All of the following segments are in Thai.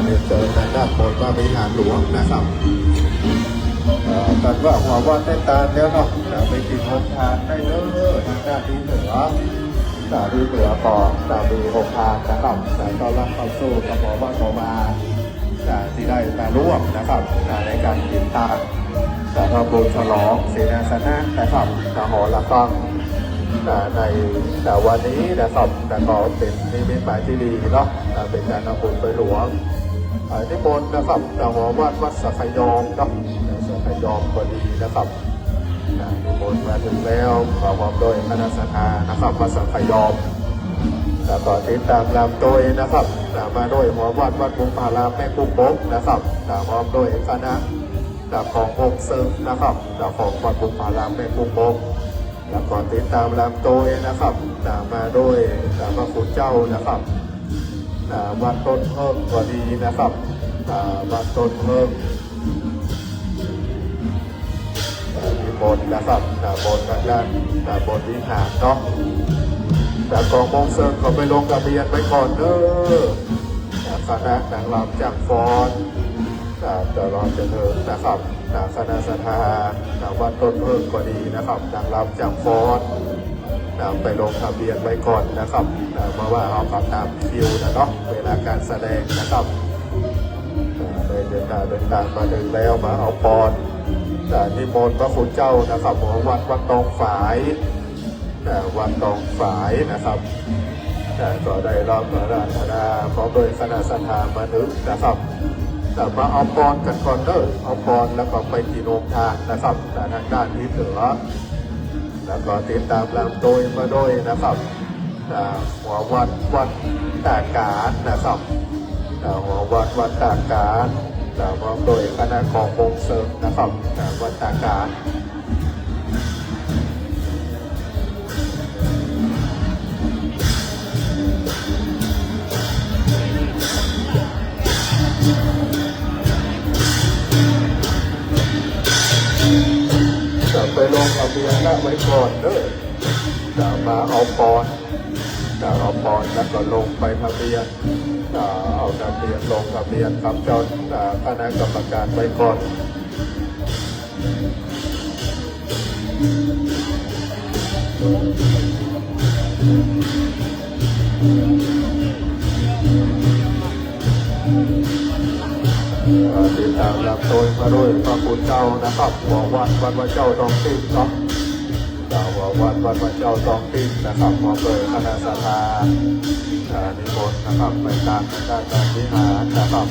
เรียนเชิญทางด้านบนว่าบริหารหลวงนะครับกันว่าหัววัดได้ตาแล้วเนาะไปกินโรงทานได้เลยทางด้านที่เหนือที่เหนือก่อนมีโรงทานนะครับตอนรับเข้าสู่กระบอกว่าต่อมาที่ได้มาร่วมนะครับในการกินตาทำบุญฉลองเสนาสนะนะครับหอละฟังในวันนี้นะครับก็เป็นนิมิตหมายที่ดีเนาะเป็นการทำบุญไปหลวงนิมนต์นะครับหอวัดสักยอมครับสักยอมพอดีนะครับนิมนต์มาถึงแล้วขอความโดยคณะสัตยานะครับวัดสักยอมแล้วก็ติดตามลำโดยนะครับมาโดยหอวัดบุญพารามแม่กุ้งบกนะครับพร้อมโดยคณะขององค์เซิงนะครับของวัดบุญพารามแม่กุ้งบกแล้วก็ติดตามลำโดยนะครับมาโดยพระคุณเจ้านะครับวัดต้นเพิ่มพอดีนะครับวัดต้นเพิ่มมีบนนะครับบนด้านบนวิหารเนาะแต่กองมงเซิงเขาไปลงทะเบียนไว้ก่อนเด้อคณะนางรำจากฟอนจะรอเจริญนะครับคณะสัทธาวัดต้นเพิ่มพอดีนะครับนางรำจากฟอนไปลงทะเบียนไว้ก่อนนะครับเพราะว่าเอาตามคิวนะเนาะเวลาการแสดงนะครับเดินทางมาถึงแล้วมาเอาปอนนิมนต์พระคุณเจ้านะครับหัววัดตองฝายวัดตองฝายนะครับก็ได้รับพระราชทานพร้อมโดยคณะสัทธามาถึงนะครับมาเอาปอนกันก่อนเด้อเอาปอนแล้วก็ไปกินโรงทานนะครับทางด้านที่เหนือแล้วก็ติดตามลำโดยมาโดยนะครับหัววัดตาการนะครับหัววัดตาการพร้อมโดยคณะของวงเสริมนะครับวัดตาการไปลงทะเบียนไว้ก่อนเด้อมาเอาปอนแล้วก็ลงไปทะเบียนเอาทะเบียนลงทะเบียนกับเจ้าคณะกรรมการไว้ก่อนติดตามรับโดยมาด้วยพระคุณเจ้านะครับหัววัดพระเจ้าทองติ้งเนาะหัววัดพระเจ้าทองติ้งนะครับพร้อมโดยคณะสัทธานิมนต์นะครับไปตามด้านการวิหารนะครับ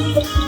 ค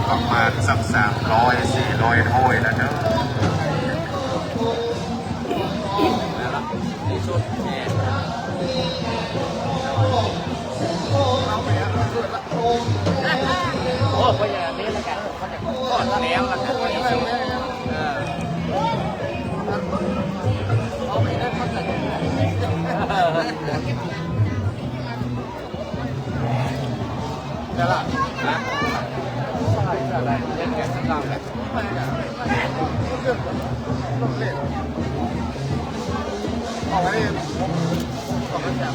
ประมาณสัก300-400ถ้วยแล้วเนอะโอ้ก็อย่างนี้ละกันเขาจะก่อนแล้วละกันเอาไปได้เขาจะจะละนะอะไรเล่นแกงกลางเลยออกมาดิออกมาจับ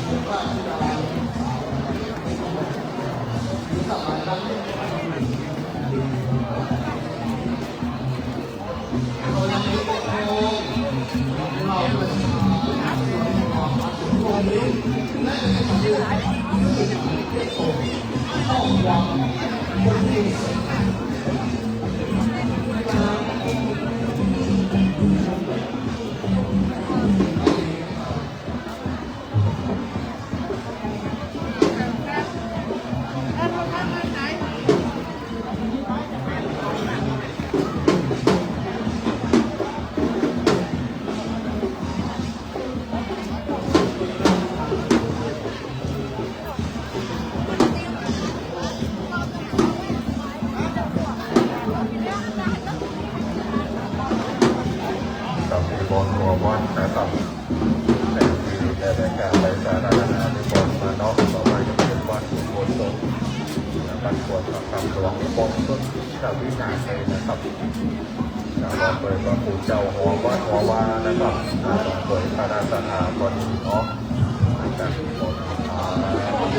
กับมีบอลหัวบอลนะครับในที่ในรายการรายสาระนาในบอลมาเนาะต่อไปจะเป็นบอลสุโขทัยบัตรกวดคำหลวงปงต้นชาววินาศนะครับเราเปิดก็ปู่เจ้าหัวบอลหัววานะครับเปิดคณะสหาบอลเนาะจากบอล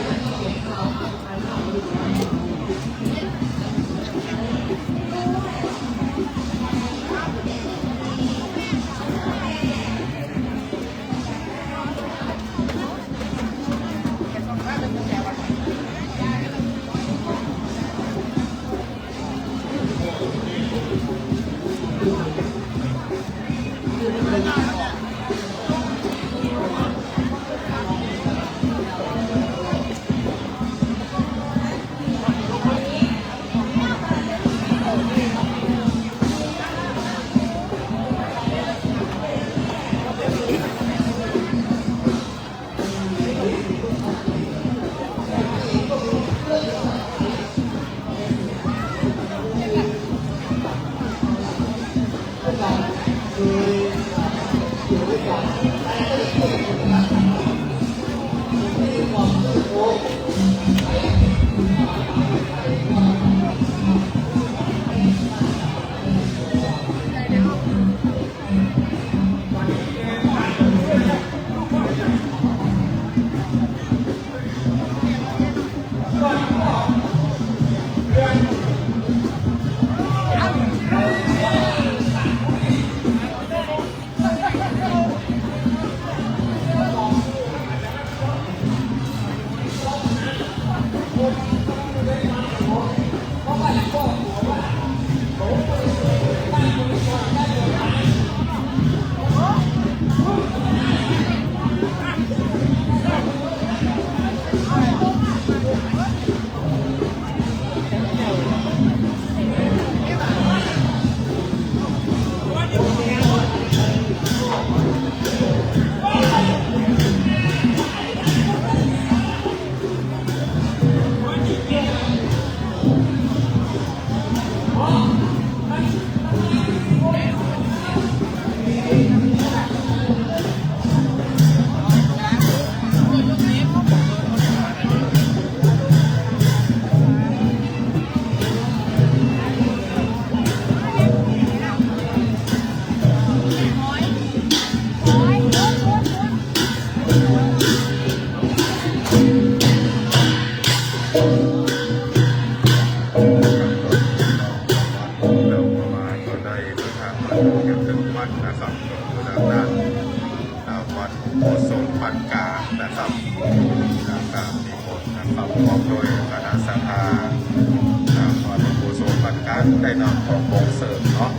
ได้นำของวงเสริมเนาะ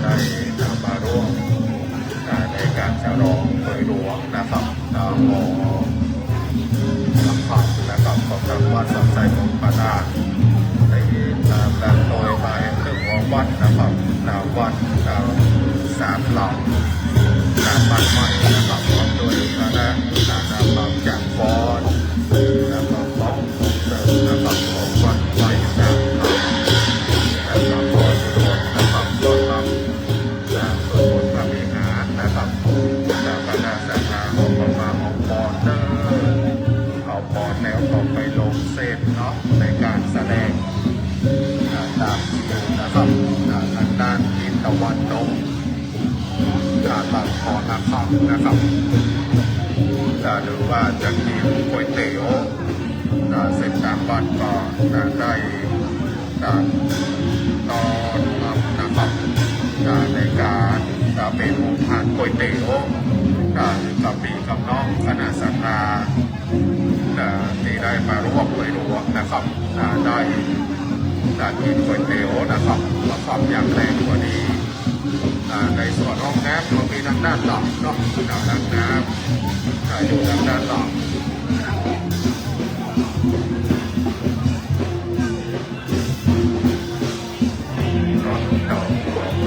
ได้มาร่วมในการฉลองเผยหลวงนะครับหอลำพังนะครับของ สดใสของปานาในการโดยไปเรื่องของวัดนะครับวัดสามเหล่าบ้านใหม่นะครับพร้อมโดยคณะนะครับจากฟอนนะครับพร้อมนะครับของวัดใหม่สามเหล่านะครับขอสวดนะครับต้อนรับสวดมนต์พระวิหารนะครับคณะสงฆ์ของประมาของปอนเนอร์เอาปอนแล้วก็ไปลงเส้นเนาะในการแสดงตามที่นะครับทางด้านทิศตะวันตกบางพอนะครับหรือว่าจะกินก๋วยเตี๋ยวเส้นตามบ้านก็ได้ตอนนะครับในการเป็นองค์ผ่านก๋วยเตี๋ยวกับปีกับน้องคณะสัตยาที่ได้มาร่วมด้วยรวมนะครับได้กินก๋วยเตี๋ยวนะครับอย่างแรงกว่านี้ในส่วนห้องน้ำเรามีทางด้านหลังเนาะด้านน้ำอยู่ทางด้านหลัง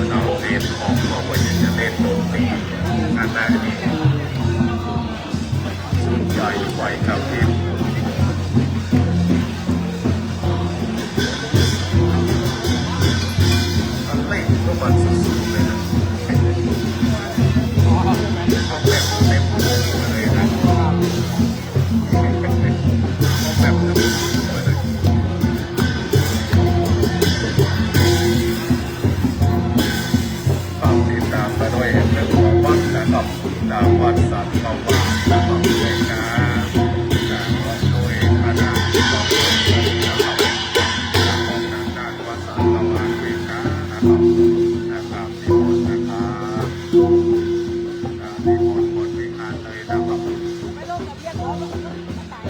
เราเล่นของเราว่าจะเล่นดนตรีอันนั้นนี่สุดใหญ่ไหวครับพี่มันเล่นก็มันสุดๆเลยนะเอาแบบเต็มวงเลยนะเอาแบบเต็มวงเลยติดตามมาด้วยเรื่องของวัดนะครับวัดสัตว์ประวัตินะครับด้วยนะโดยคณะของทางด้านวัดสัตว์ประวัติด้วยนะครับที่หมดนะครับที่หมดไม่ขาดเลยนะครับไม่ลงกับเรียกร้องแล้วก็ตาย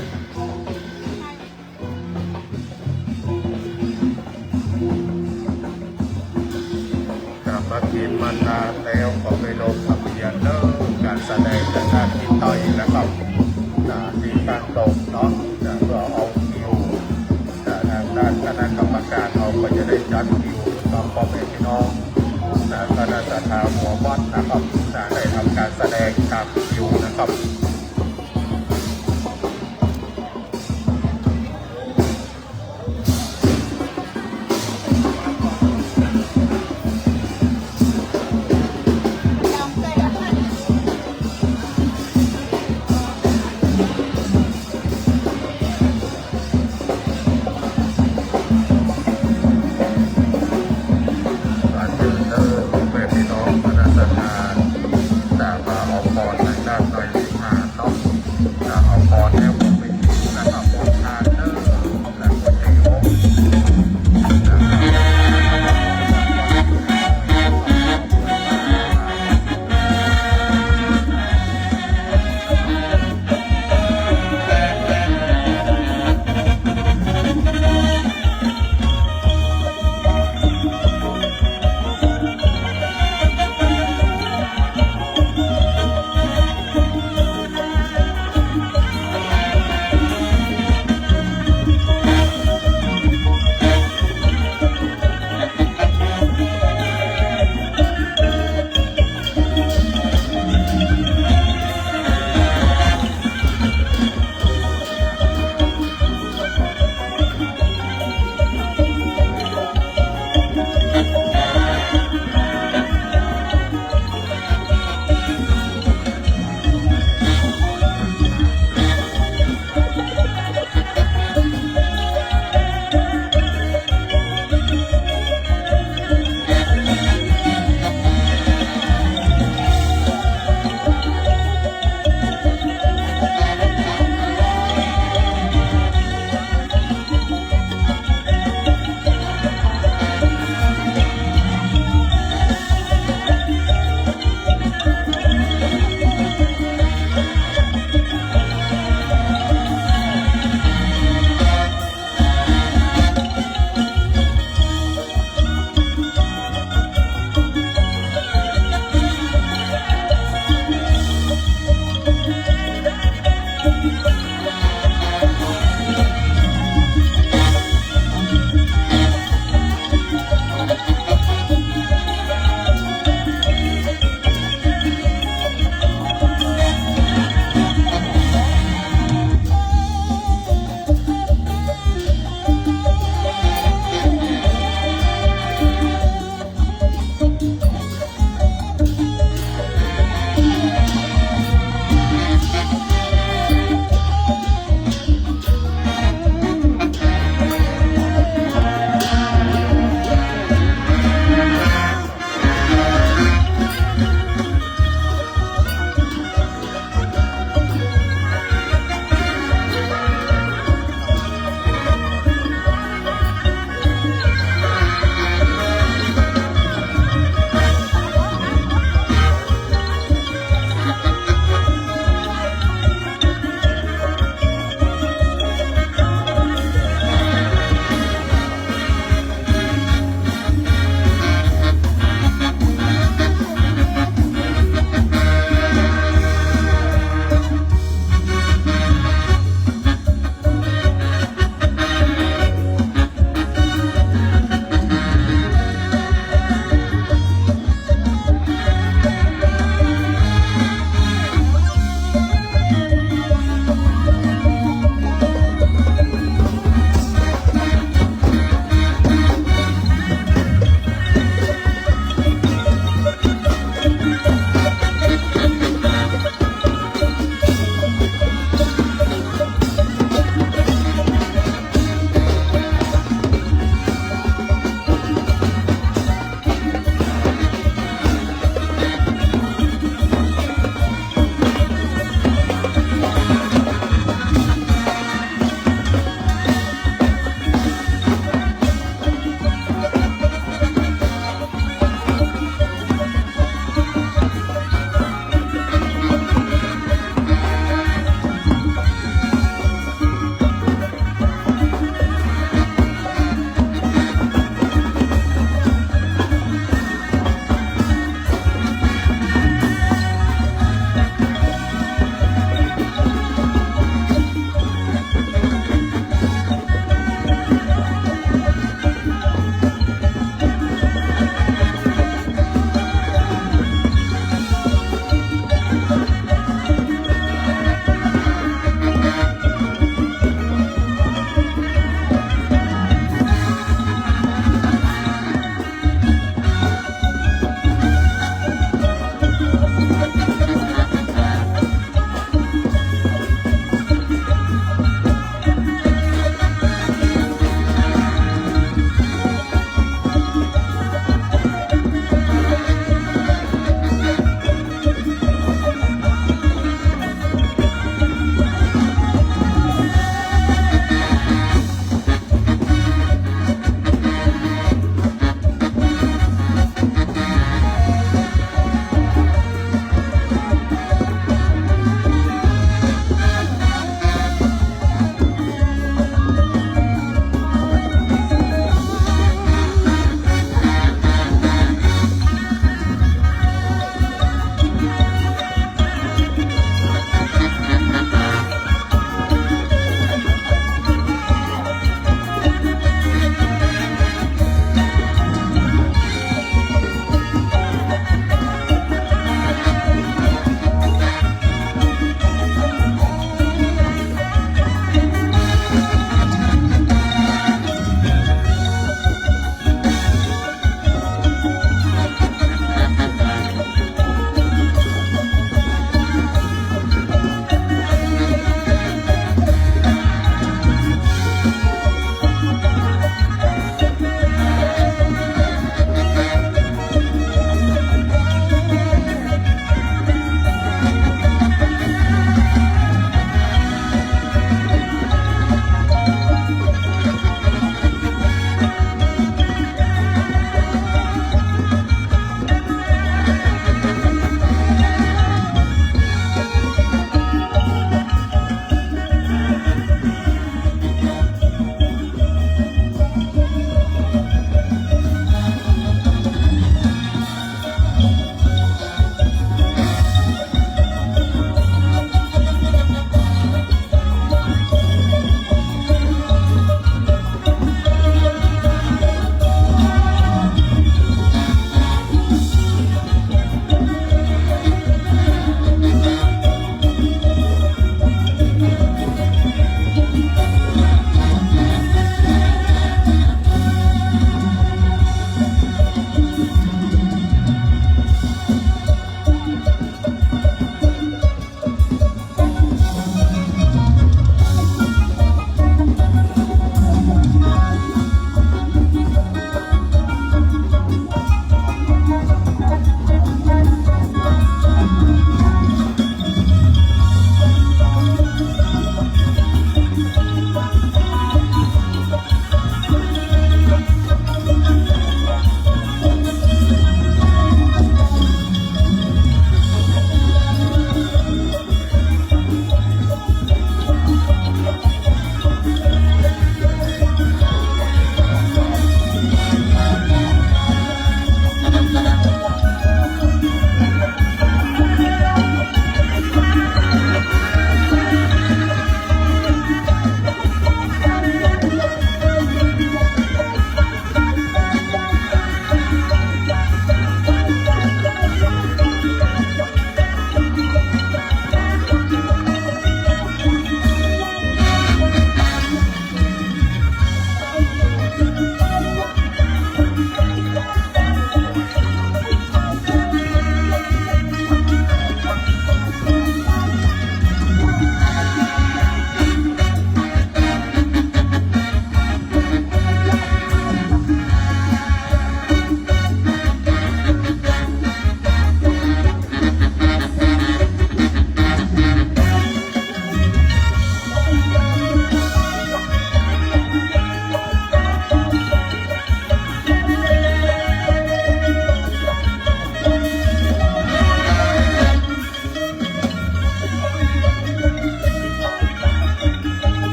กลับมากินมานานแล้วก็ไปลงทะเบียนเริ่มการแสดงจากการที่ต่อยนะครับที่ตั้งตรงเนาะเพื่อเอาคิวทางด้านคณะกรรมการเราก็จะได้จัดคิวต่อพ่อแม่พี่น้องคณะสัตยาหัววัดนะครับได้ทำการแสดงตามคิวนะครับ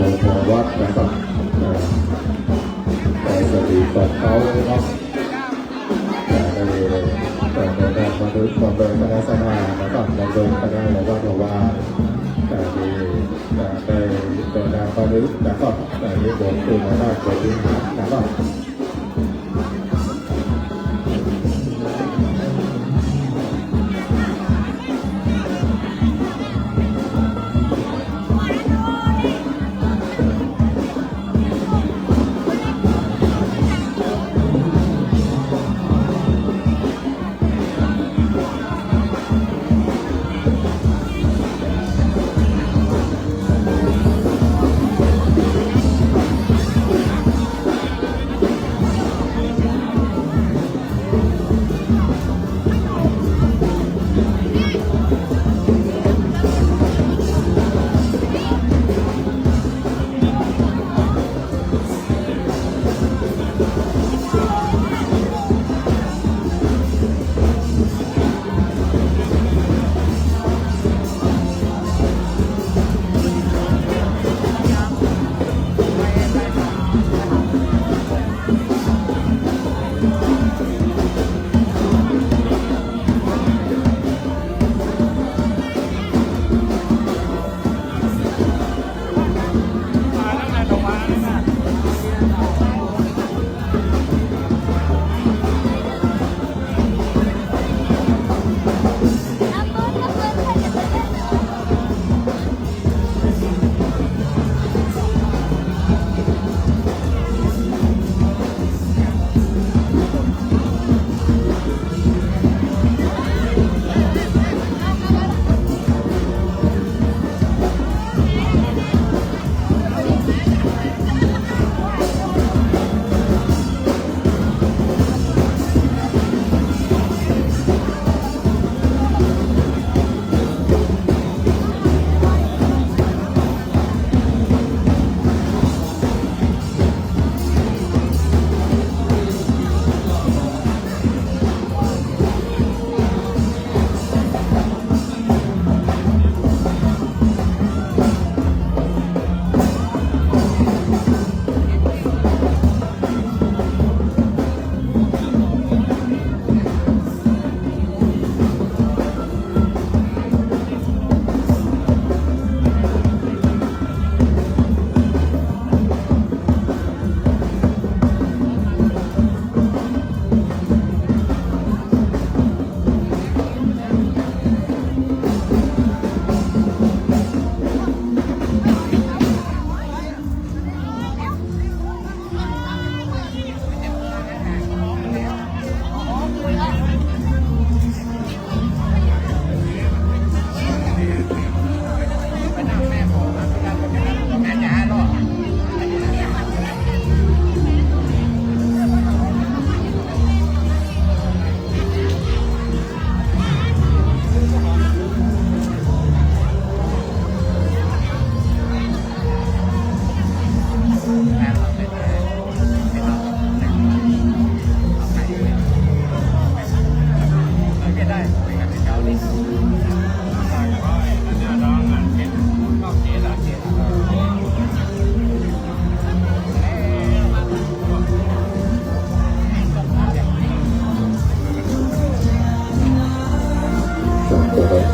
ลวงพ่อวัดนะครับแต่สติของเขานะครับแต่ในด้านมนุษย์ของโดยคณะสมานะครับของโดยคณะหรือว่าเราว่าแต่ในโดยด้านมนุษย์นะครับแต่ในบทคุณด้านบทวิหารนะครับ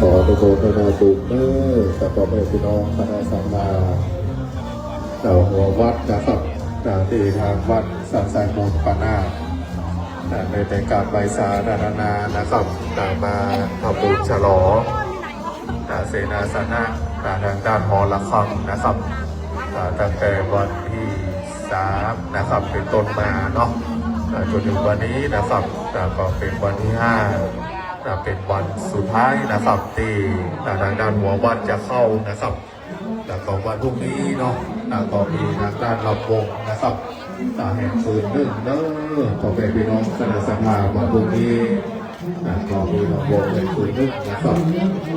ขอไปโบกนาบุญกับพ่อแม่พี่น้องคณะสังฆาเจ้าหัววัดนะครับที่ทางวัดสันสายมูลปานาในแต่การใบสาธารณานะครับมาทำบุญฉลองเสนาสนะทางด้านหอระฆังนะครับตั้งแต่วันที่3นะครับเป็นต้นมาเนาะจนถึงวันนี้นะครับก็เป็นวันที่5เป็นวันสุดท้ายนะครับที่ทางด้านหัววัดจะเข้านะครับแล้วก็วันพรุ่งนี้เนาะก็มีทางด้านลำวงนะครับแห่งคืนหนึ่งขอเป็นพี่น้องคณะสังฆาวันพรุ่งนี้ก็มีลำวงแห่งคืนหนึ่งนะครับ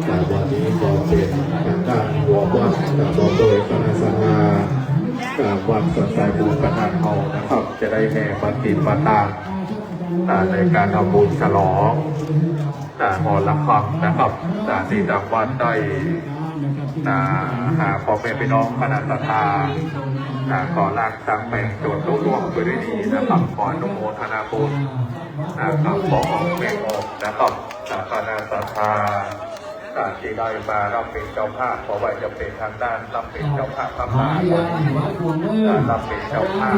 แต่วันนี้ก็เป็นทางด้านหัววัดก็โดยคณะสังฆาวัดสันสายมูลประธานเฮานะครับจะได้แห่ปฏิปทาในการทำบุญฉลองหอระฆังนะครับที่ทางวัดได้ หาพ่อแม่พี่น้องคณะสัตยาขอลากตั้งเป็นโจทย์ร่วมไปด้วยดีนะครับขออนุโมทนาบุญนะครับขอออกแม่ออกนะครับคณะสัตยาที่ได้มารับเป็นเจ้าภาพเพราะว่าจะเป็นทางด้านรับเป็นเจ้าภาพพระมหากษัตริย์รับเป็นเจ้าภาพ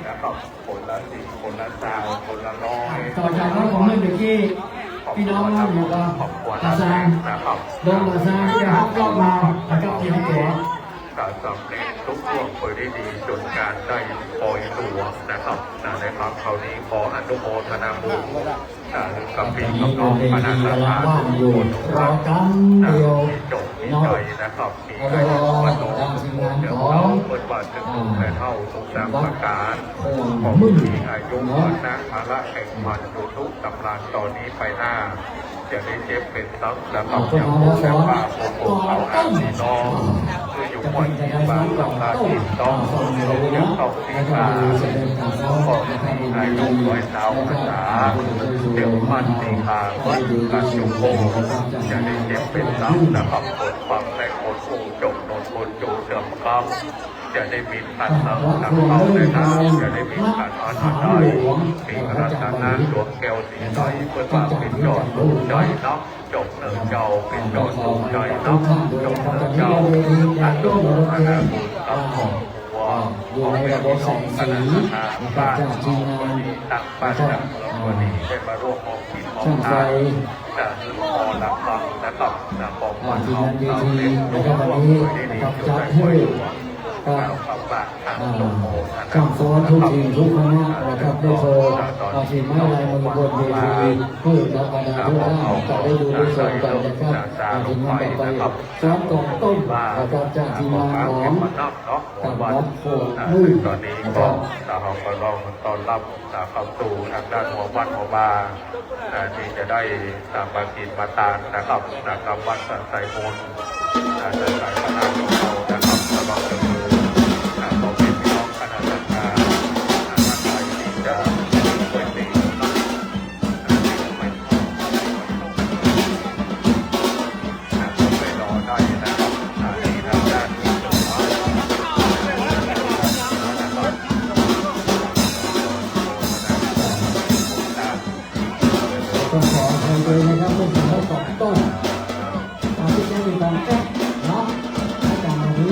นะครับคนละสิบคนละสาวคนละน้อย ต่อจากนั้นผมเมื่อกี้พี่น้องเราอยู่กับอาจารย์ดงอาจารย์ที่ห้องรอบมานะครับทีนี้ตัว การสำเร็จทุกช่วงไปได้ดีจนการได้ปล่อยตัวนะครับในครั้งคราวนี้ขออนุโมทนาบุญกับพี่กับน้องคณะสัตยาทุกคนรอกันเดียวจบที่ใจนะครับมีใจมโนเดี๋ยวเราเปิดบาทจะถูกแต่เท่าทุกสามประการของที่อายุวันนะภาระแห่งมันดูทุกกำลังตอนนี้ไปหน้าจะได้เจ็บเป็นซับแล้วก็ยังคงแสบว่าโอ้โหเอาอาสีน้องคืออยู่วันที่บางลำลาที่ต้องเรายังต้องที่มาของอายุร้อยสาวภาษาเดี๋ยวมันตีขาวัดการจุโบจะได้เจ็บเป็นซับนะครับคนฟังและคนผู้จบนนคนจูเสื่อมกำจะได้มีพันธุ์นักเข้าในน้ำจะได้มีพันธุ์อันใดมีรัตนาหลวงแก้วสีใสเพื่อว่าเป็นยอดดวงใจนับจบเนินเจ้าเป็นยอดดวงใจนับจบเนินเจ้าอันดวงอนาบุญตั้งของว่าเป็นพี่น้องคณะบ้านตั้งบ้านตั้งวันนี้ได้มาร่วมมองกินมองทานแต่พอหลับฟังนะครับของวันเราเล่นร่วมไปได้ดีอยู่ในช่วยช่างฟ้อนทุกทีทุกคณะนะครับได้โชว์อาชีพไม้ลายมือบนเวทีเพื่อเราบรรดาทุกท่านจะได้ดูได้ชมกันนะครับอาชีพงานต่อไปซ้อมกองต้นนะครับจากทีมงานของกับวัดโคมืด ตอนนี้ นะค ก็ รับ เราก็ลองตอนรับเข้าสู่ทางด้านหัววัดหัวบาที่จะได้มากินมาตานนะครับวัดสันไซมนสันไซพระนามหลวงพ่อนะครับแล้วก็จะมีขอเป็นพี่น้องคณะสัตยาท่านใดที่จะช่วยตีไปรอได้นะครับที่ทางด้านที่จะมา ต้องขออภัยด้วยนะครับเรื่องของเราสองต้นที่ใช้ในการแก้เนาะในการนี้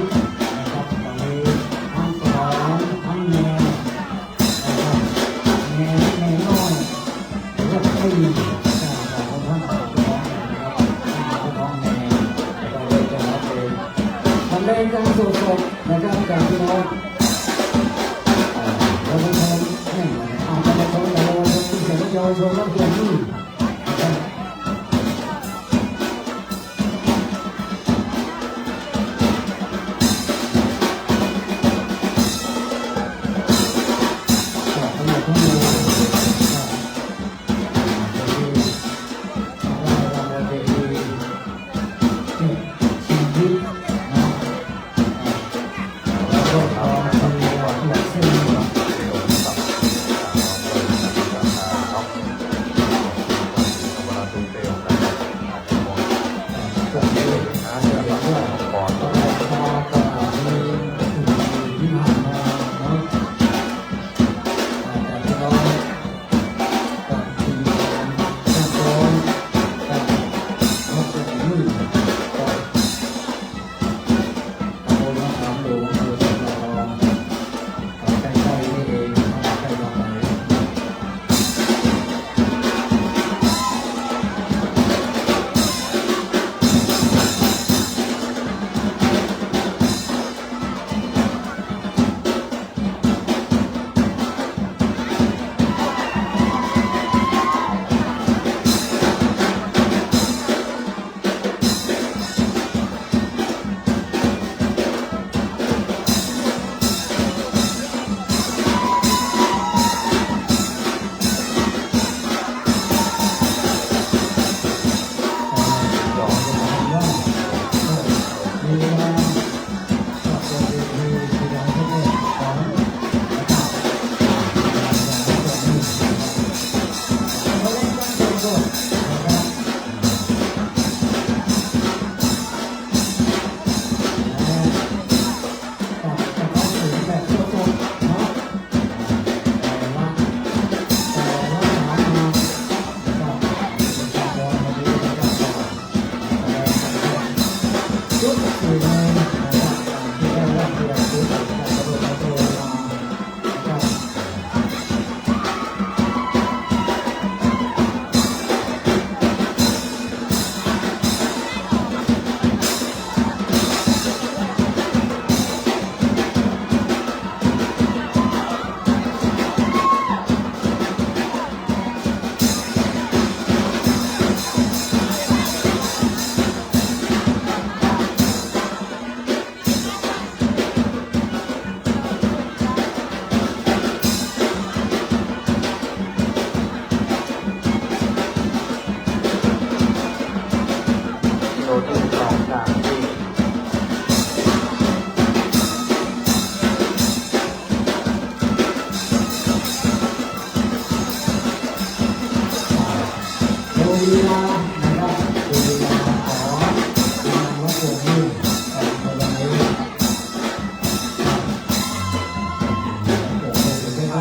นะครับตอนนี้ทั้งสองทั้งแนวนะครับแนวน้อยหรือว่าไม่มีของท่านสองนะครับท้องแนวเราเลยจะรับเองทำได้การสดๆนะครับจากพี่น้องเราเป็นคนเนี่ยอาจจะเป็นคนเราเป็นเสียงเยาวชนและเพื่อนที่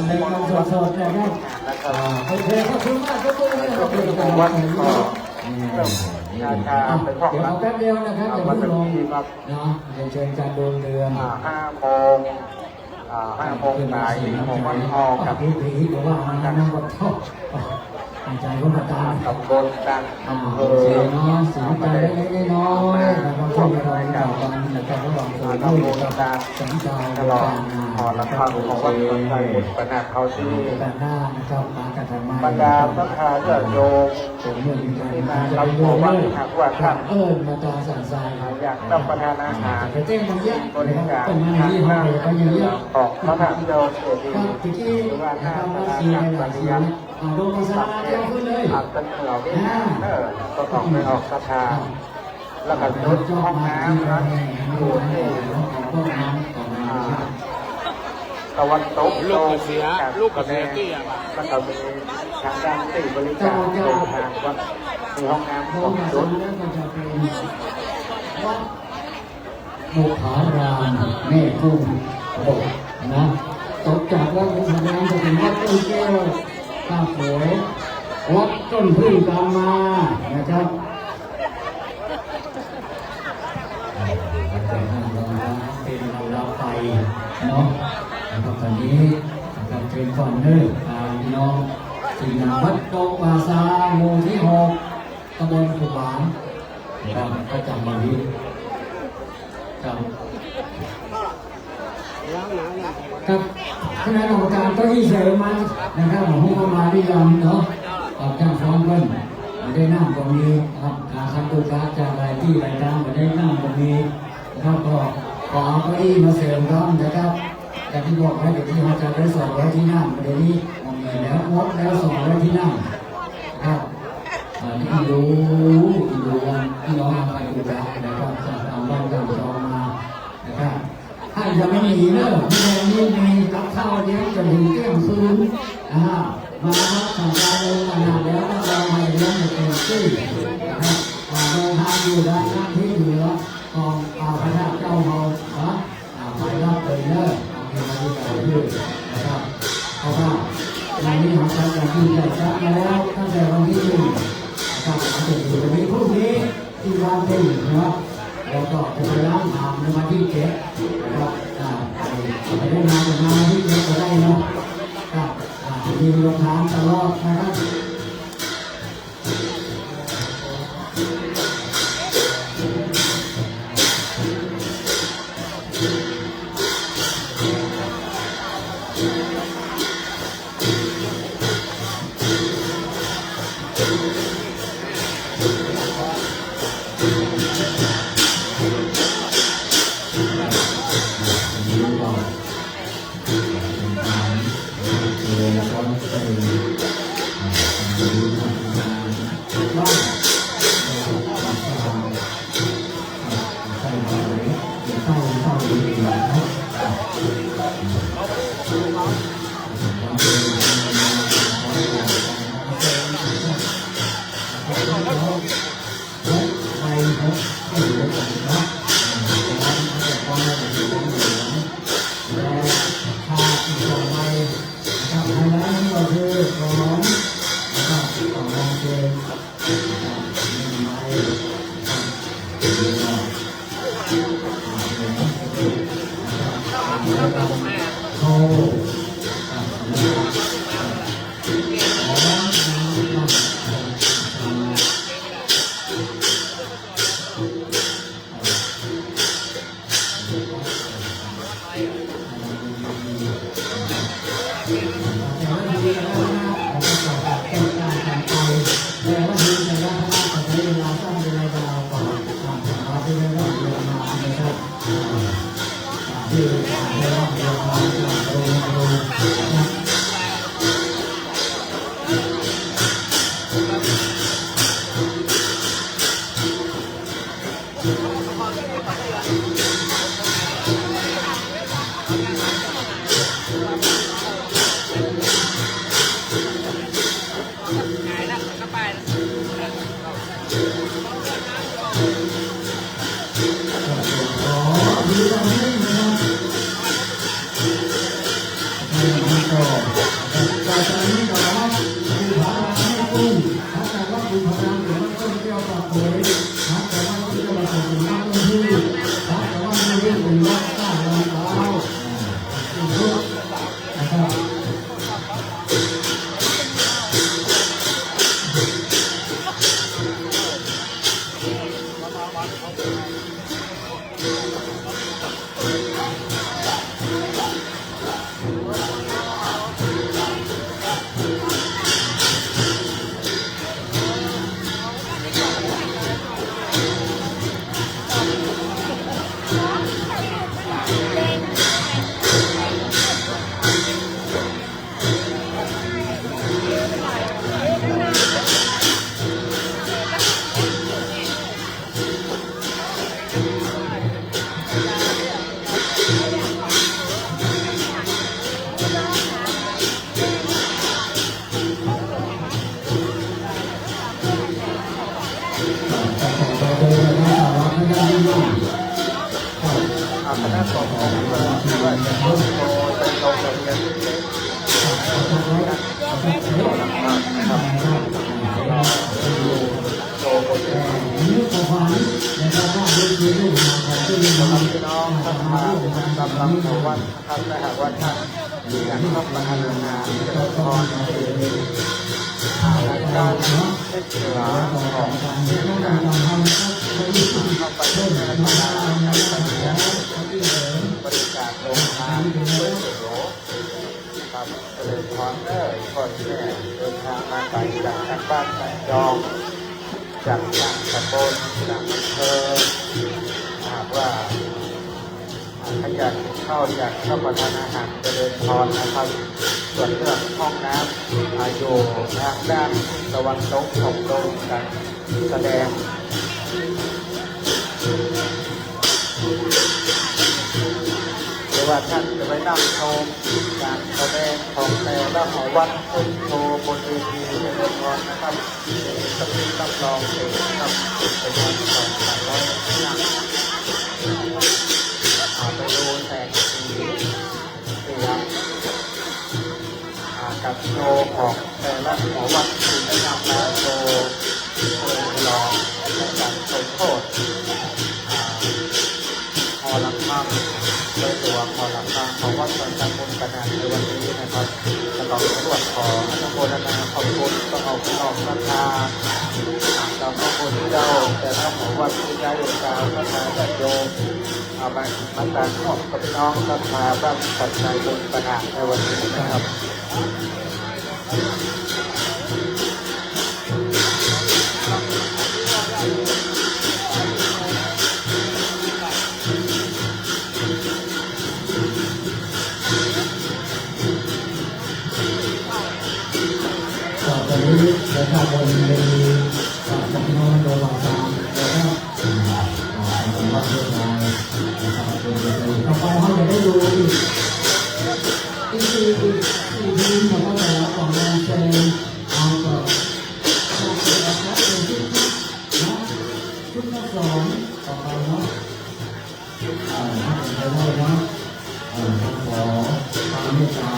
ในการสดๆนะครับโอเคขอบคุณมากครับขอบคุณครับ วัดก็ชาชาไปพอก เดี๋ยว รั เอา บ แป๊บเดียวนะครับเดี๋ยว วัด เพิ่งลง ที่ครับ นะเชิญการโดนเรือน 5 โมง5 โมงสายของวันทองกับ พี่พี่บอกว่ามันนั่งบนโต๊ะใจก็มาตาม ตำบลดังอำเภ โอ อ เคเนาะสีใจเล็กๆน้อยๆนะครับช่วยเราต่อกันนะครับระหว่างตัวด้วยกับสัญจร ตลอดพอละครั้งของวัดสนใจบุญประนาเขาที่ การหน้านะครับมากันทำไม บรรดาพระทาญาติโยม ผมเมื่อมีการ ที่มา จะ รับ ไป หั ดู ววั ว่า ดหากว่าท่าน มาตาสั่นใจ อยากรับประทานอาหาร จะแจ้งบางอย่าง บริการ เป็นมา ทาง ที่ห้อ ด้าง น ไปอย่างเงี้ย ของพระธาตุโยมเจดี ครับ ย์ ที่ที่ หรือว่า นะ ท่า ครับ ประ ว่า ธาน สี การ ในห ป ลัก ฏิ สี ยัติ โดนมาซาแจ้งขึ้นเลย อาจเป็นเหล่านี้ก็ต้องไปออกสถาน แล้วก็ยกห้องน้ำนะอยู่ที่ตะวันตกโลกจากลูกกระแดงแล้วก็มีทางด้านที่บริการโรงทานวัดมีห้องน้ำ โด ขอน ง มา ชุ ซา ด แล้วก็จะเป็นวัดบุพารามแม่กุ้งโบนะตกจากวัดบุพารามจะเป็นวัดต้นแก้วข้าโขยวัดต้นพึ่งตามมานะครับเป็นเราไปเนาะนะครับตอนนี้นะครับเป็นฟอนเนอร์พี่น้องที่นวัดโตปาซาหมู่ที่6ตำบลขุบานนะครับประจำวันนี้ครับครับคณะกรรมการก็ที่เสริมมันนะครับของผู้เข้ามาที่ยอมเนาะออกจากฟ้องเพิ่นได้นั่งตรงนี้ครับการคัดตัวการจากรายที่รายการได้นั่งตรงนี้นะครับก็ขอเอาเก้าอี้มาเสริมครับนะครับแต่ที่บอกไว้เดี๋ยวที่เราจะได้200ที่นั่งเดี๋ยวนี้มีแล้วงดแล้ว200ที่นั่งครับที่รู้กันพี่น้องมาไปดูกันนะครับจากทางบ้านจากจอมานะครับถ้าจะไม่มีเรื่องที่แรงนี้มีกับข้าวเลี้ยงจะถึงเที่ยงคืนมาครับสั่งการลงขนาดแล้วเรามาเลี้ยงในเต็มที่นะครับเดินทางอยู่ด้านหน้าที่เหลือของพระเจ้าเราไปรับเลยเนอะมีมาดูกันด้วยนะครับเพราะว่าวันนี้เราจะยืนยันชัดแล้วตั้งแต่วันที่1นะครับจนถึงวันนี้พรุ่งนี้ที่วันที่นะครับแล้วก็จะไปล้างทางในวันที่7นะครับไปได้งานจะมาที่7ก็ได้เนาะครับมีรองเท้าตลอดนะครับ ก็ โตเป็นโตเป็นเงินนะครับโตคนเดียว นี่ขอความนะครับว่าดูดูดูของที่มี สำห มา รับพี่น้องท่านมากำลังถวันครับถ้าหากว่าท่านมีการเข้ามาทำงานจะขอการช่วยเหลือของที่งานเข้าไปช่วยในระดับการบริการโรงงานช่วยเหลือครับเลยพรเนอร์ก่อนแม่เดินทางมาไกลจากทางบ้านจากจองจากตำบลจากอำเภอหากว่าถ้าอยากเข้าประทานอาหารเจริญพรนะครับส่วนเรื่องห้องน้ำอยู่ทางด้านตะวันตกของโรงการแสดงหรือว่าท่านจะไปนั่งชมการแสดงของแต่ละหอวัดขึ้นโชว์บนเวทีเจริญพรนะครับต้องรับรองเองนะครับเป็นวันของการร้องนั่งไปดูแสงสีเสียงกับโชว์ของแต่ละหอวัดที่ได้นำมาโชว์ลองในการสมโภชพอลังคังโดยตัวพอลังคังของวัดสันติมุนขนาดในวันนี้นะครับและก็ตรวจขออนุโมทนาขอบคุณก็เอาไปออกราคาต่อพระคุณเจ้าแต่ละหอวัดที่ได้ดาวพระนาจัดโยมเอาไปมาการขอบกับน้องศรัทธาบ้านปัจจัยบุญขนาดในวันนี้นะครับ ต่อไปนี้นะครับบนเวทีกับพี่น้องโดยหลักการแล้วก็วัดเรื่องราวนะครับต่อไปเขาจะได้ดูอีกทีนะครับแต่ละของแรงเซนเอาต่อนะครับเป็นชุดละสองต่อไปเนาะไปได้เนาะขอความเมตตา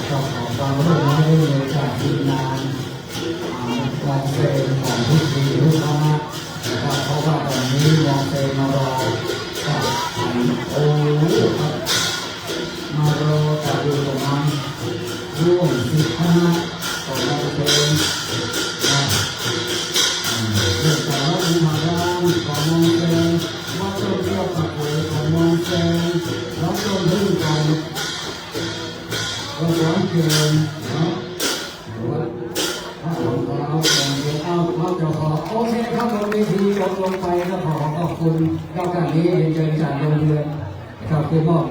ขอความร่วมมือเลยจากทีมงานมองเซนของทุกทีทุกคณะนะครับเพราะว่าตอนนี้มองเซนมารอโอ้ครับมารอการดูประมาณร่วม10 คณะของมองเซนเรื่องสารอุมาดานของมองเซนวัดต้นเที่ยวปากเวของมองเซนวัดต้นพึ่งของก็ร้อนเกินเนาะว่าถ้าเราจะขอโอเคครับบนเวทีลงไปก็ขอบคุณรอบการนี้เรียนเชิญจากโรงเรียนนะครับเพื่อมอบ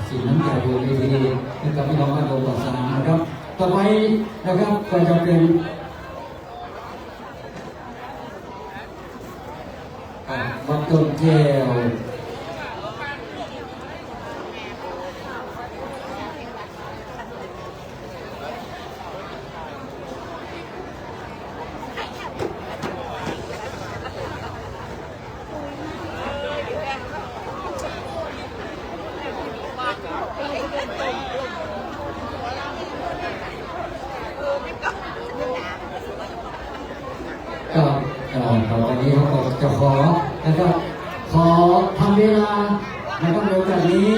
สิ่งน้ำใจบนเวทีให้กับพี่น้องบ้านโดมสนามนะครับต่อไปนะครับก็จะเป็นวัดต้นแก้วต่อไปนี้เขาก็จะขอนะครับขอทำเวลานะครับในโอกาสนี้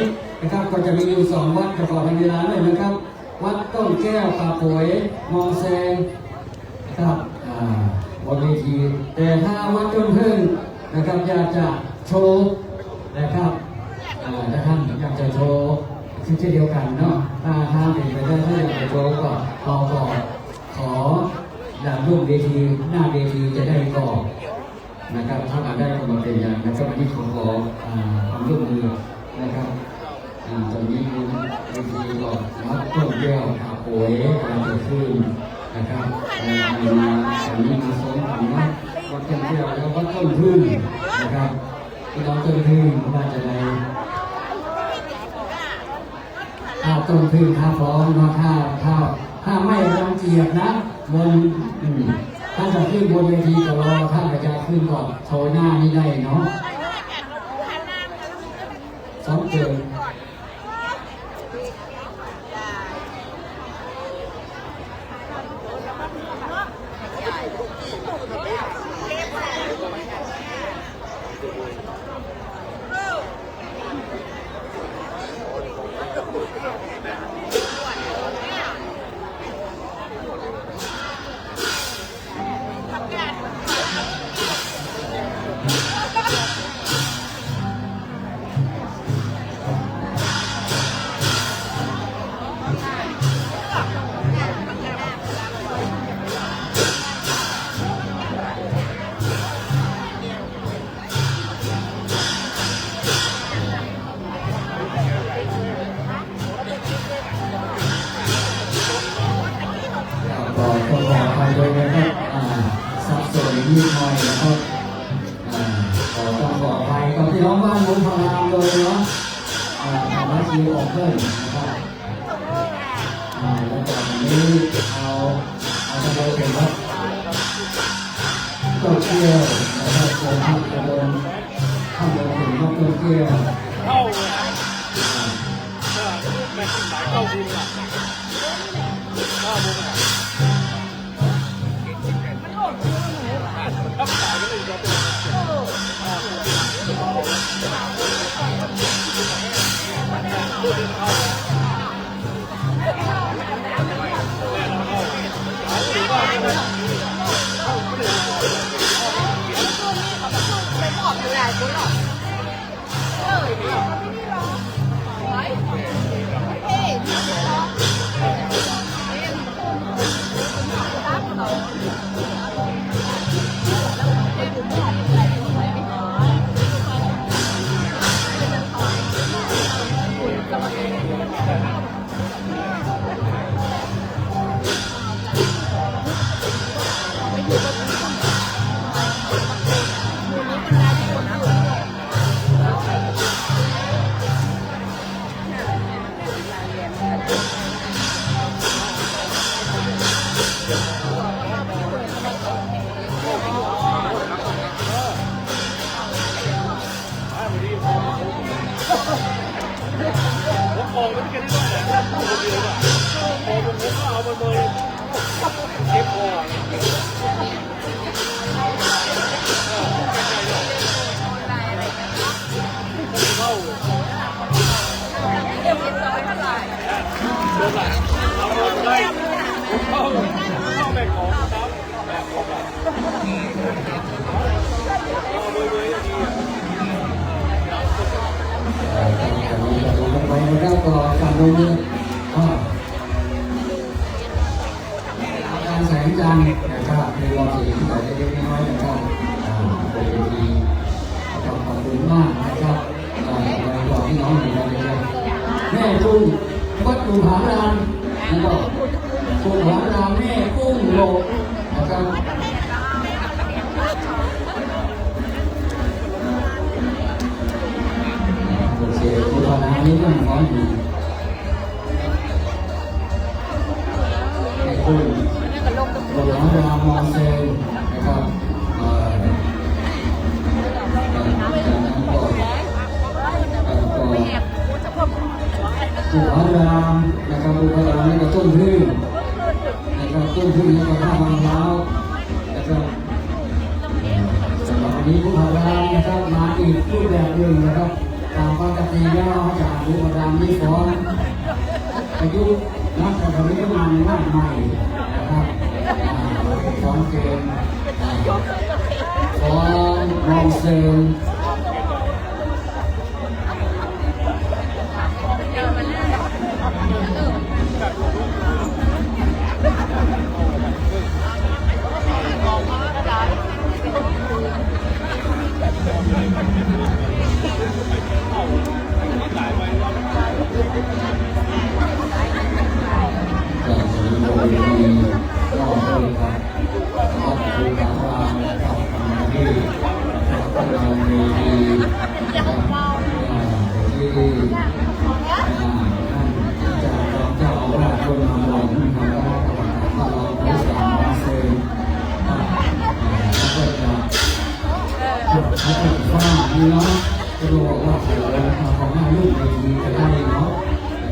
นะครับก็จะมีอยู่2 วัดจะขอทำเวลาหน่อยนะครับวัดต้นแก้วป่าป่วยมองแซงนะครับบนเวทีแต่ถ้าวัดต้นพึ่งนะครับอยากจะโชว์นะครับถ้าท่านอยากจะโชว์เช่นเดียวกันเนาะถ้าเป็นไปได้ถ้าอยากจะโชว์ก็ต่อขอด่านร่วมเวทีหน้าเวทีจะได้ก่อนนะครับถ้ามาได้ก็มาเป็นอย่างนะครับวันนี้ขอความร่วมมือนะครับตอนนี้เวทีก็วัดต้นแก้วป่าป่วยกำลังจะขึ้นนะครับมาตอนนี้มาสองฝั่งนะวัดต้นแก้วแล้ววัดต้นพึ่งนะครับพี่น้องต้นพึ่งน่าจะได้ต้นพึ่งถ้าพร้อมนะถ้าไม่รังเกียจนะบนถ้าจะขึ้นบนเวทีก็รอท่านอาจารย์ขึ้นก่อนโชว์หน้านี่ได้เนาะ2 เดือน เลยนะครับสับสนนิดหน่อยนะครับขอต้องขออภัยกับพี่น้องบ้านผมพารามเลยเนาะทำให้ชีวิตออกเพิ่มนะครับแล้วจากนี้เอาจะไปเป็นครับเจ้าเที่ยวนะครับผมทำกระโดนข้ามไปถึงนกเที่ยวเข้าเลยแม่ขึ้นสายเข้าบุญอ่ะเข้าบุญอ่ะทับสายก็เลยจะผมมองไม่ได้แค่นี้หรอกผมเดียวอ่ะผมก็เอาไปเลยเก็บคอเข้าเดินหลังเอาเงินได้เข้าแบ่งของครับแบ่งของเอาเลยอย่างนี้ไปแล้วก็การดูนี่การแสงจันทร์นะครับในรอบสี่แต่เล็กน้อยนะครับปกติขอบคุณมากนะครับในรอบที่น้องหนึ่งเลยแม่กุ้งวัดดูผารามนะครับกุ้งผารามแม่กุ้งโลนะครับเสียผู้พนักนี้ต้องร้อนอยู่ไอ้คุณโรงพยาบาลมอนเซนนะครับผู้พนักนะครับผู้พนักนี่ก็ต้นพึ่งนะครับต้นพึ่งนี่ก็ข้าวมันล้าวนะครับสำหรับวันนี้ผู้พนักนะครับมาอีกรูปแบบหนึ่งนะครับตามปกติแล้วจากผู้พนักนี่ฟ้อนอายุนักการเมืองมาในบ้านใหม่นะครับฟ้อนเกมฟ้อนมองเซลนี่เนาะจะบอกว่าของลูกดีจะได้เนาะ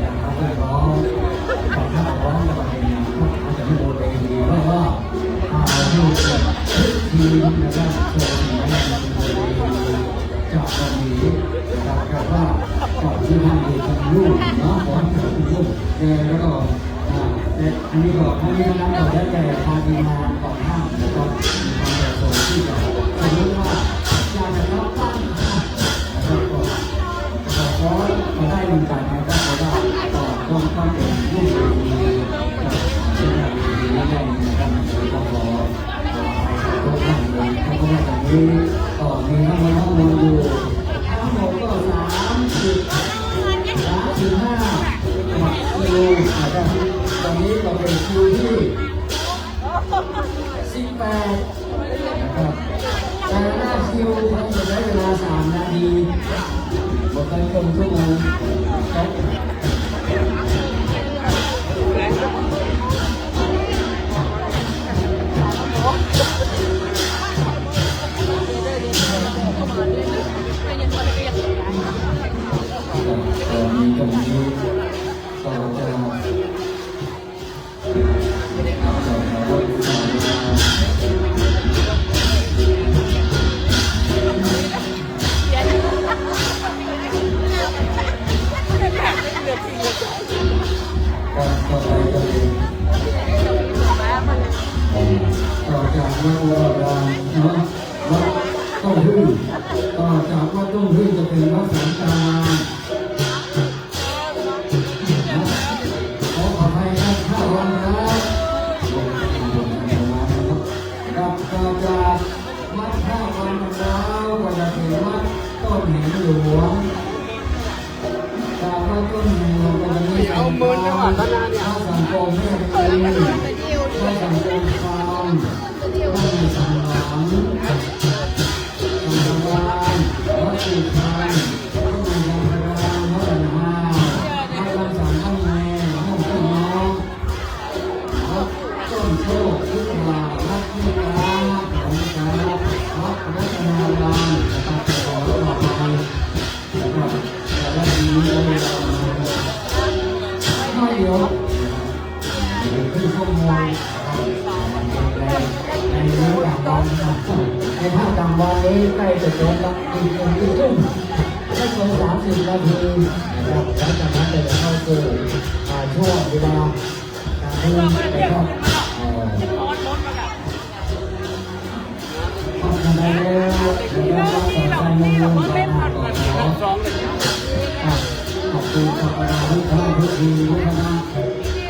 นะครับแต่ก็ของท่านร้องอะไรเนี่ยเขาจะไม่โดนเองดีเพราะว่าลูกทีมนะครับโชว์ทีมให้มันเป็นจากตรงนี้นะครับแต่ว่าก่อนที่ท่านจะทำลูกเนาะก่อนที่จะทำลูกแล้วก็อันนี้ก็ทั้งนี้ทั้งนั้นก็ได้แต่ทางทีมงานของท่านนะครับมีความประสงค์ที่จะสมมติว่าอยากจะรับตั้งแล้วก็ขอมาได้เหมือนกันนะครับเพราะว่าต้องเป็นลูกดีเช่นแบบดีๆได้นะครับต้องขอทุกท่านเลยเพราะว่าตอนนี้ก็มีน้องๆอยู่ทั้งหมดก็35กิโลนะครับตอนนี้ก็เป็นคิวที่ นะครับแต่หน้าคิวเขาจะใช้เวลา3 นาทีหมดไปครึ่งชั่วโมงครับตอนนี้ตรงนี้ต่อจากต่อไปก็เลยต่อจากวัดโบราณเนาะวัดต้นพึ่งต่อจากวัดต้นพึ่งจะเป็นวัดสังฆาขอขอให้ท่านข้าวันครับกับต่อจากวัดท่าวันแล้วก็จะเป็นวัดต้นหินหลวงจากวัดต้นหินหลวงก็จะมีเอาเมินจังหวัดนาเนี่ยพระสังฆแม่ตะเคียนพระสังฆฟางพระสังฆหลังสังฆวานวัดสุพรรณพระมังคลารามพระนห้าพระลำสังฆแม่ห้องพี่น้องวัดต้นโชคทุกวาวัดนิกาของการวัดรัตนารามนะครับขอรับไปนะครับแต่ละทีนี้เราไม่เยอะขึ้นข้อมูลในเรื่องต่างๆในภาคต่างวันนี้ใกล้จะจบแล้วอีก1 ทุ่มไม่เกิน30 นาทีนะครับหลังจากนั้นจะเข้าสู่ช่วงเวลาการเล่นนะครับขอบคุณแล้วขอบคุณขอบคุณทุกท่านทุกทีทุกคณะ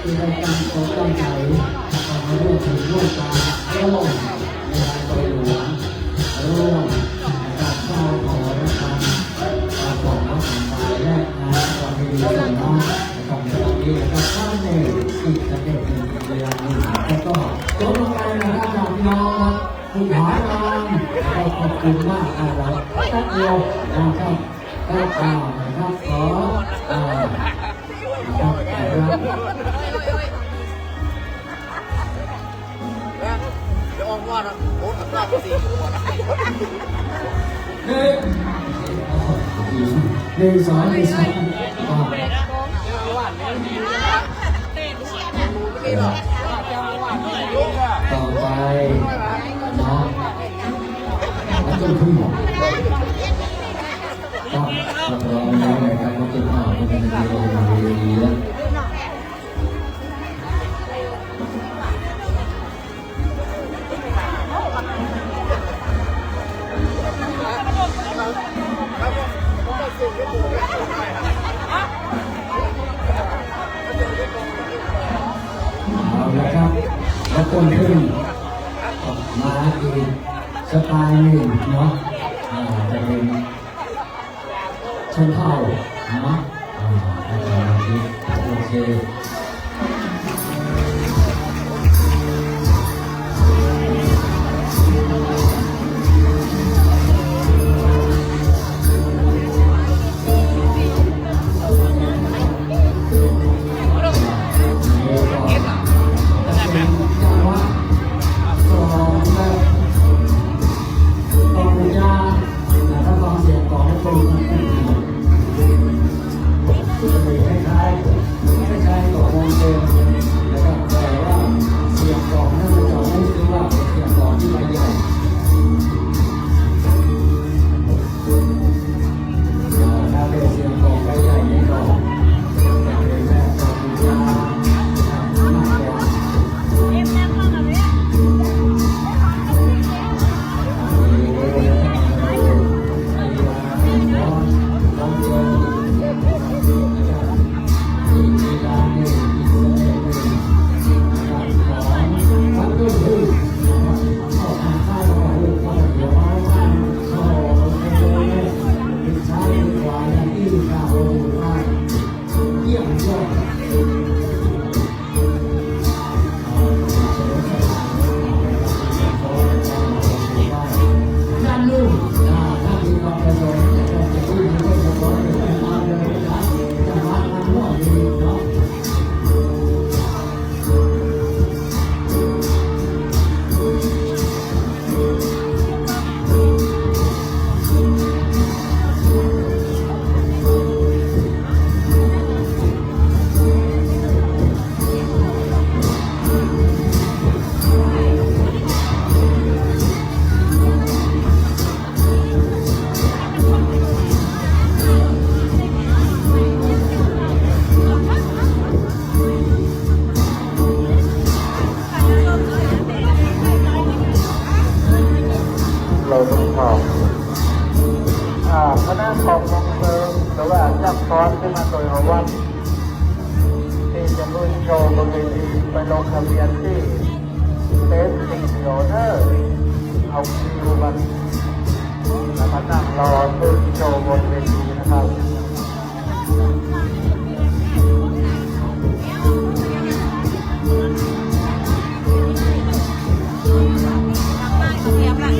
ที่ได้ตั้งอกตั้งใจทำให้ร่วมถึงร่วมตาร่วมในการไปหลวงร่วมการสร้างขอรับการของนักสังคมและงานความดีส่วนน้อยของตรงนี้นะครับท่านเนี่ยอีกสักเด็กหนึ่งเวลาหนึ่งแล้วก็จบลงไปนะครับจากพี่น้องครับคุณหานามขอบคุณมากครับแป๊บเดียวนะครับนะครับขอครับเดี๋ยวออกว่านะโอ้ทำได้4 ตัวนะ 1 2 1 2ต่อไปเนาะแล้วก็ขึ้นหมดก็รอไม่ได้เลยครับก็จะผ่านไปในเรื่องดีแล้วเอาละครับแล้วต้นขึ้นมาอีกสไตล์หนึ่งเนาะจะเป็นชนเผ่าเนาะโอเค นโชว์บนเวทีไปลงทะเบียนที่เต็นท์สิ่งโยเนอร์เอาคิวมันแล้วมานั่งรอขึ้นโชว์บนเวทีนะครับ เตรียมละ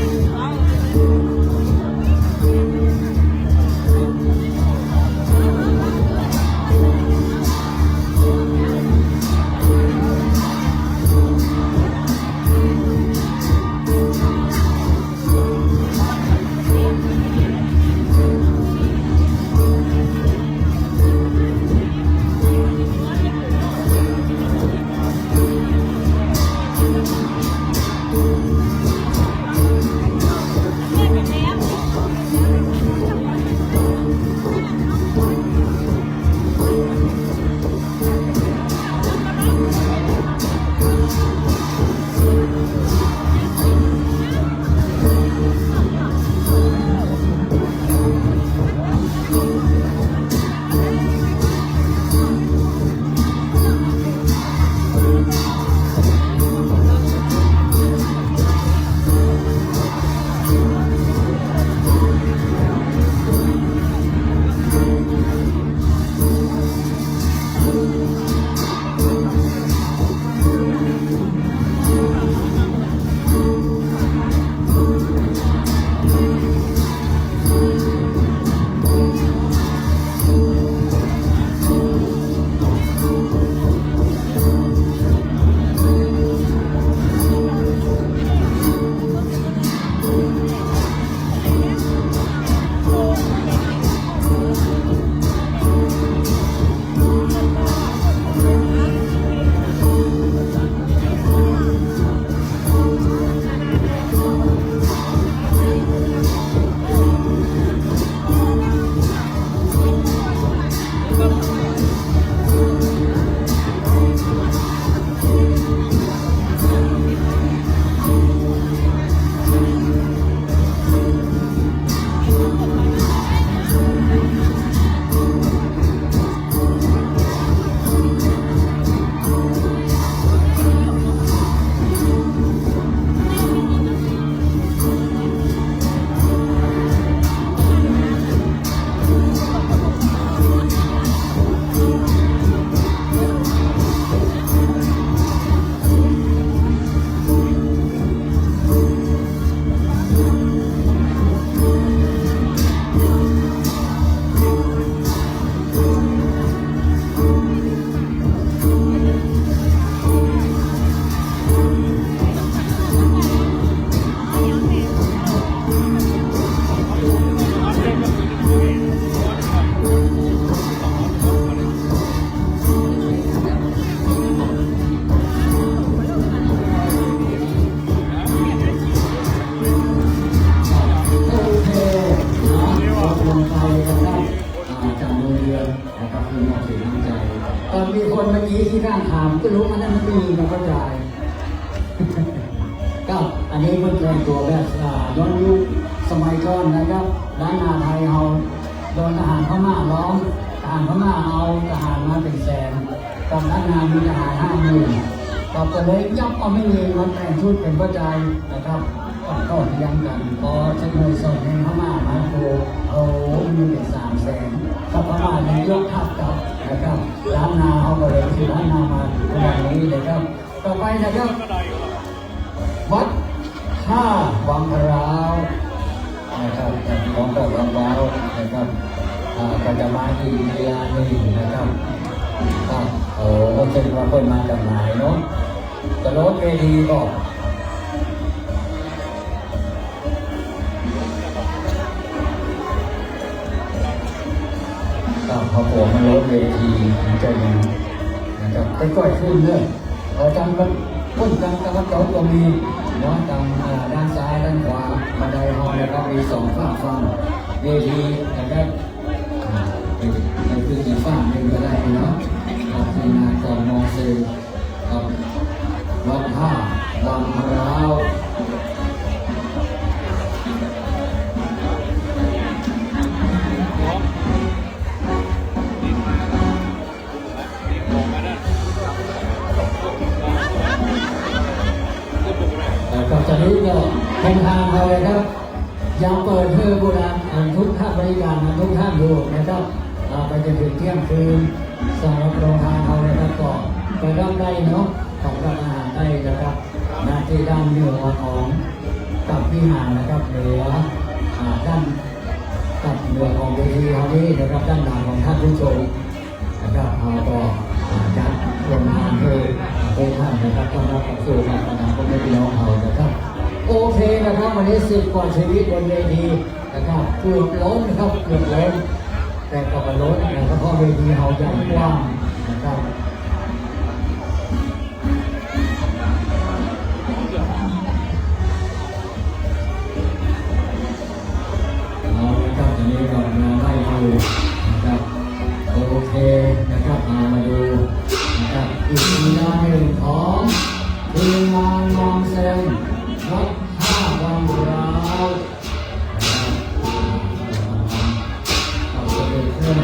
ตอนมีคนเมื่อกี้ที่ข้างถามก็รู้มันนั่นมันมีมันเข้าใจก็อันนี้เพิ่งเริ่มตัวแบบย้อนยุคสมัยก่อนนะครับด้านนาไทยเราโดนทหารพม่าล้อมทหารพม่าเอาทหารมาเป็นแสนตอนนั้นงานมีทหาร50,000ก็เลยยับเอาไม่มีมันแต่งชุดเป็นพระใจนะครับก็ยังกันพอเทคโนโลยีส่งให้พม่ามาโอ้มีเป็น300,000กับพม่าเนี่ยยกทัพกลับนะครับล้านนาเขาก็เลยคือล้านนามาแบบนี้เลยครับต่อไปนะครับวัดท่าวังราวนะครับของแบบวังราวนะครับก็จะมาที่เรียนี่นะครับก็เป็นว่าคนมาจากไหนเนาะกระโดดเวทีก็พอผมมันลดเวทีมันจะยังนะครับค่อยๆขึ้นเรื่อยจังกันพุ่นจังตะวันตกก็มีเนาะทางด้านซ้ายด้านขวาบันไดห้องนะครับมี2ฝั่งเวทีนะครับในพื้นที่ฝั่งหนึ่งก็ได้เนาะที่นากรมองเซลวัดท่าวังพร้าว ตอนนี้ก็เป็นทางเราเลยครับยังเปิดให้บริการทุกท่านบริการทุกท่านอยู่นะครับไปจนถึงเที่ยงคืนสำหรับโรงทานเรานะครับก็ไปรับได้เนาะของรับอาหารได้นะครับหน้าที่ด้านเหนือของกับวิหารนะครับเหนือด้านกับเหนือของเวทีเขานี้นะครับด้านหลังของท่านผู้ชมนะครับเราก็จัดโรงทานให้ท่านนะครับต้อนรับกับสู่การประทานของพี่น้องเขานะครับโอเคนะครับวันนี้10 กว่าชีวิตบนเวทีนะครับเกือบล้นนะครับเกือบล้นแต่ก็มาล้นนะครับเพราะเวทีเขาใหญ่กว้างนะครับเอาละครับตอนนี้เราไล่ดูนะครับโอเคนะครับมาดูนะครับอีกงานหนึ่งของทีมงานมองเซนวัดท่าวังราวเอาไปเลยเพื่อน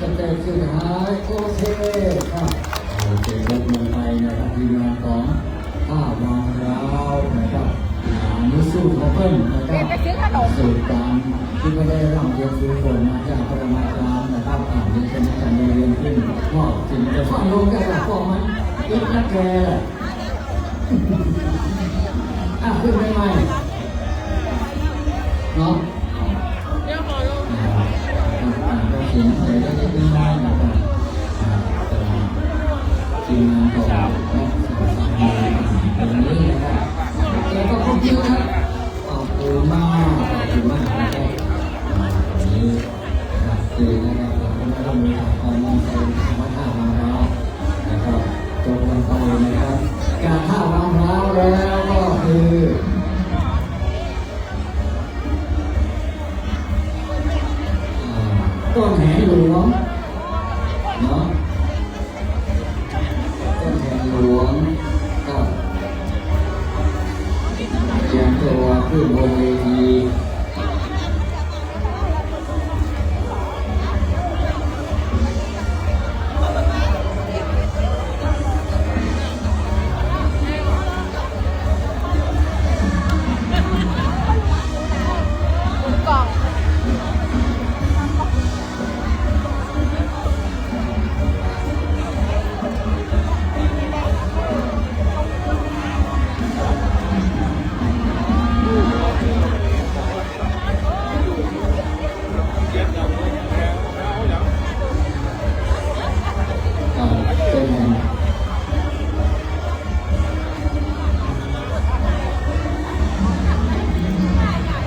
สเตจสุดท้ายโอเคครับโอเคลดลงไปนะครับทีมงานของข้าววางราวนะครับมิสูเขาเพิ่มนะครับสูตรการที่ไม่ได้ร่ำเรียนรู้ผลมาจากปรมาจารย์นะครับนี่เป็นการเรียนขึ้นว่าสิ่งจะฟังลงกันละพวกมันเล็กนักแกขึ้นใหม่เนาะก็เขียนอะไรก็ได้ได้นะครับทีมงานของก็ตรงนี้นะครับแล้วก็ขอบคุณครับขอบคุณมากนะครับวันนี้ครับคือนะครับเราไม่ต้องมีความมั่นใจว่าท่าวางแล้วนะครับจบลงไปนะครับการท่าวางแล้วแล้วก็คือต้นแหหลวงเนาะต้นแหหลวงก็เตรียมตัวขึ้นบนเวที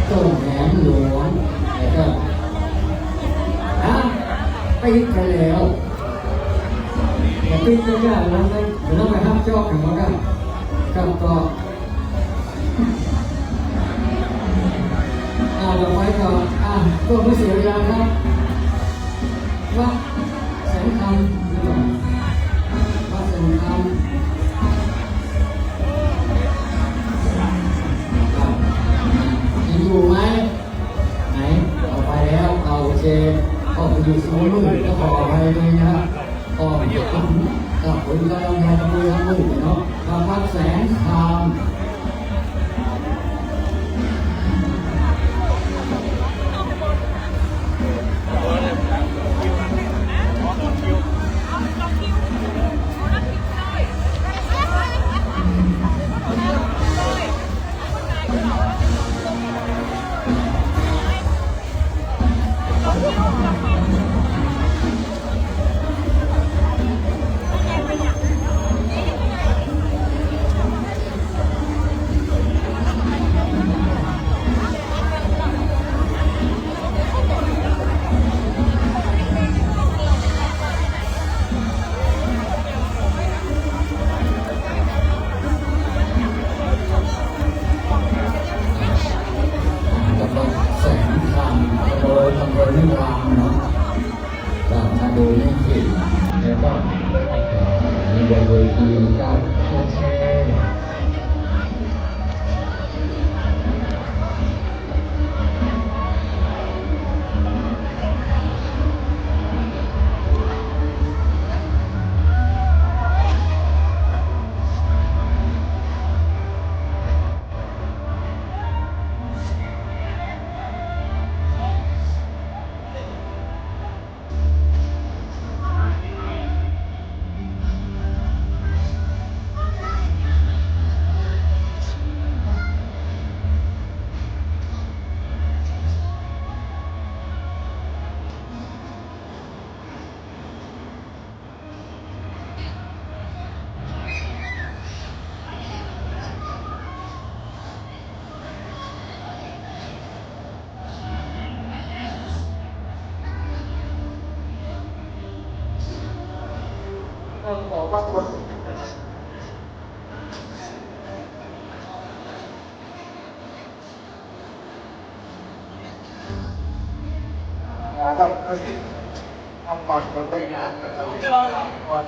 ต้นแหนหลวงนะครับปิดไปแล้วแต่ปิดไม่ได้แล้วนะเดี๋ยวเราไปห้ามจอกกันแล้วกันกับต่อเราไปก่อนตัวผู้เสียเวลาครับว่าแสงคำว่าแสงคำอยู่ไหมไหนออกไปแล้วเอาโอเคออกไปอยู่สมุนมืดก็ขอไปเลยนะครับออกกับผมก็ต้องทำมือทั้งมือเนาะมาพักแสงคำ ให้ฟังเนาะก็มาดูเล่นสิแล้วก็มีบนเวทีการแชร์บอกว่าคนต้องทำก่อนคนไม่งานก่อน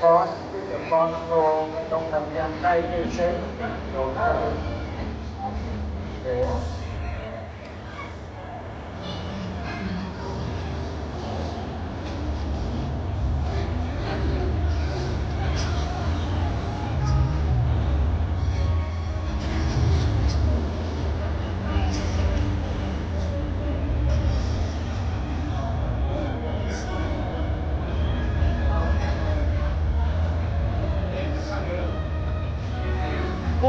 ก่อนที่จะก่อนโรงต้องทำยังได้ที่เช่นโรงเออ ค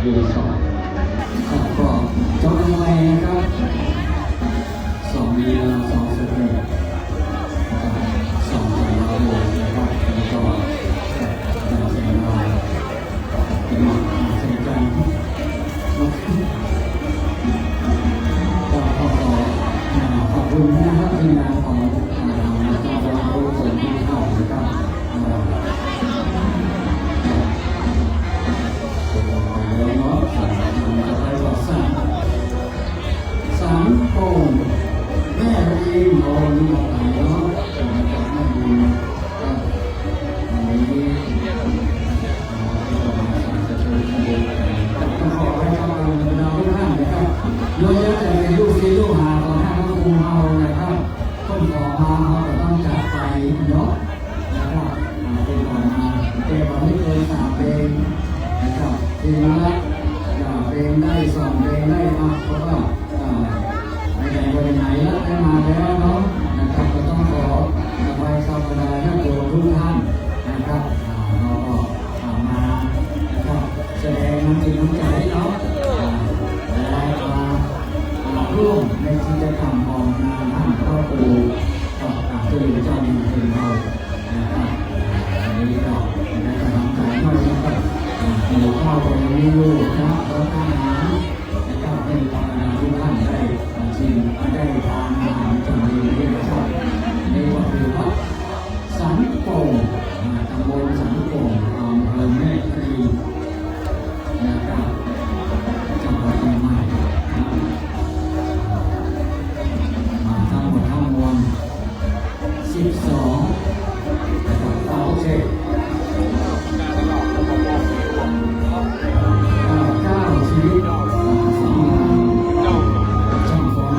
รีสอร์ทก็จบลงไปนะครับ2 มีนา 2 สเต็ป2 จังหวัดเลยนะครับแล้วก็ดาวเทียมเราเป็นหลักเส้นกลางก็ขอบคุณนะครับทีมงานของนะครับเราคนที่เข้านะครับสังคมแม่เองเรามีหลายเนาะจะมาจากแม่บุญอันนี้จะช่วยกันต้องขอให้ชาวบ้านเราทุกท่านนะครับโดยเฉพาะลูกศิษย์ลูกหาของท่านพระครูเฮานะครับคนขอมาเขาก็ต้องจัดไปเนาะนะครับเป็นขอมาแต่วันนี้เคย3 เพลงนะครับทีนี้เพลงได้2 เพลงได้มาเพราะว่าไหนๆแล้วได้มาแล้วเนาะนะครับก็ต้องขอไว้ชาวบรรดาญาติโยมทุกท่านนะครับเราก็มานะครับแสดงน้ำจิตน้ำใจเนาะและมาร่วมในกิจกรรมของงานท่านพระครูก็ตื่นเจ้าหน้าที่เรานะครับอันนี้ก็ได้กำลังใจมากนะครับหมู่ข้าวคนนี้ลูกนะรถอาหารนะครับเป็นธรรมดาทุกท่านได้ชิมได้ทานอาหารจำเป็นที่เราชอบในวันที่วัดสันโป่งตำบลสันโป่งอำเภอแม่กลองนะครับจังหวัดเชียงใหม่มาทั้งหมดทั้งมวล12นะครับโอเค9 ชีวิตช่องฟอง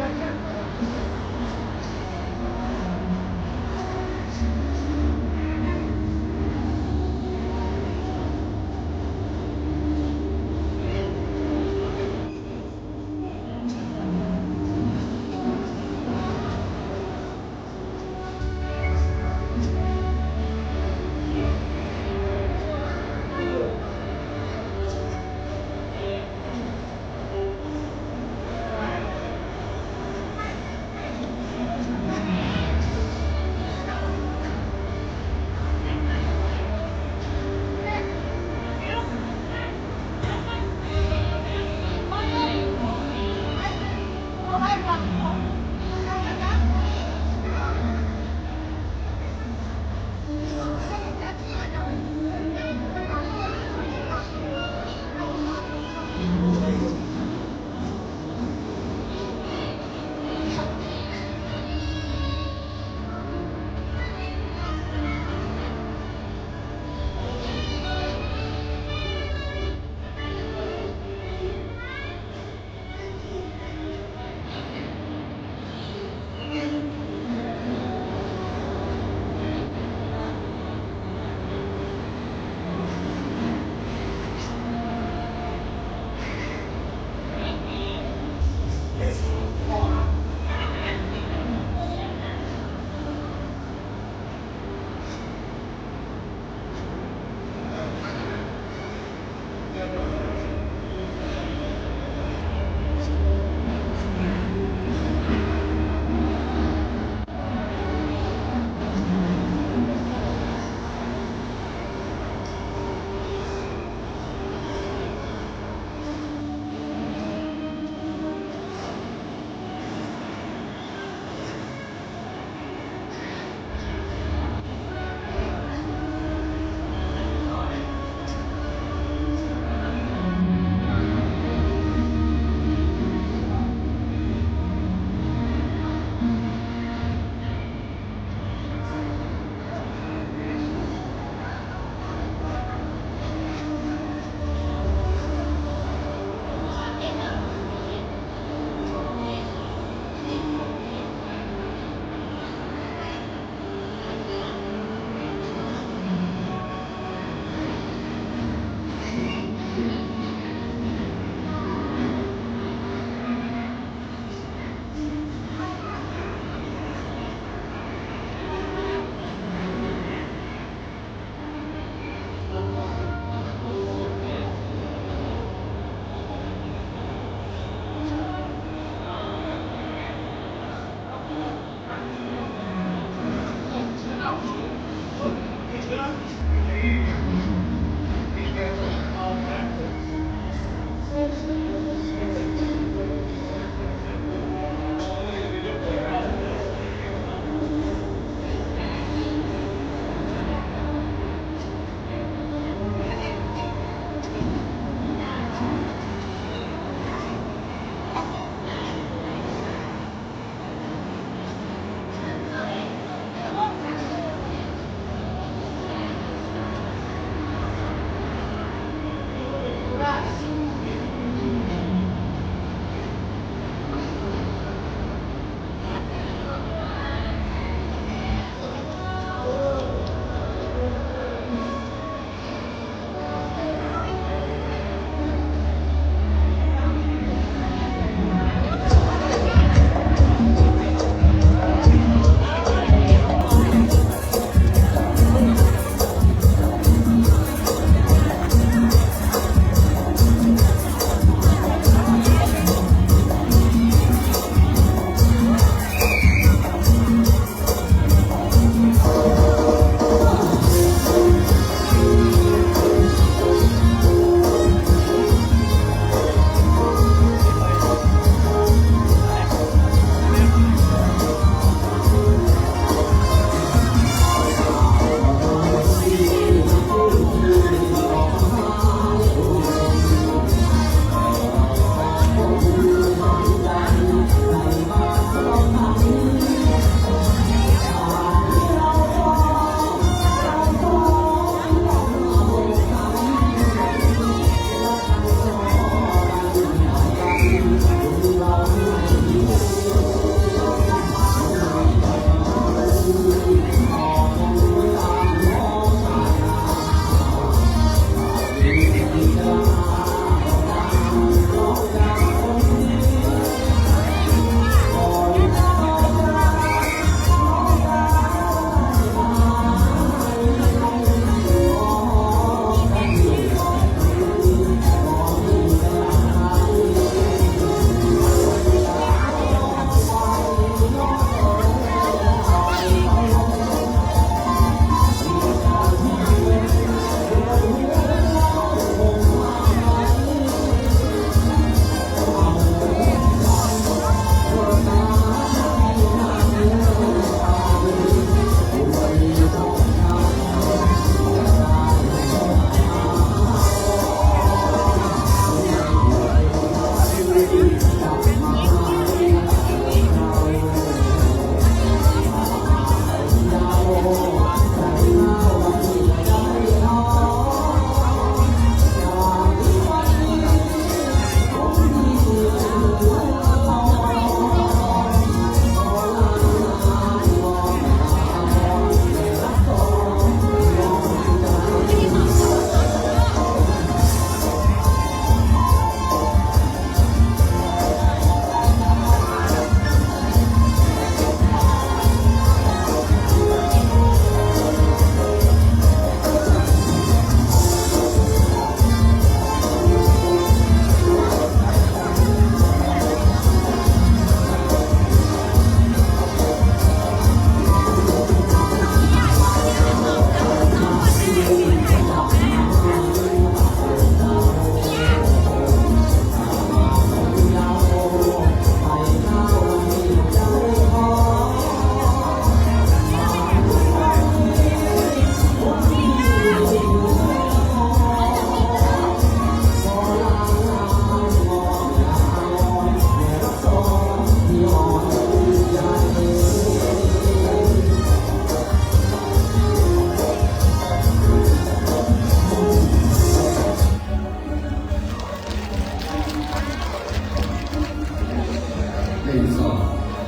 เ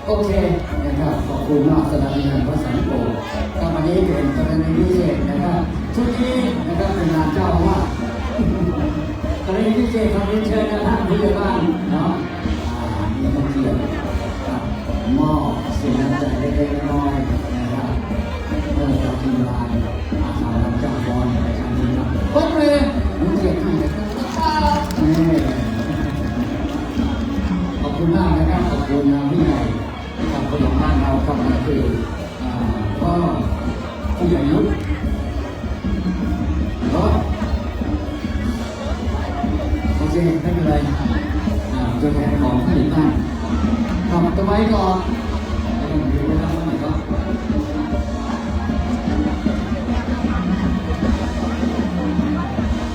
โอเคนะครับขอบคุณมากสำหรับงานพระสังโฆก็วันนี้เป็นกรณีพิเศษนะครับชุดนี้นะครับเป็นงานเจ้าอาวาสกรณีพิเศษขอเรียนเชิญนะท่านผู้ใหญ่บ้านเนาะมีมาเกียรติกับมอบสิ่งน้ำใจเล็กๆน้อยๆนะครับเมื่อเราทีมงานอาสารับเจ้าบอลในการทีมงานครบเลยมีเกียรติให้นะครับขอบคุณมากนะครับขอบคุณนะพี่ใหญ่กับคนของบ้านเราครับนั่นคือก็ผู้ใหญ่ยุทธเนาะโอเคไม่เป็นไรตัวแทนของผู้ใหญ่บ้านทำตัวไว้ก่อนไม่ต้องดูนะครับว่าไหนก็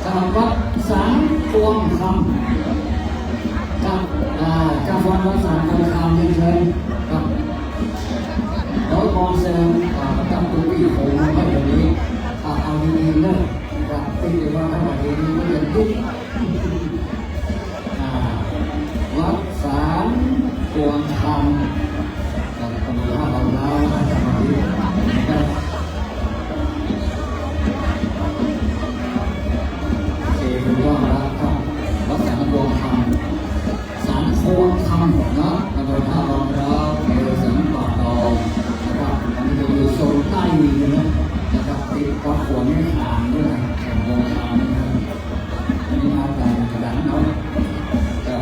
กับวัดสังพวงคำกับวัดสังพวงคำเชิญกับแล้วมองเซลล์กับตัวพี่ผมไม่แบบนี้เอาดีๆเลยกับตีว่าถ้าแบบนี้ก็จะยุบวัดสารพวงคำกับตำรวจเราแล้วจะมาดีนะครับเกี่ยวกับว่าครับวัดสารพวงคำสารพวงคำนะตำรวจเราแล้วเกี่ยวกับสันป่าดองนะครับอันนี้จะอยู่โซนใต้นะครับติดกับหัวไม่ห่างด้วยนะแข่งวงคำนะครับอันนี้มาจากกระดานเนาะแต่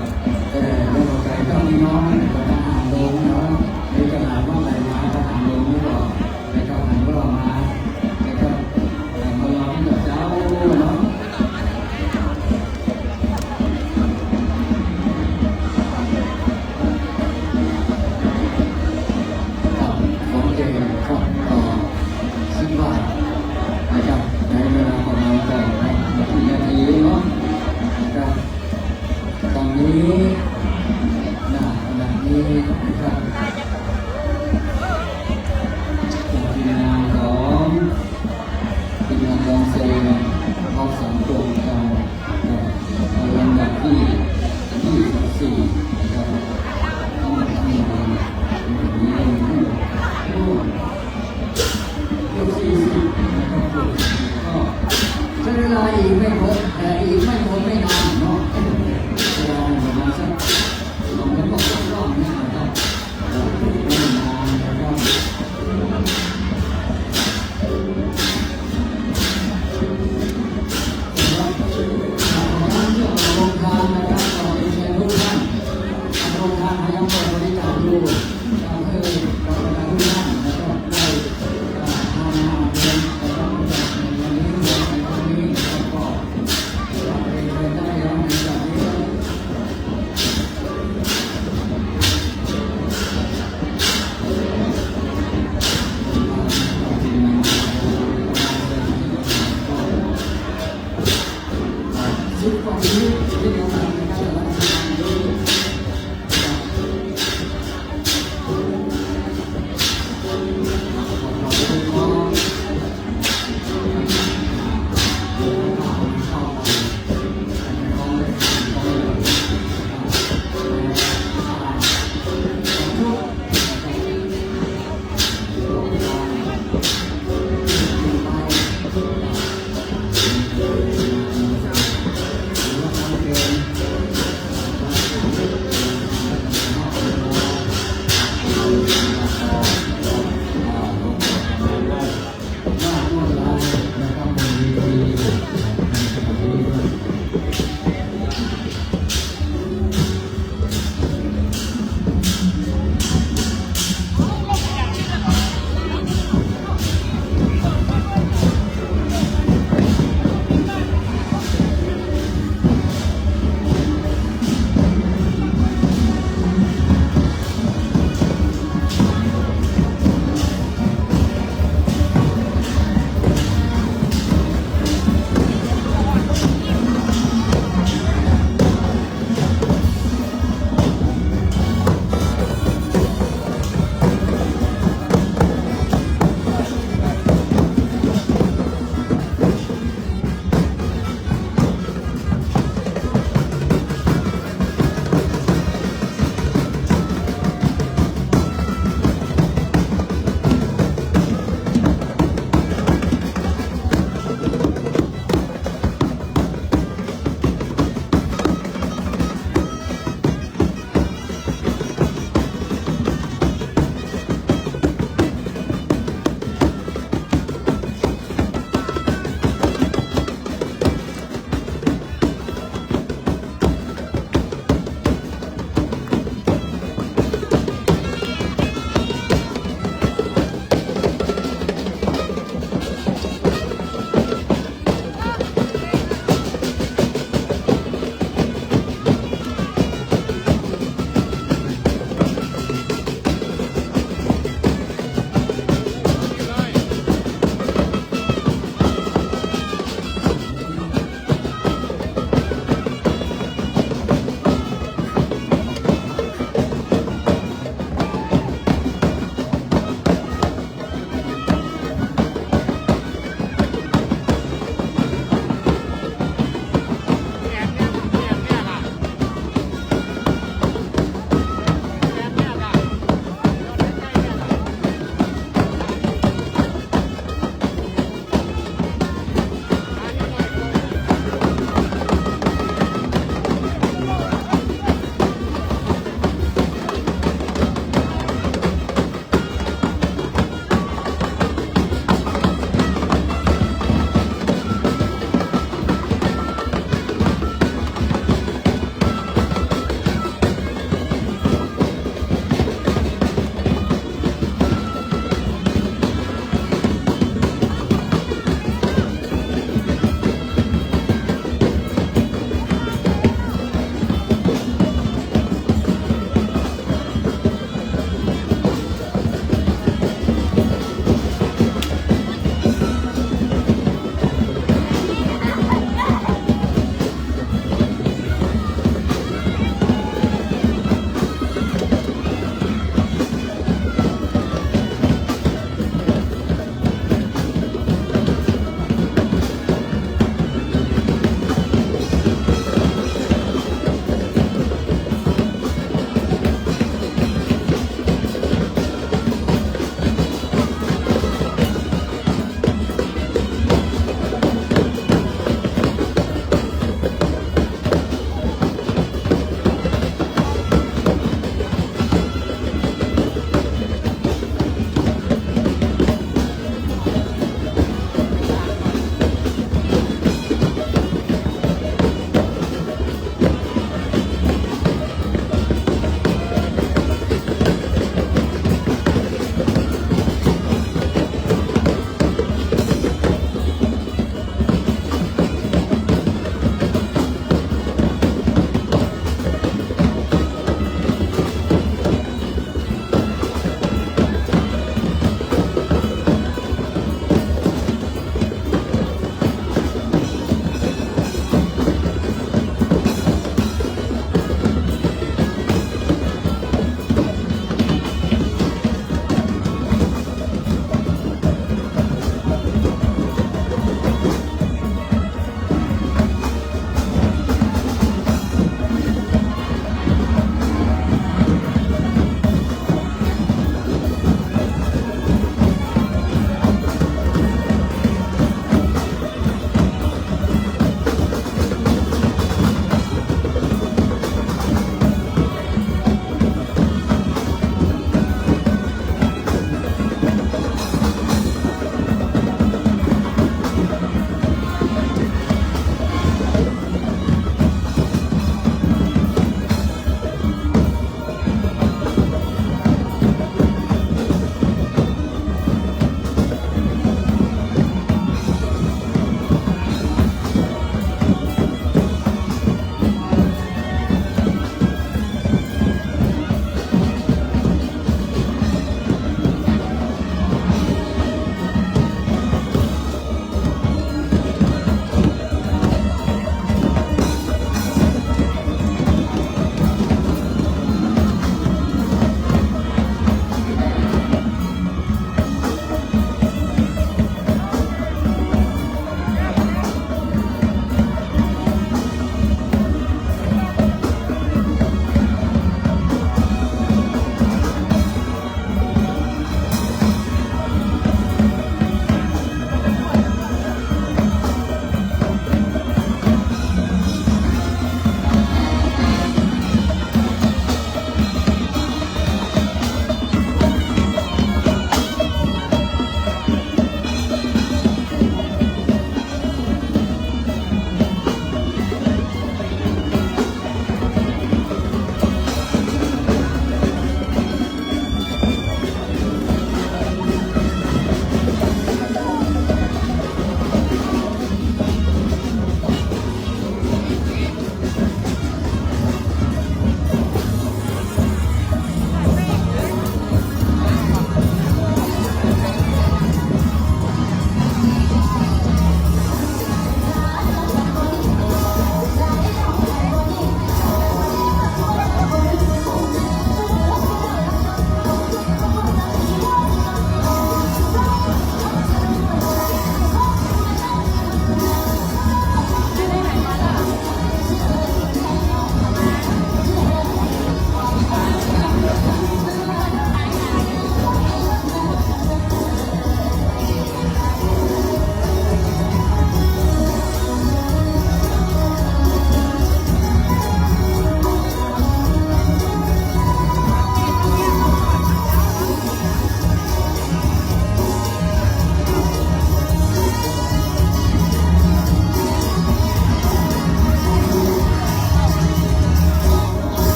เรื่องใจก็มีน้องนะครับทหารลงเนาะในขนาดว่าอะไรมาทหารลงนี่ก็นะครับหันว่ามานะครับมาลองกับเจ้าเนาะของเจนครับ10 บาทนะครับในเวลาประมาณ2 นาทีเนาะนะครับตอนนี้ขณะนี้นะครับทีมงานของเซลล์เขาสังคมกันลำดับที่24นะครับทั้งหมดทั้งมวลนี้ก็40นะครับก็ใช้เวลาอีกไม่พ้นไม่นานเนาะเวลาประมาณสัก2 รอบนะครับ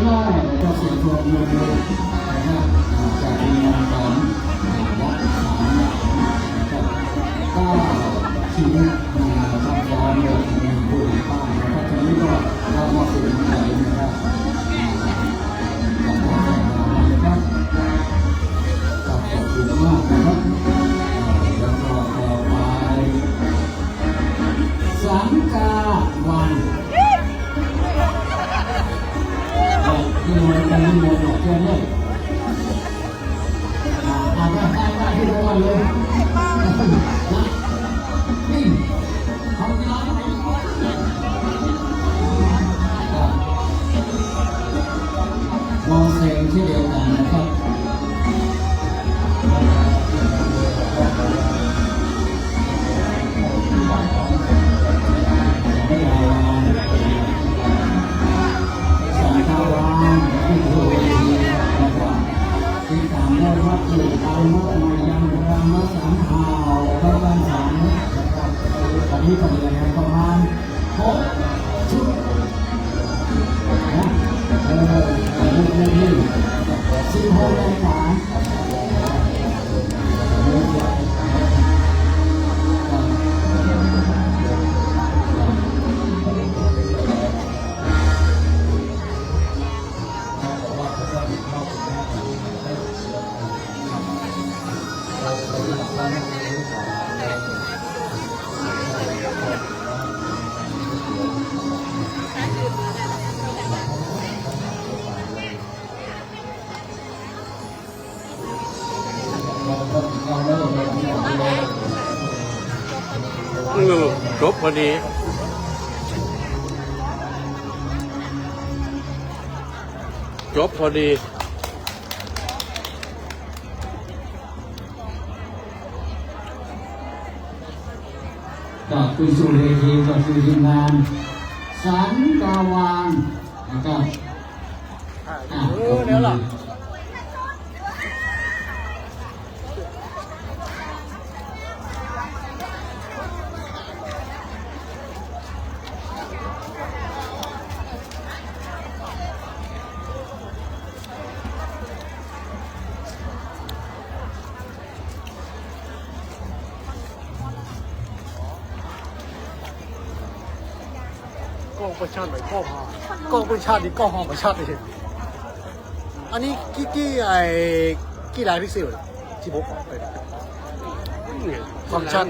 หน้าก็เสียงเพลงเลยนะครับจากมีงานของวัดสามนะครับก็ชิ้นทำย้อนเลยในผู้ป้านะครับทีนี้ก็เรามาฝึกใจนะครับนะครับขอบคุณมากนะครับแล้วก็ต่อไปสังกาวันที่มันเป็นเงินหลอกเงินเลยเอาไปที่โรงพยาบาลเลยนี่เขาไม่ร้อนมองเสียงที่เดียวกันนะครับที่ตามได้วัดหรือตามวัดมายังรามสามหาวพระบ้านสามนะครับตอนนี้ก็เหลือประมาณ6 ชุดนะนี่16 รายการจบพอดีจบพอดีก็คือสู่เวทีก็คือทีมงานสันกาวานนะครับเดี๋ยวหรอกองประชาติไหนกองประชาตินี่กองหอประชาติเลยอันนี้กี่รายพิเศษที่พบความชัด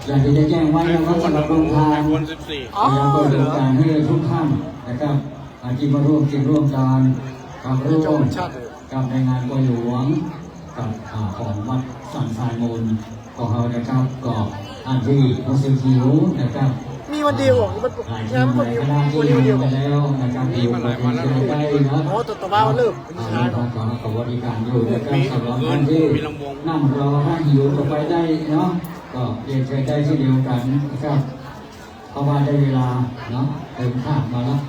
อย่างที่ได้แจ้งไว้นะครับสำหรับโรงทานยังเปิดโอกาสให้ทุกท่านนะครับที่มาร่วมกินร่วมทานกับร่วมกับในงานกวยหลวงกับของวัดสันทรายมูลของเรานะครับก็อันที่มุสลิมคิวนะครับมีวันเดียวมันงานมันมีวันเดียวแล้วนะครับมีมาหลายวันแล้วโอ้ตัวบ้าเริ่มเป็นชายของบริการอยู่นะครับสำหรับท่านที่นั่งรอให้หิวต่อไปได้เนาะก็เรียนเชิญได้ที่เดียวกันนะครับเพราะว่าได้เวลาเนาะเติมข้ามมาแล้ว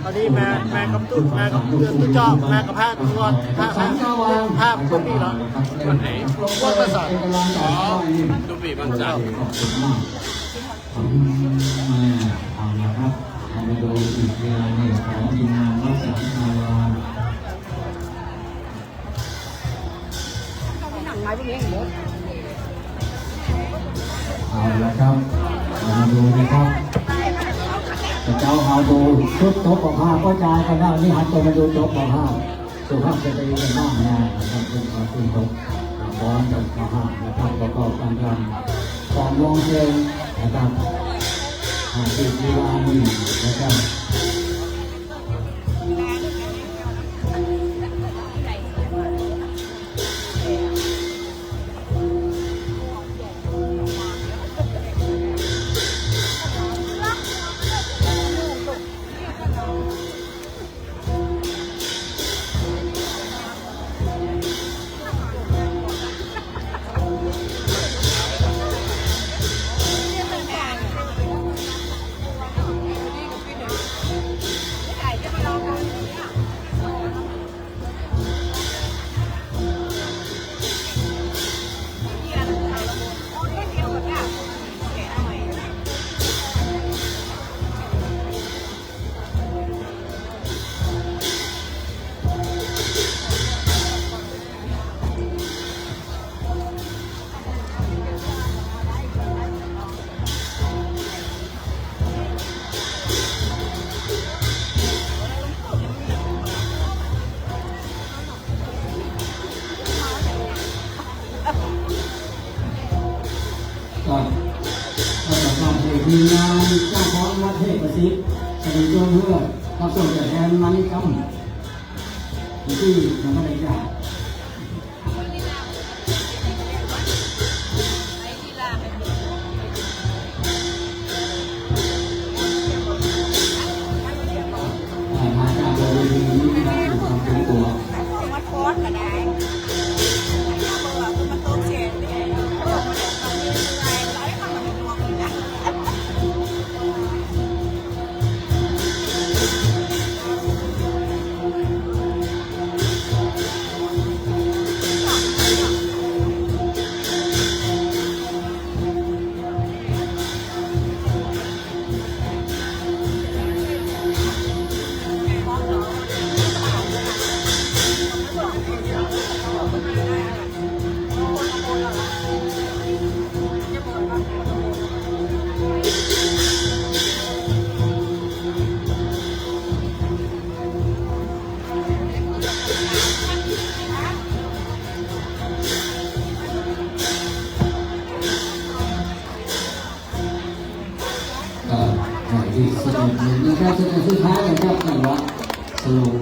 ตอนนี้แม่กำตุ้นแม่กำตุ้นจอบแม่กระพาตัวภาพตุ้นปีแล้ววันไหนวันประสาทตุ้นปีวันจันทร์เอาละครับมาดูอีกเวลาหนึ่งของทีมงานวัดสันทราย หนังไม้พวกนี้อย่างเยอะ เอาละครับมาดูนะครับเจ้าเอาดูชุดโต๊ะของผ้าก็จ่ายกันแล้วนี่หันตัวมาดูโต๊ะของผ้าสุภาพสตรีกันบ้างนะครับเป็นขอคุณโต๊ะร้อนกับผ้านะครับประกอบการทำของวงเพลงนะครับติดเวลาหนึ่งนะครับ เ ทีมงานจ้างพร้อมวัดเทพประสิทธิ์แสดงตัวเพื่อรับส่งจากแทนมานิกรรมที่ทำอะไรกันมาจากบริเวณนี้นะครับความเป็นตัว มันโคตรก็ได้มันโตเสียเลยมันอะไรมันเป็นตัวมันนะที่สนุกนะครับสนุกสุดท้ายนะครับจังหวะสนุก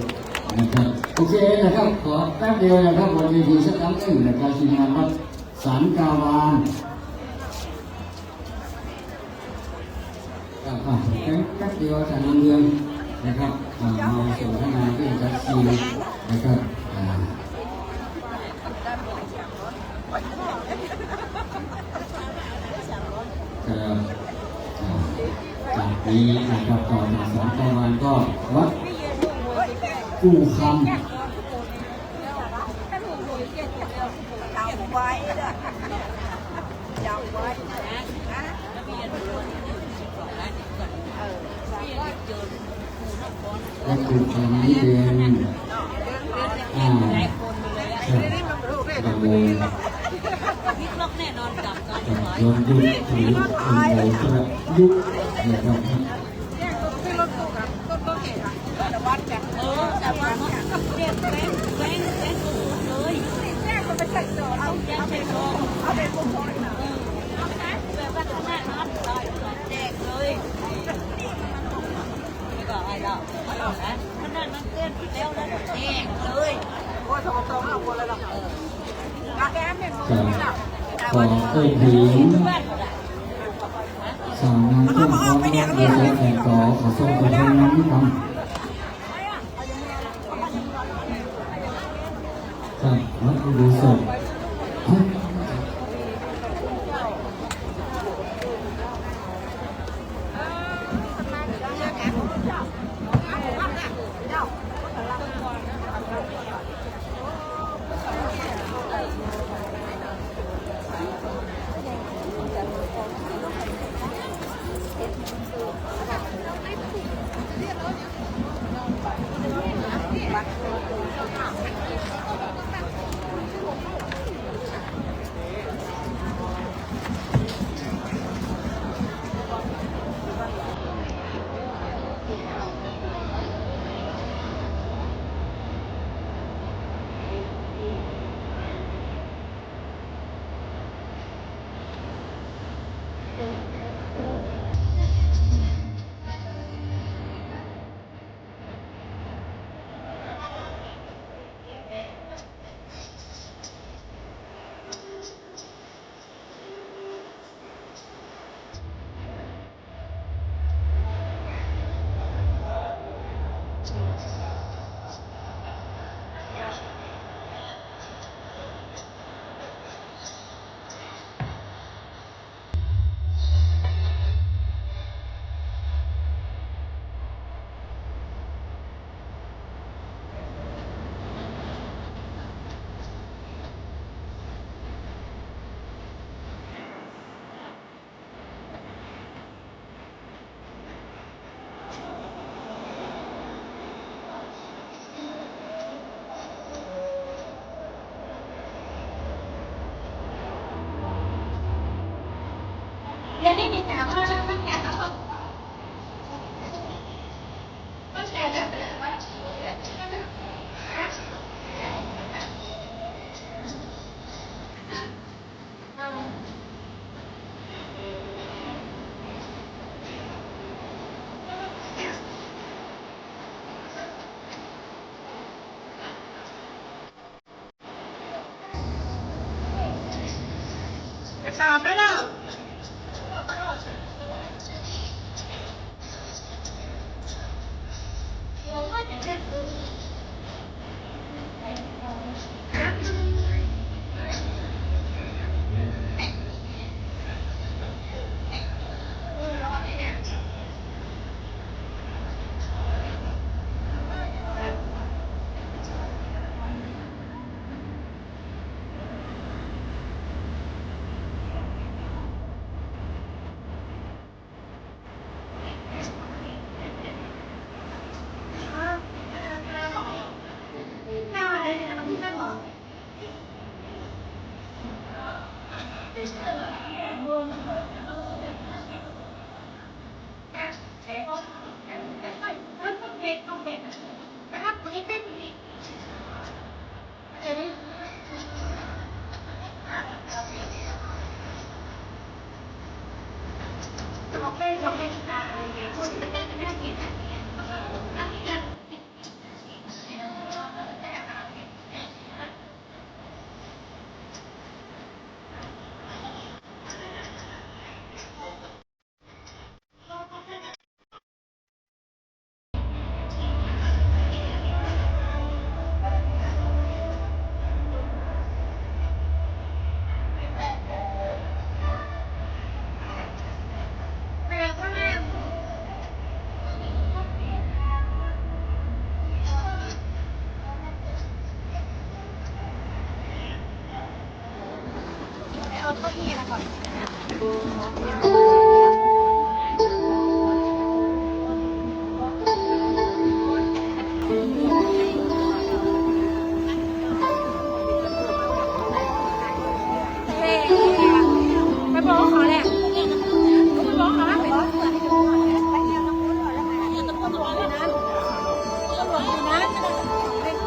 นะครับโอเคนะครับขอแป๊บเดียวนะครับวันนี้ทีสักครั้งหนึ่งนะครับทีมงานวัดสารกาวานแป๊บเดียวจากเมืองนะครับมาสู่ข้างในก็จะซีนะครับจากนี้นะครับต่อจากสองตะวันก็วัดกู่คำ จำไว้ด้วยจำไว้นะและกู่คำนี้เป็นดำเนินแน่นอนกับการ ย้อนยุคหรือโบราณยุคนะครับแต่วัดจากแต่วัดจากเรียนแรงเลยแจ้งมันเป็นแจ้งโจทย์เอาเป็นโจทย์เอาเป็นโจทย์แบบว่าขนาดนั้นได้แจกเลยไม่ก็อะไรแล้วนะขนาดนั้นเกินแล้วแล้วแจกเลยโอ้ยโตเอาคนละหรอกแก้มเป็นคนละขอเอ่ยถึงสาวงานร่วมพร้อมรักโดยใช้แข่งต่อขอส่งตัวแทนน้ำนิคมครับวัดอุโบสถเรียนได้มีแต่ว่าตั้งแต่ตั้งแต่ ตามไปแล้ว เอาเก้าอี้มาก่อนไปบอกเขาแหละไปบอกเขาไปบอกเขาไปบอกเขาไปเยี่ยมตำรวจแล้วไปเยี่ยมตำรวจเลยนะตำรวจอยู่นะ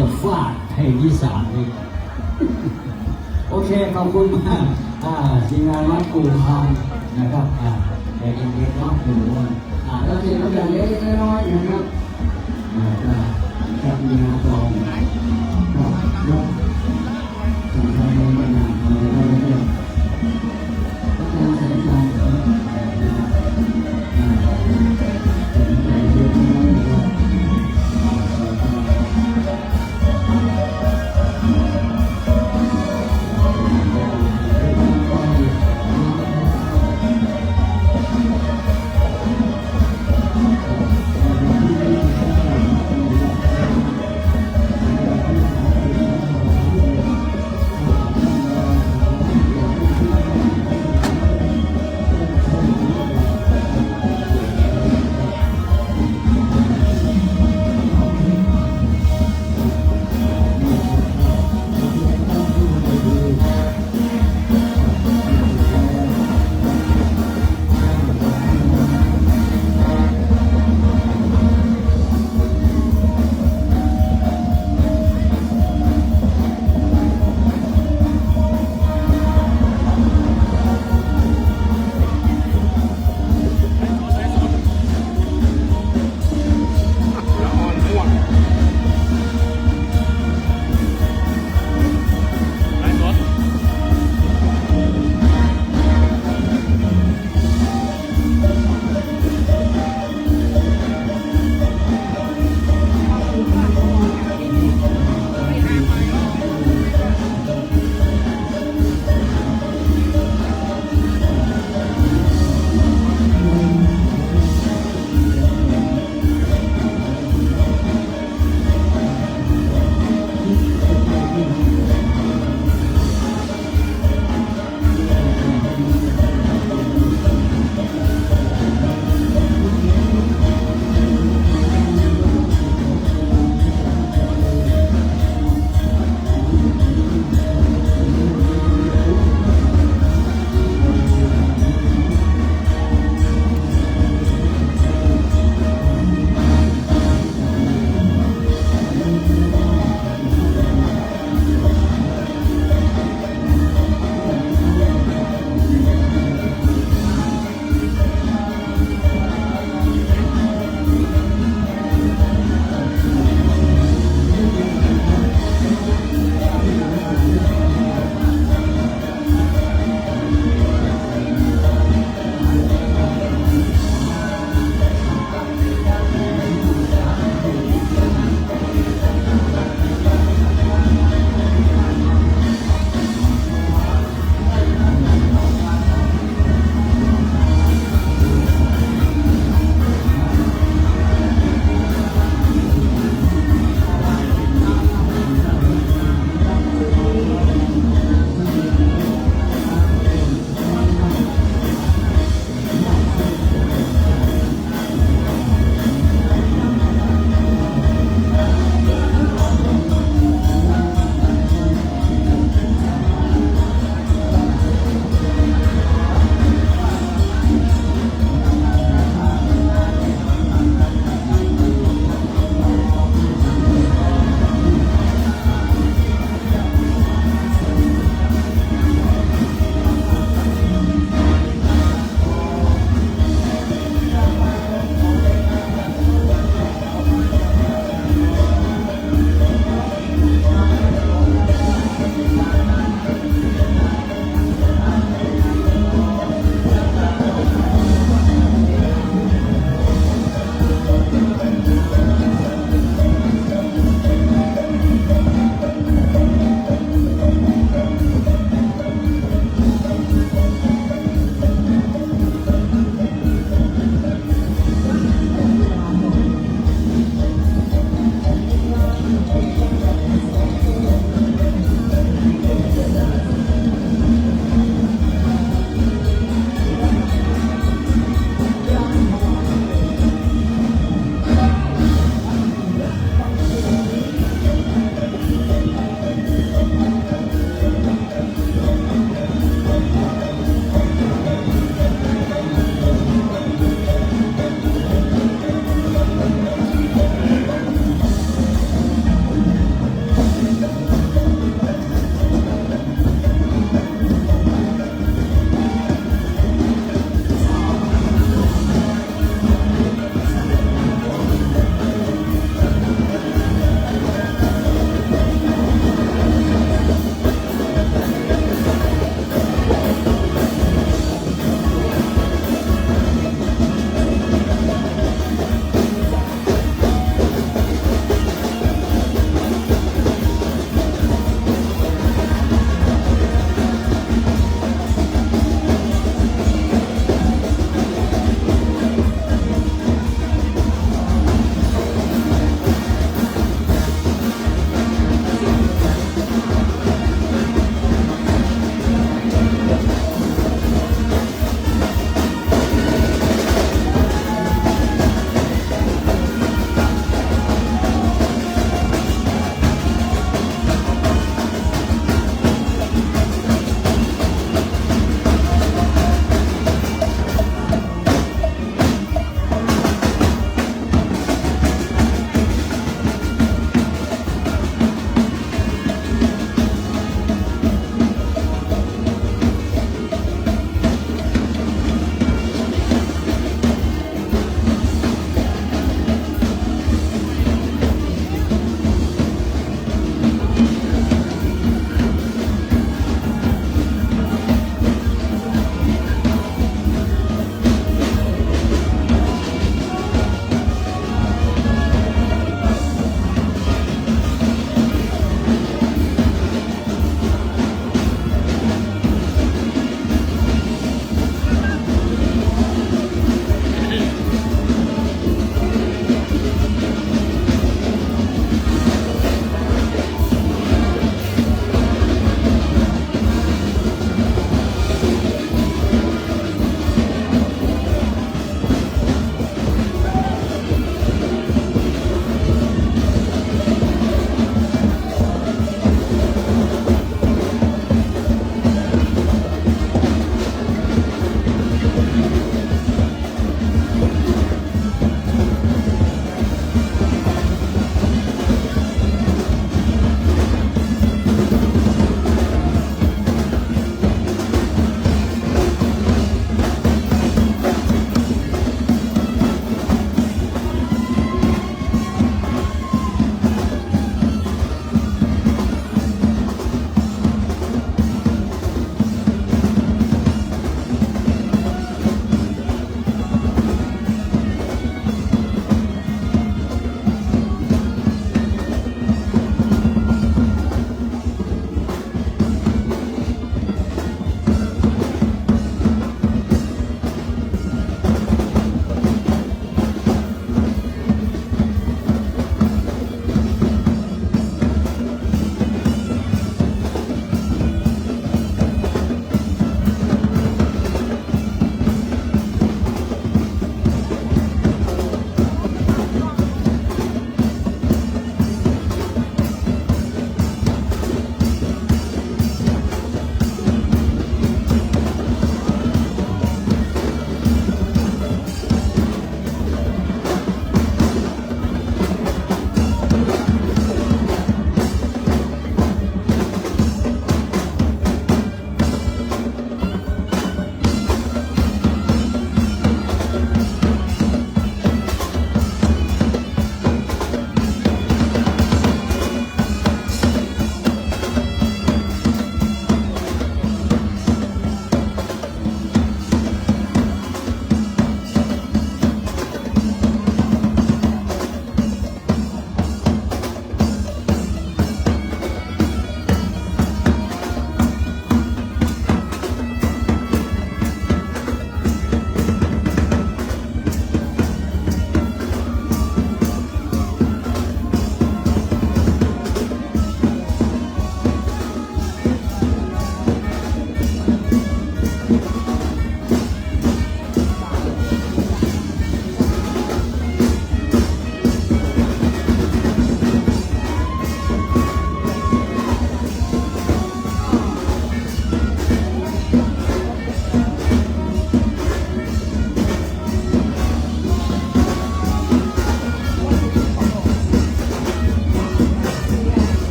จะฟาดให้ที่สามเลยโอเคขอบคุณมากทีมงานวัดกูคำนะครับแต่เด็กๆน้องหนูแล้วเด็กเราอย่างเล็กๆน้อยๆนะครับครับมีงานกองครับยกทำให้มันหนักมาเรื่อยๆก็การใช้ใจ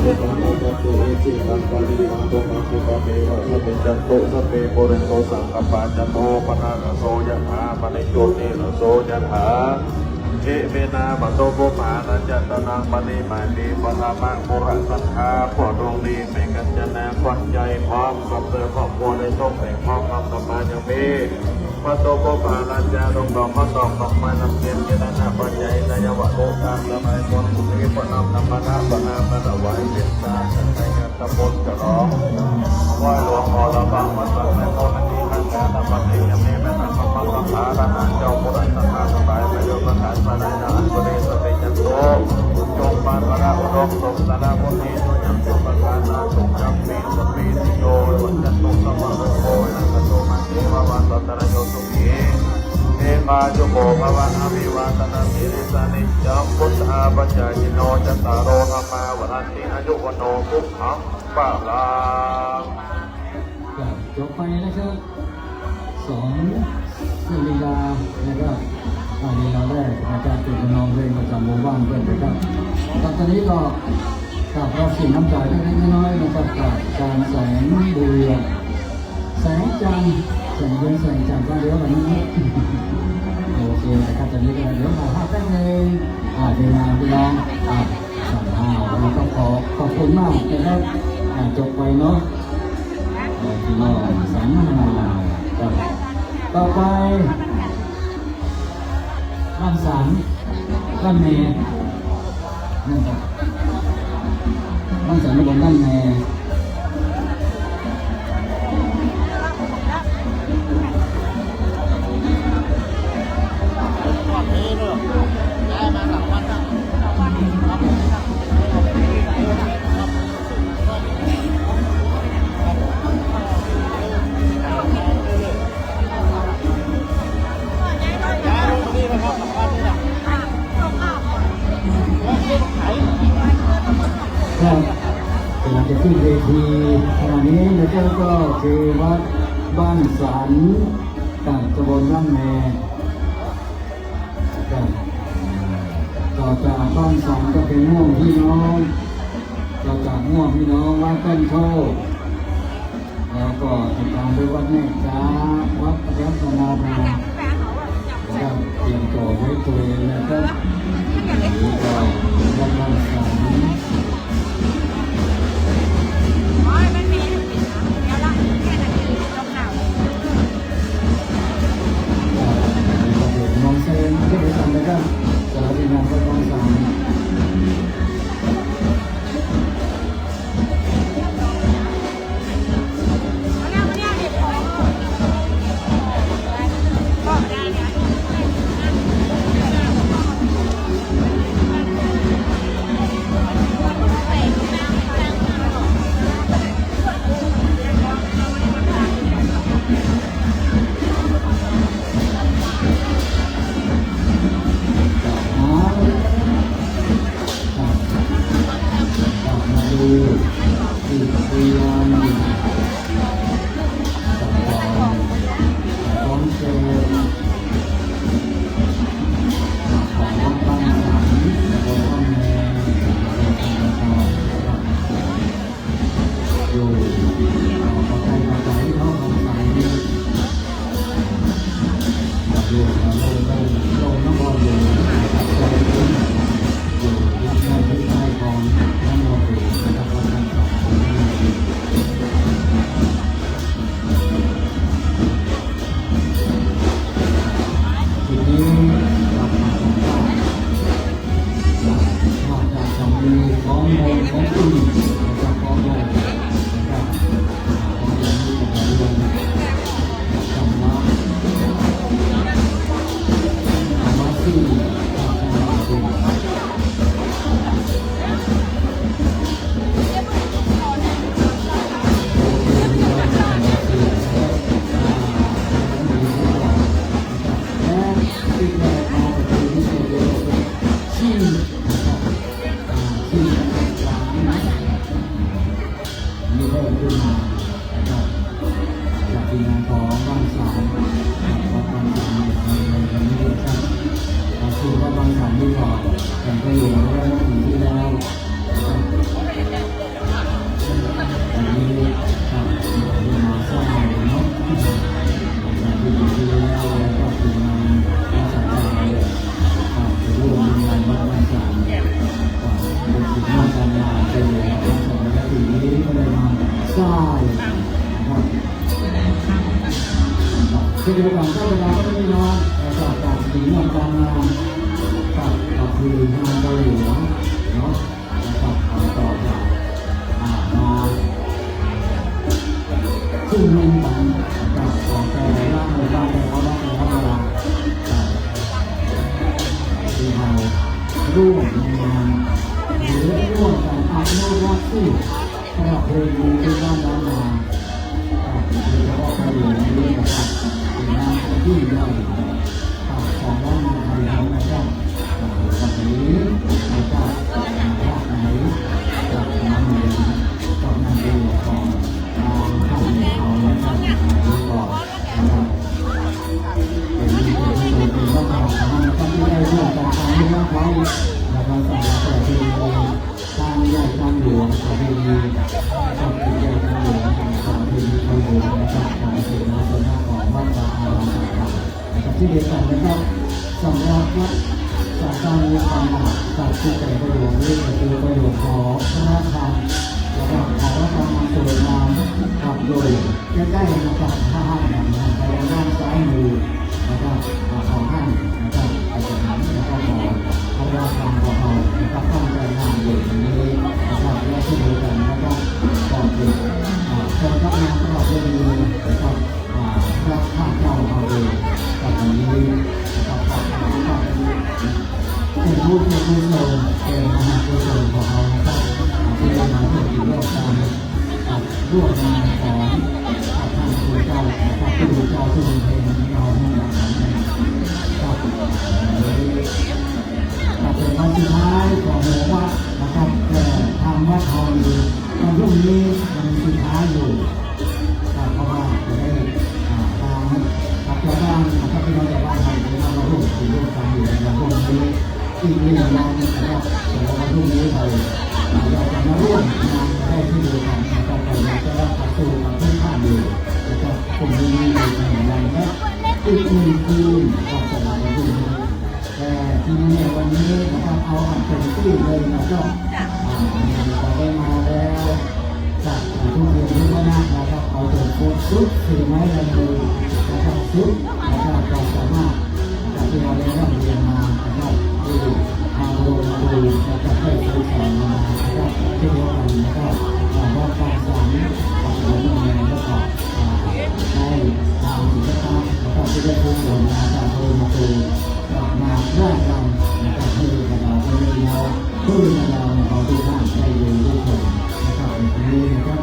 เป็นจันโตสเปโปเรนโตสังกปาจันโตปนาโสยถาปนิโยติโสยถาเอเมนาปโตโกมานันจัตนังปณิมานีปนามังโมระสัทธาพอดวงดีไม่กันจนาควันใจพร้อมกับเสือครอบครัวในต้องแบ่งพร้อมคำสัมมาอย่างมีพระโตโกมานันจาดงดอกพระดอกดอกไม้ลำเทียนเจตนาปัจจัยนายวัตโลกามละไมคนบุรีปนำธรรมนาปนามนาไหวเป็นตาสังไงกันตะบนกระร้องไหวหลวงพ่อละบังวัดสังแม่โมนันทีขันธ์ตะปัตติยมเนแม่ตันพระพังพระราหานเจ้าโบราณสถานสบายประโยชน์ประทานประดายนาอันประเดชเตจันโตจงปานพระอุดมสมสนาพุทธิโยยังจงประทานนาจงจำปีสปีติโยวันจันโตสมะโกนันโตมันเทววันตัตระโยสุขีเอมาจุโกภวันอภิวาตนาสิริสานิจัมพุทธาปัจจายโนจัตตารโอธรรมาวันติอายุวโนภุขังปะลา จบไปนะครับสองลีลานะครับลีลาแรกอาจารย์ติดนองเพลงประจำหมู่บ้านเพื่อนนะครับตอนนี้ก็กับเราสิ่งน้ำใจเล็กๆน้อยๆนะครับกับการแสงเดือนแสงจันทร์แสงเดือนแสงจันทร์ก็เดี๋ยววันนี้โอเคนะครับตอนนี้ก็เดี๋ยวมาภาพแป๊บนึงเดินมาพี่น้องสั่งวันนี้ก็ขอบคุณมากนะครับจบไปเนาะพี่น้องสัมมาต่อไปบ้านสารบ้านเมย์นั่นครับบ้านสารในบนบ้านเมย์ครับกำลังจะขึ้นเวทีขณะนี้นะครับก็คือวัดบ้านสันกับตำบลบ้านแม่ครับต่อจากบ้านสันก็เป็นม่วงพี่น้องต่อจากม่วงพี่น้องวัดต้นโชคแล้วก็ติดตามด้วยวัดแม่จ้าวัดรัตนาภาครับเตรียมตัวไว้ตัวเองนะครับนี่ก็วัดบ้านสันมองเซนที่ไปทำนะครับสารพิงานก็ต้องสั่ง ทรายนะครับเช่นเดียวกันก็เวลาก็ไม่นอนจากการสีเงินการงานกับคืองานตัวหลวงเนาะนะครับต่อจากมาซึ่งมีต่างจากของแต่ละหมู่บ้านแต่ละบ้านแต่ละเวลาที่เราร่วมในงานหรือร่วมกันอนุรักษ์ที่สำหรับเพลงนี้เป็นด้านด้านมาโดยเฉพาะประโยชน์นี้นะครับเป็นงานที่ใหญ่ของด้านไทยเรานะครับวันนี้นะครับภาคไหนจากน้ำเงินจากน้ำเดือดของทางท่านเขานะครับดูก่อนนะครับเป็นว่าเราสามารถทำได้ร่วมกันทำให้ร่างกายนะครับสำหรับประเพณีทางใหญ่ทางหลวงประเพณีของใหญ่ทางหลวงของประเพณีทางหลวงนะครับของเสนาสนะของวัดวาอารามต่างๆนะครับที่เดียวกันนะครับสำหรับวัดจากการมีความหมายจากที่แต่ประโยชน์นี้ก็คือประโยชน์ของพระธรรมนะครับของพระธรรมสวยงามขับโดยใกล้ๆนะครับท่าห้างนะครับไปด้านซ้ายมือนะครับของท่านนะครับไปจากนั้นนะครับขอพระธรรมของเรานะครับตั้งใจงานอยู่ตรงนี้นะครับและที่เดียวกันนะครับก่อนเป็นคนรับงานตลอดเลยนะครับพระข้าเจ้าเราเองกับวันนี้นะครับเป็นผู้ที่ผู้ทรงเป็นมหาผู้ทรงของเรานะครับที่ได้มาถึงร่วมกันร่วมงานของท่านผู้เจ้านะครับผู้เจ้าผู้ทรงเพลงเราให้เราทำนะครับเป็นวันสุดท้ายของหมู่วัดนะครับแต่ทางวัดทองอยู่วันพรุ่งนี้ยังสุดท้ายอยู่เพราะว่าจะได้ทางชาวบ้านนะครับพี่น้องชาวบ้านไทยได้มาร่วมกันอยู่ในวันพรุ่งนี้ที่นี่เรานะครับแต่วันพรุ่งนี้เราจะมาร่วมงานได้ที่เดียวกันนะครับเราจะรับประตูกับทุกท่านอยู่นะครับพรุ่งนี้มีงานและอีกหนึ่งคืนก็จะมาวันพรุ่งนี้แต่ที่นี่วันนี้นะครับเอาอันเป็นที่เลยนะครับเราได้มาแล้วจากทุกเดือนทุกวันนะครับเอาถึงชุดถือไม้ลายมือนะครับชุดนะครับเราสามารถที่เราได้รับเรียนมานะครับที่ทางโรงเรียนนะครับได้ฝึกสอนมานะครับที่เดียวกันนะครับว่าการสอนของโรงเรียนแล้วก็ได้ทำกิจกรรมนะครับที่ได้ฝึกฝนมาจากโรงเรียนมาร่วมกันนะครับให้เราได้เรียนรู้เพื่อเราเอาทุกท่านได้เรียนรู้ผลนะครับในปีนี้นะครับ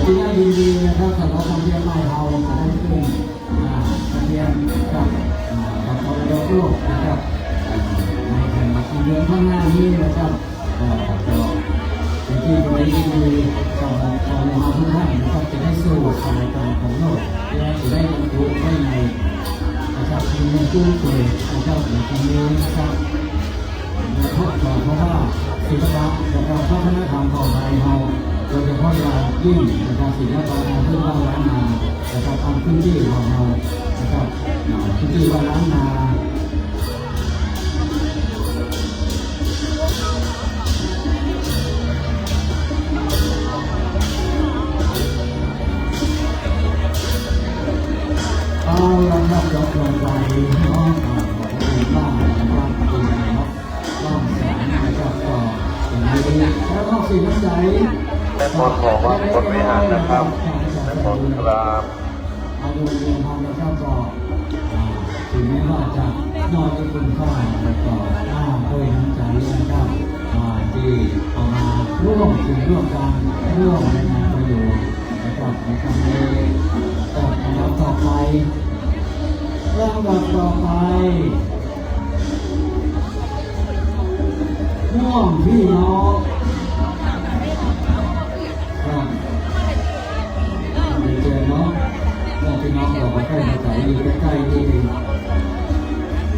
ที่น่ายินดีนะครับสำหรับท่องเที่ยวไม่เอาจะได้ขึ้นท่องเที่ยวกับมรดกโลกนะครับในแห่งเดือนข้างหน้านี้นะครับเป็นที่ดีดีของเราทุกท่านนะครับจะได้สู่สายการของโลกและจะได้บรรลุได้ในนะครับมีเงินกู้เกิดนะครับในปีนี้นะครับเพราะว่าศิลปะนะครับวัฒนธรรมของไทยเราโดยเฉพาะอย่างยิ่งนะครับศิลปะเพื่อบ้านล้านนานะครับทำพื้นที่ของเรานะครับพื้นที่บ้านล้านนาเอาละครับยกลงไปน้องของบ้านบ้านปีนะครับบ้านแสนนะครับก็อย่างนี้แล้วก็สิ่งน้ำใจแม่พรของวัดคนวิหารนะครับแม่พรครับ เอาดูเรียนทำแล้วก็ถึงแม้ว่าจะนอนด้วยคุณค่าแล้วก็ด้วยน้ำใจนะครับที่เอามาร่วมสิ่งร่วมกันร่วมในงานประโยชน์นะครับในครั้งนี้ต่อไปลำดับต่อไปม่วงพี่น้องเจอเนาะม่วงพี่น้องเราใกล้มาใส่อยู่ใกล้ๆนี่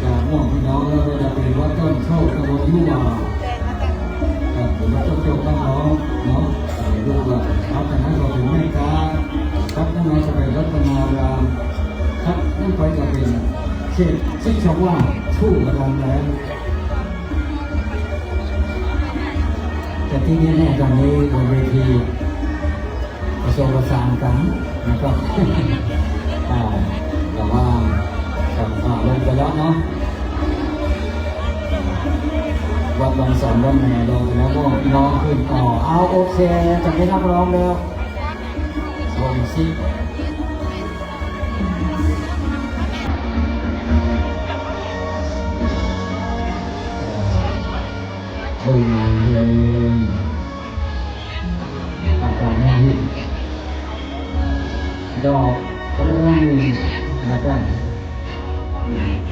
จากม่วงพี่น้องแล้วก็จะเป็นวัดต้นโชคตะวันยุวาวัดต้นโชคบ้านน้องเนาะดูว่าเอาจากนั้นเราถึงแม่กา แม่จะเป็นรัตนารามครับนั่นไปจะเป็นเขตชิดชว่าทู่กำลังแล้วแต่ที่นี่แน่ตอนนี้บนเวทีผสมผสานกันนะครับแต่ว่าลงไปแล้วเนาะวัดบางสอนวัดแม่ลงไปแล้วก็น้องขึ้นต่อเอาโอเคจะไม่นักร้องแล้วลงซิบึงเลยอาการไม่หินดอกก็ไม่มีนะครับ เ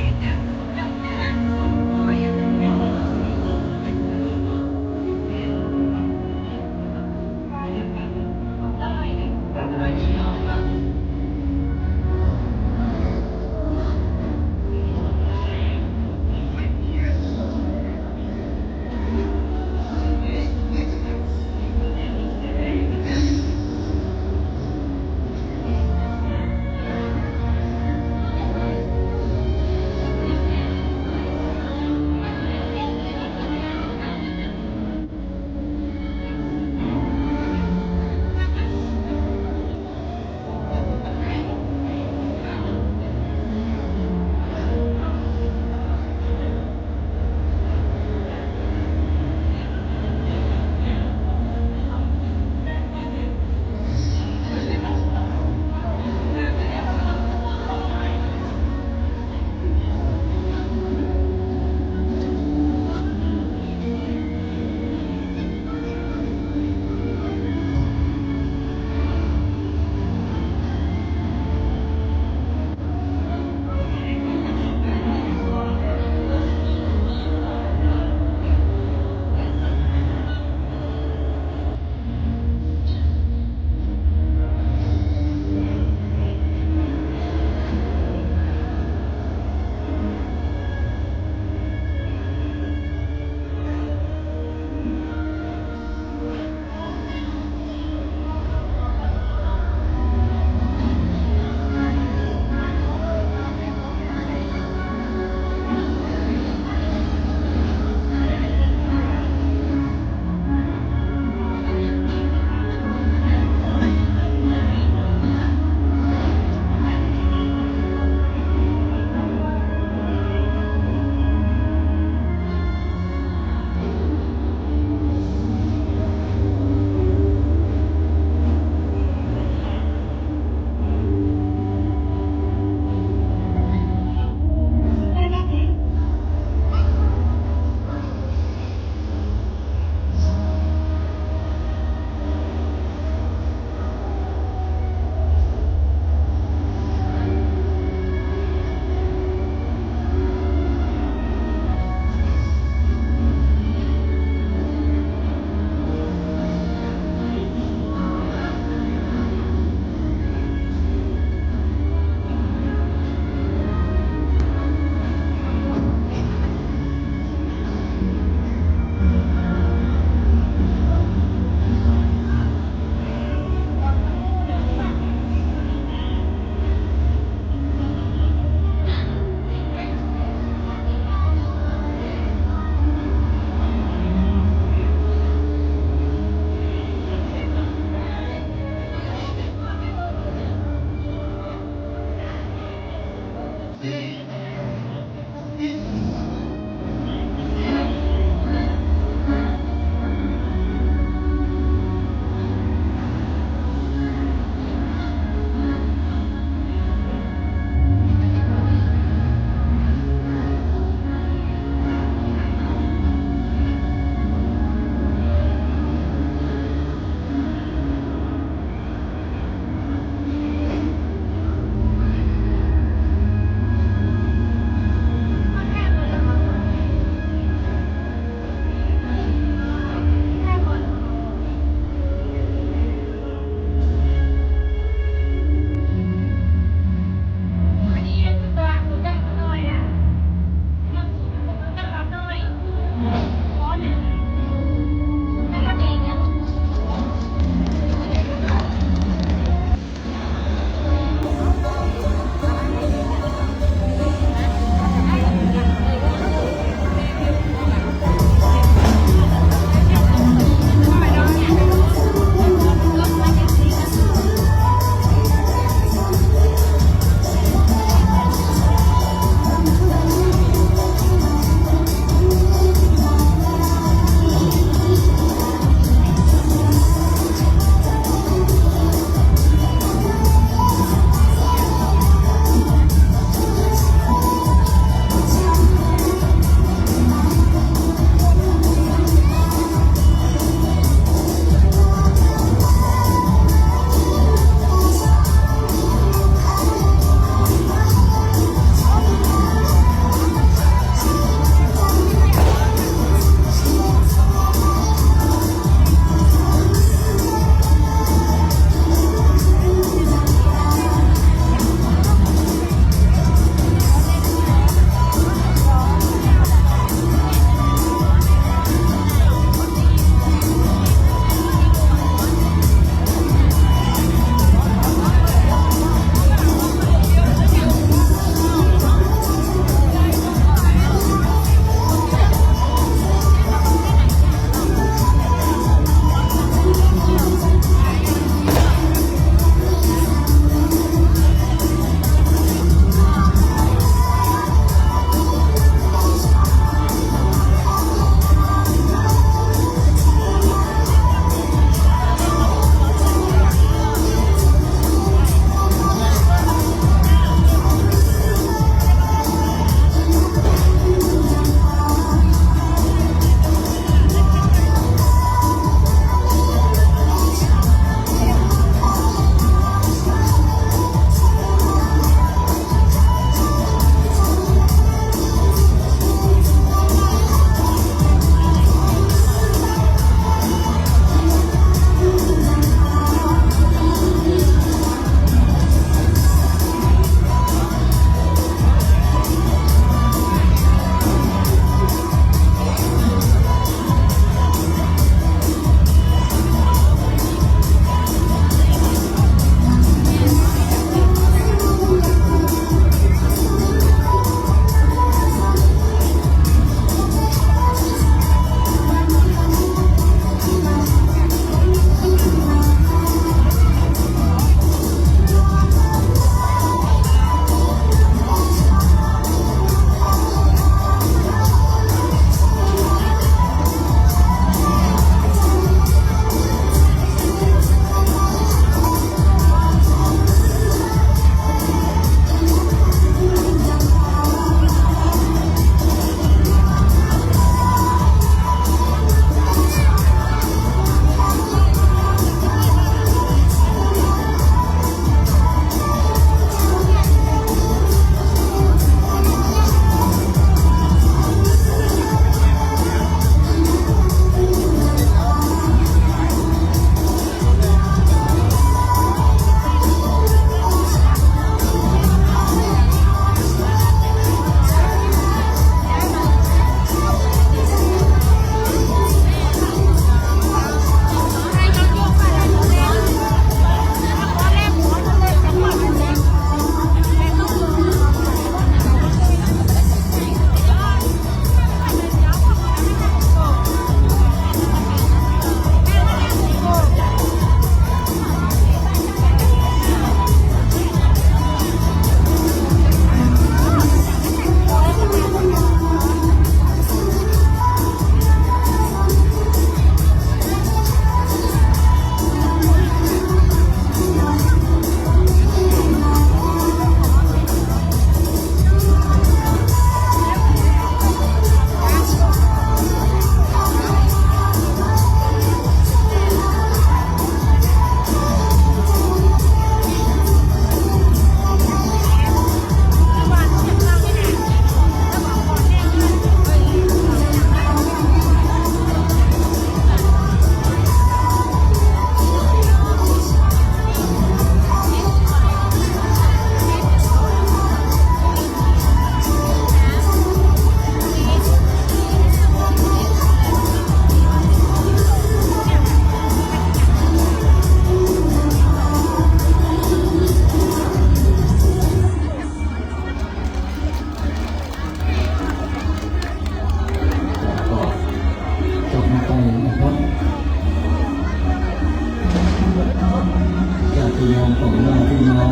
พี่น้องของเราพี่น้อง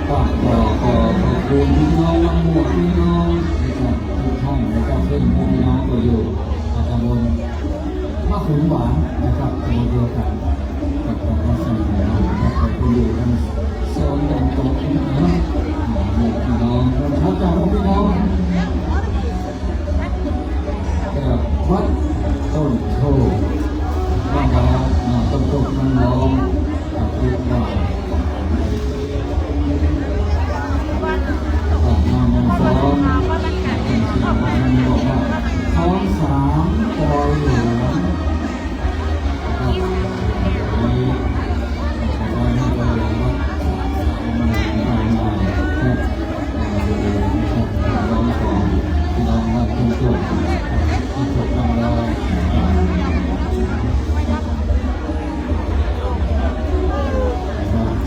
ขอบคุณพี่น้องทั้งหมดพี่น้องนะครับทุกท่านนะครับเพื่อนพี่น้องก็อยู่ตำบลมะขุนหวานนะครับตำบลเดียวกันกับตำบลสันตินะครับขอบคุณอยู่ทั้งโซนดังโต๊ะนะครับพี่น้องทักทายพี่น้องกับวัดต้นโพบ้านเราต้นโพนั่งร้องกับเรียกว่าน้องฟ้องเป็นสิ่งที่มันบอกว่าท้องสามปล่อยหลวงนะครับนี้ตอนนี้ปล่อยหลวงว่าครับน้องของน้องว่าคุณจุดคุณจุดน้องเรา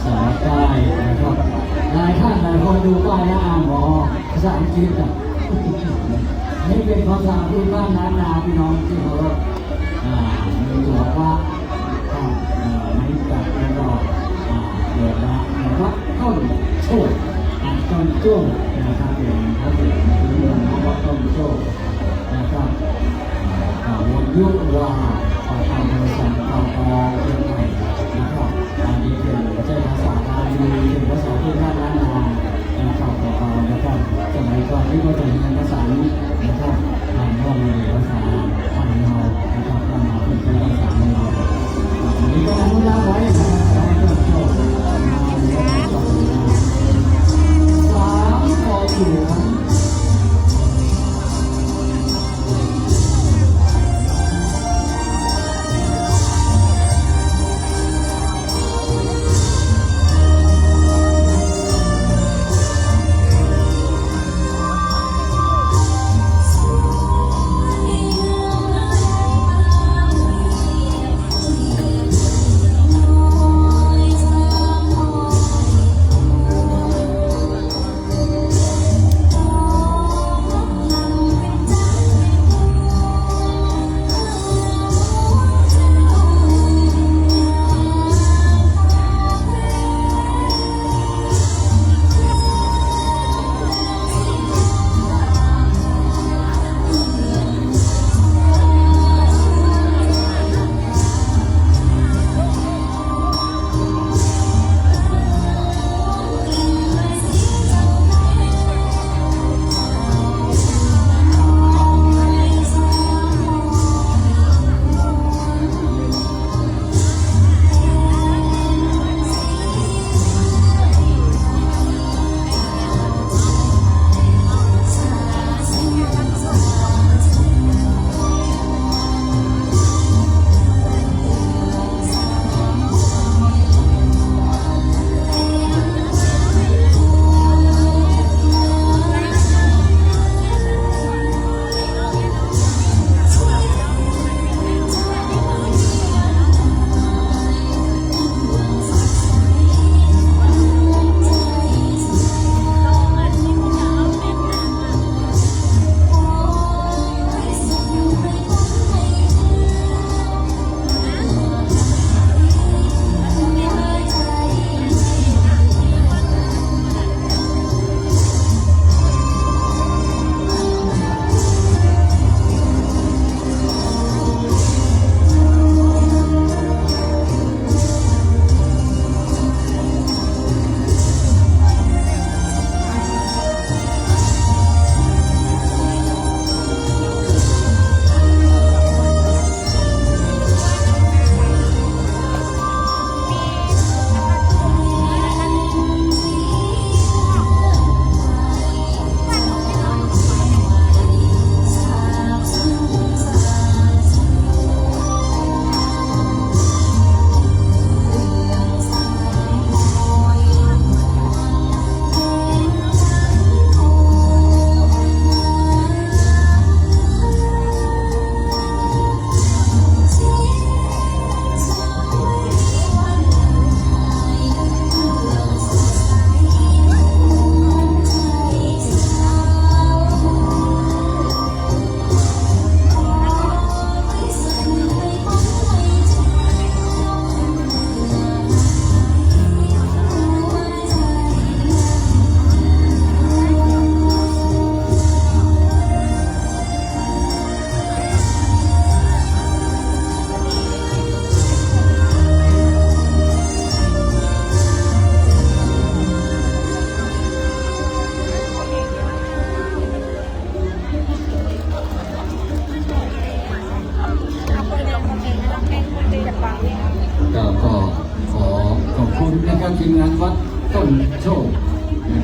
สาวใต้นะครับหลายท่านหลายคนดูป้ายแล้วอ่านบอกภาษาอังกฤษอ่ะนี่เป็นภาษาพื้นบ้านล้านนาพี่น้องที่เขามีตัวว่าไม่จับแล้วก็เดี๋ยวนะวัดต้นโชคต้นโจ้นะครับอย่างเขาเป็นเรื่องของวัดต้นโชคนะครับวนยุกว่าทางบริษัทต่อเชียงใหม่นะครับอันนี้เป็นภาษาไทยเป็นภาษาพื้นบ้านล้านนานะครับของเรานะครับสมัยก่อนที่เราจะเรียนภาษานี้นะครับอ่านว่ามีภาษาไทยเรานะครับก็มาเป็นภาษาเราอันนี้ก็อนุญาตไว้นะครับสามขอหลวง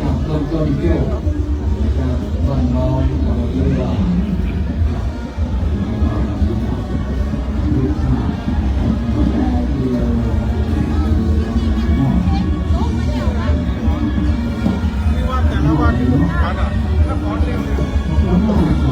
นะครับต้นเกี้ยวนะครับบ้านน้องเอาเรือ ที่ว่าแต่ละวันที่ผมทานอ่ะถ้าขอเร็วเลย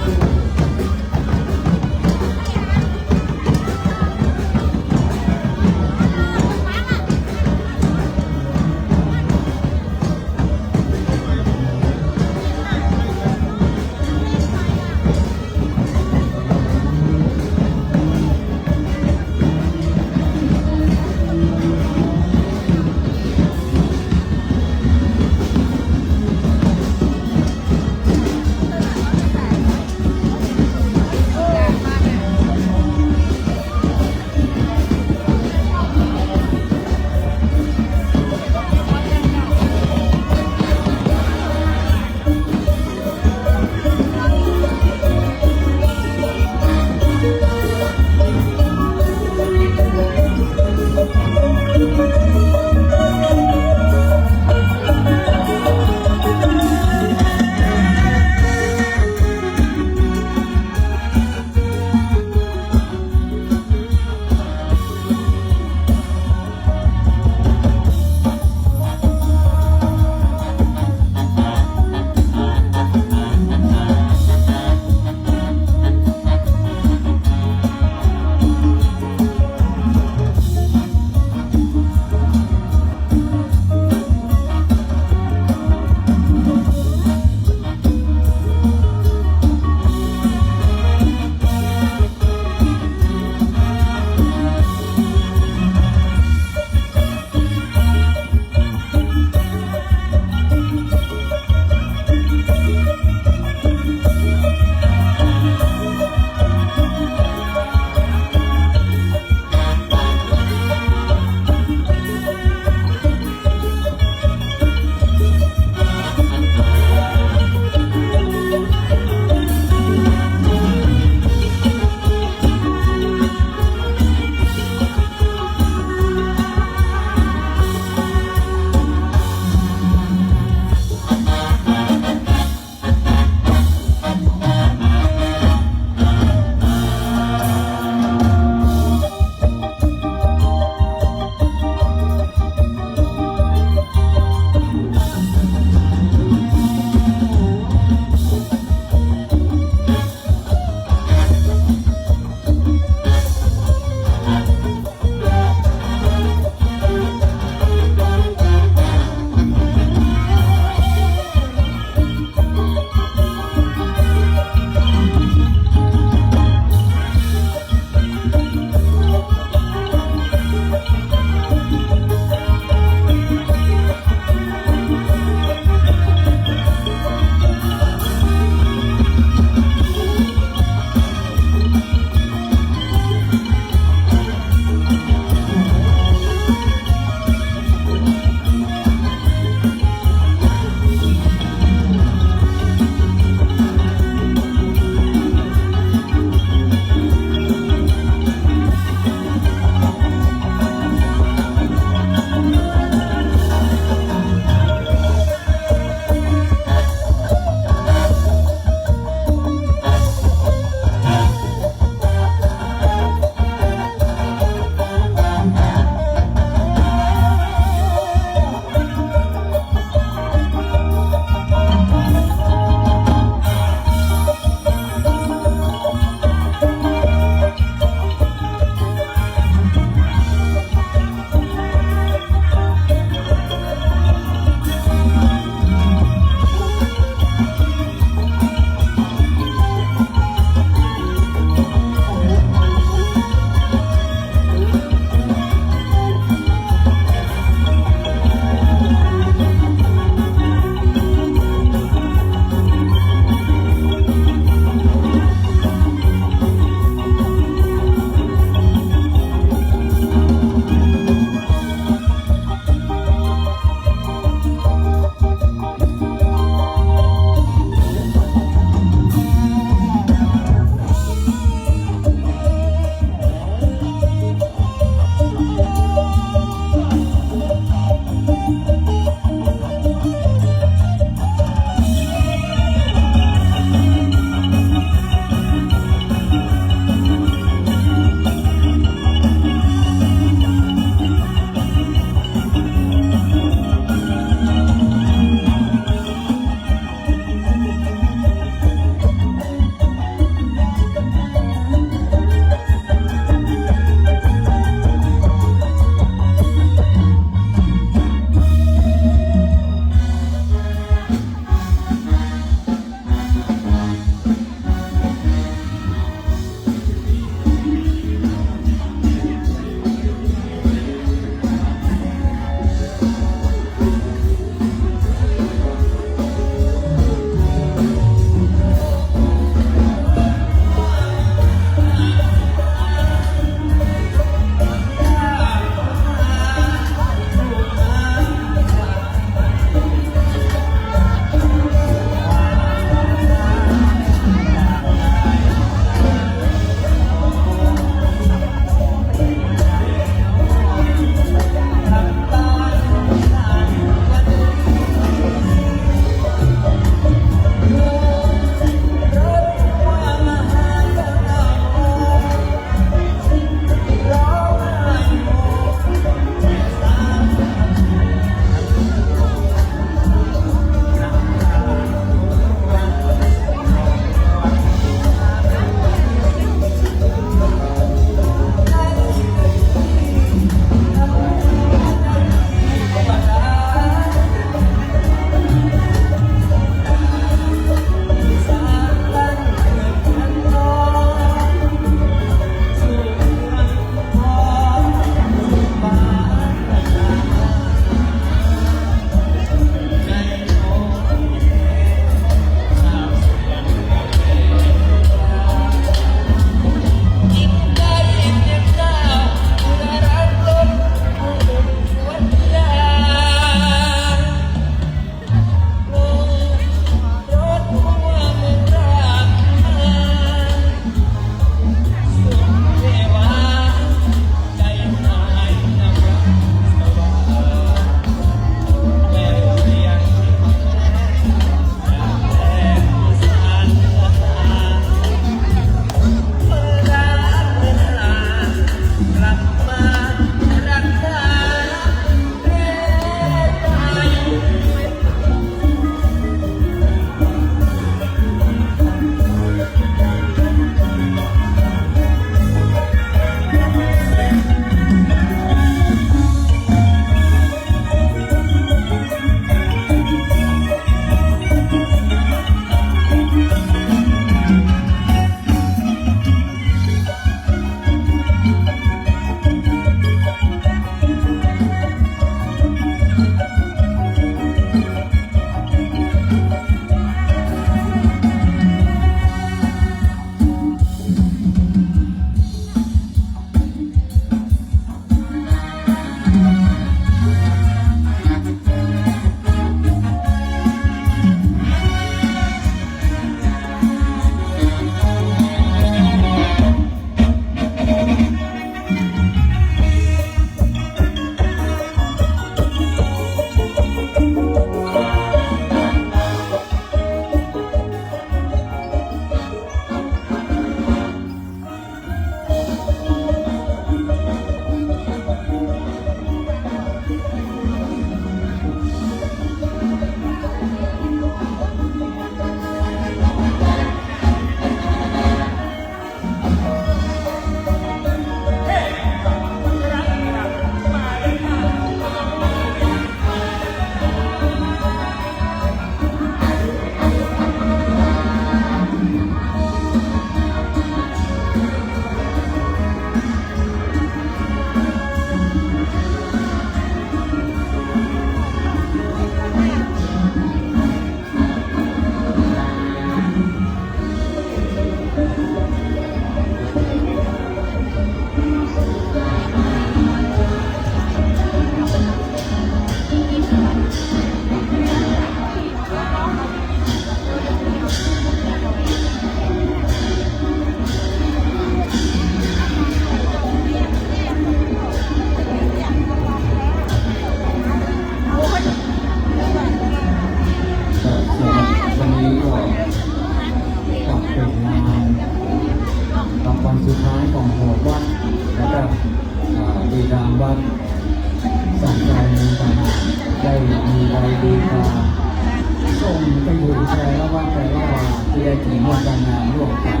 ทีร่วมกันงานร่วมกัน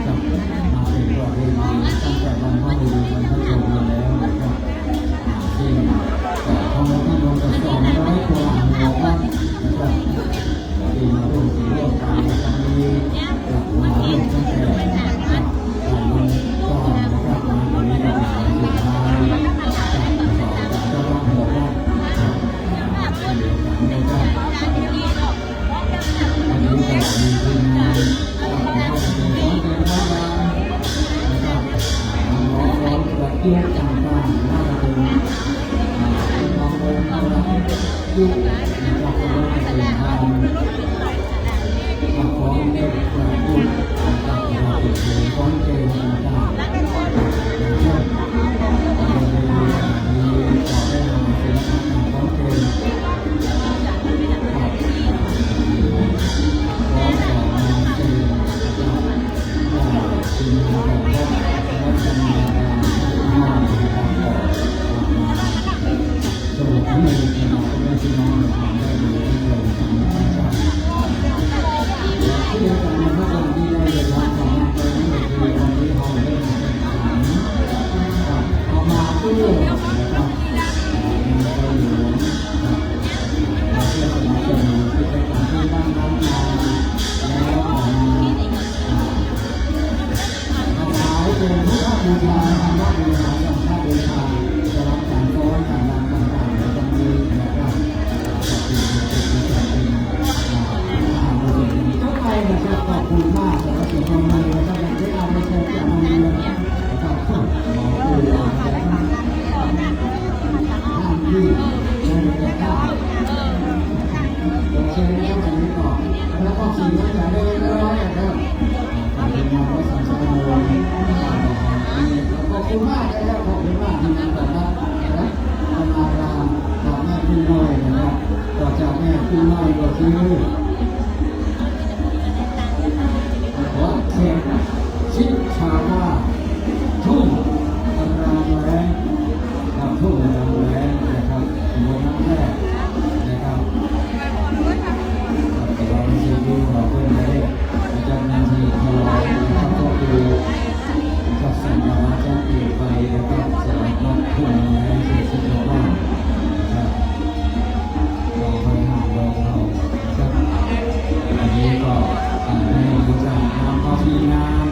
กับมาเป็นประเพณีตั้งแต่วันพระฤาษีวันพระชนมาแล้วนะครับซึ่งของท่านรองกระทรวงร้อยกว่าหัววัดนะครับที่มาร่วมร่วมกันในครั้งนี้กลับมาร่วมตั้งแต่การลงก่อนนะครับมาตรงนี้ก็เป็นวันสุดท้ายจากต่อจากเจ้าบ้านหัววัดที่เหลือกันนะครับอันนี้ก็มีทีมงานนะครับขอให้เป็นของเป็นร้านนะครับน้องร้องประเกียรต่างๆว่าจะเป็นน้ององค์อะไรยุคนะครับก็ได้เป็นทางของเด็กประยุกต์นะครับเราเป็นของเกณฑ์ต่างๆอย่างเช่นมีขอได้นำเป็นของเกณฑ์ ขอบคุณมากสำหรับสิ่งที่เราได้ทำได้เอาไปโชว์จากโรงเรียนนะครับหมอผู้ดูแลท่านที่ในเรื่องการโอเคนะครับวันนี้ก็แล้วก็สิ่งที่จะได้ร้อยนะครับการเป็นงานวัดสันสานโมขอบคุณมากนะครับขอบคุณมากที่มาต้อนรับนะธรรมารามจากแม่พี่น้อยนะครับต่อจากแม่พี่น้อยก็คือวัดเขตชิดชาวาทุ่งรามแรงกับทุ่งรามแรงนะครับบนน้ำแร่นะครับเราซีดูเราเพิ่มได้อาจารย์นาทีทลายนะครับก็คือกับสัญญาจะเปลี่ยนไปนะครับสำหรับวัดทุ่งรามแรงเขตชิดชาวาครับเราไปหาเราครับอันนี้ก็ให้รู้จักนำเอาทีงาน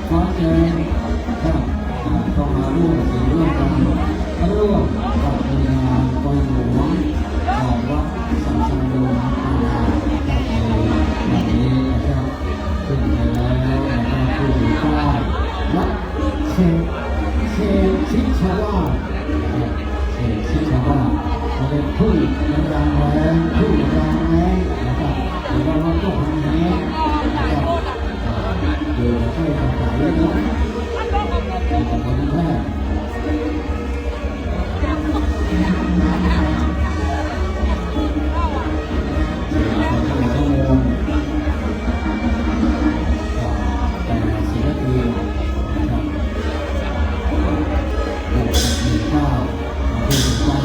ขอเชิญครับต้องมาร่วมสิ่งร่วมกันร่วมกับทีงานกองหลวงของวัดสันสานโดนกับวันนี้นะครับขึ้นไปแล้วนะครับผู้ถือป้ายวัดเขตชิดชาวาเขตชิดชาวาเป็นผู้รางแรงผู้รางแรงนะครับหรือว่าเราต้องทำอย่างนี้นะครับเดี๋ยวเราค่อยต่อไปแล้วนะต่อไปแรกแต่ศิลปินนะครับมีข้าวที่ถูกต้อง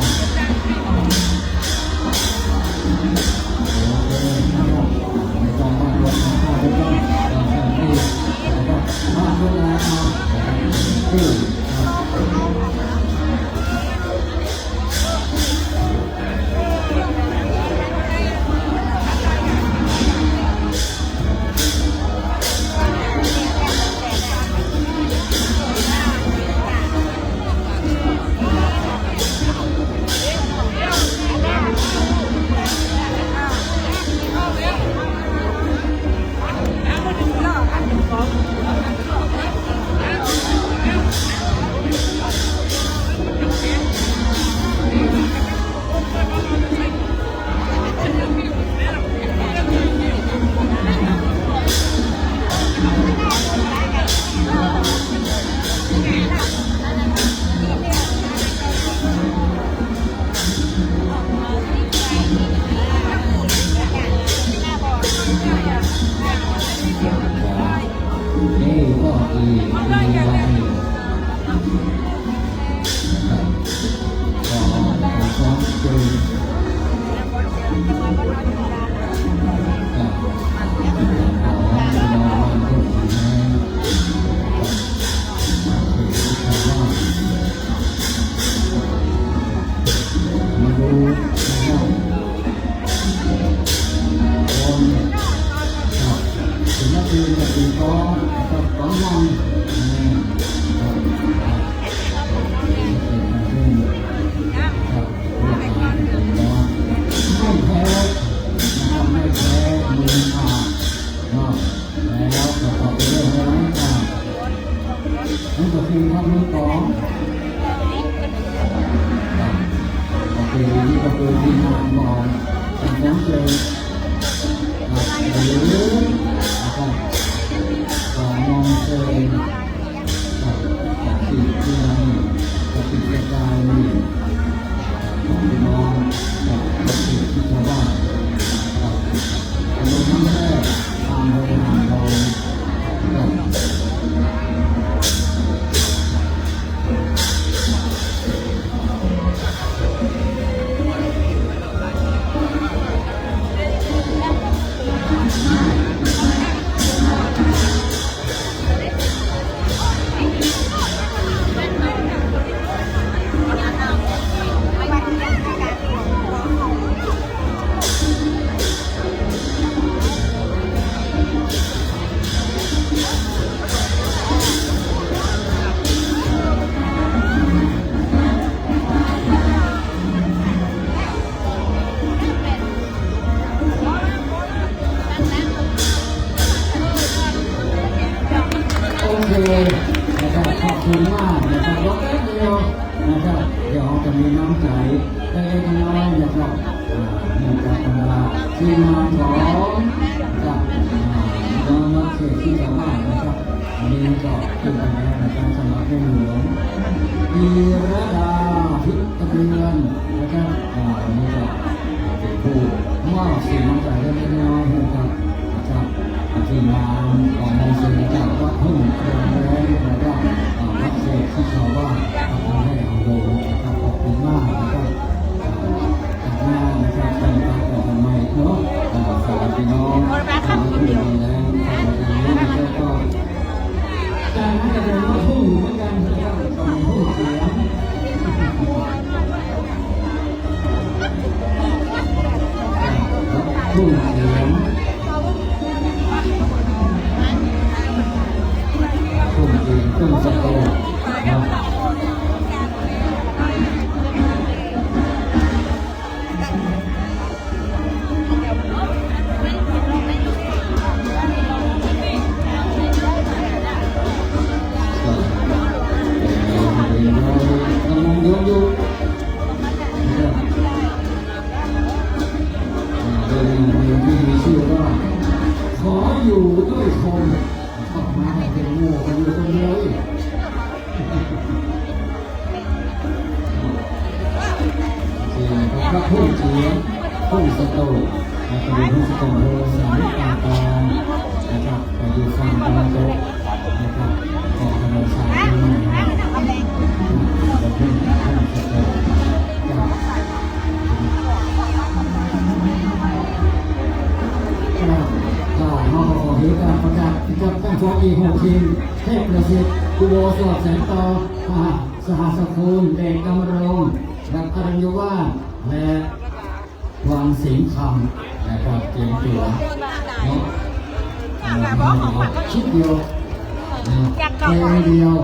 thì như là tôi đi làm mòn thành phố chơi và mong chơi thìที่เราติดกระจายของพี่น้องกับที่ชาวบ้านอารมณ์ทั้งแรกทางบริหารเรานะครับขอบคุณมากนะครับรถแป๊บเดียวนะครับเดี๋ยวจะมีน้ำใจเล็กๆน้อยๆนะครับมีการทำงานที่มาของกับน้องนักเขียนที่ชาวบ้านนะครับอันนี้ก็ขึ้นไปแล้วนะครับสำหรับในหลวงวีรดาพิตรเรือนนะครับอันนี้ก็เป็นผู้มอบสิ่งน้ำใจเล็กๆน้อยๆให้กับนะครับทีมงานของมงคลจากวัดทุ่งเรืองแรงแล้วก็วัดเศษที่ชาวบ้านทำให้เอาโดนะครับขอบคุณมากนะครับจากหน้านะครับเป็นการแต่ทำไมเนาะสวัสดีน้องทำให้ดูแลสวัสดีนะครับก็การนั้นจะเป็นวัดทุ่งเหมือนกันนะครับเป็นทุ่งเสียงทุ่งเสียงต้นสตอนะขออยู่ด้วยคนออกมาเป็นหมู่กันอยู่คนเดียวพระพุ่งเฉียงพุ่งสโตนะครับพุ่งสโตโดยสายตาตานะครับไปดูฟังตะวันตกนะครับของถนนสายนี้นะครับพุ่งสโตจากห้องขอเหตุการณ์ประกาศที่จะต้องฟ้องอีก6 ทีมเทพประสิทธิ์กุโบสถแสงต่อสหสกุลเดชกำรงและอรัญญวาสและวังสิงห์คำนะครับเตรียมตัวเนาะคิดเดียวเพลงเดียว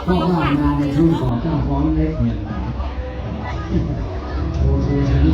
เพราะว่างานในช่วงของเจ้าฟ้องเล็กเนี่ยโอเคดี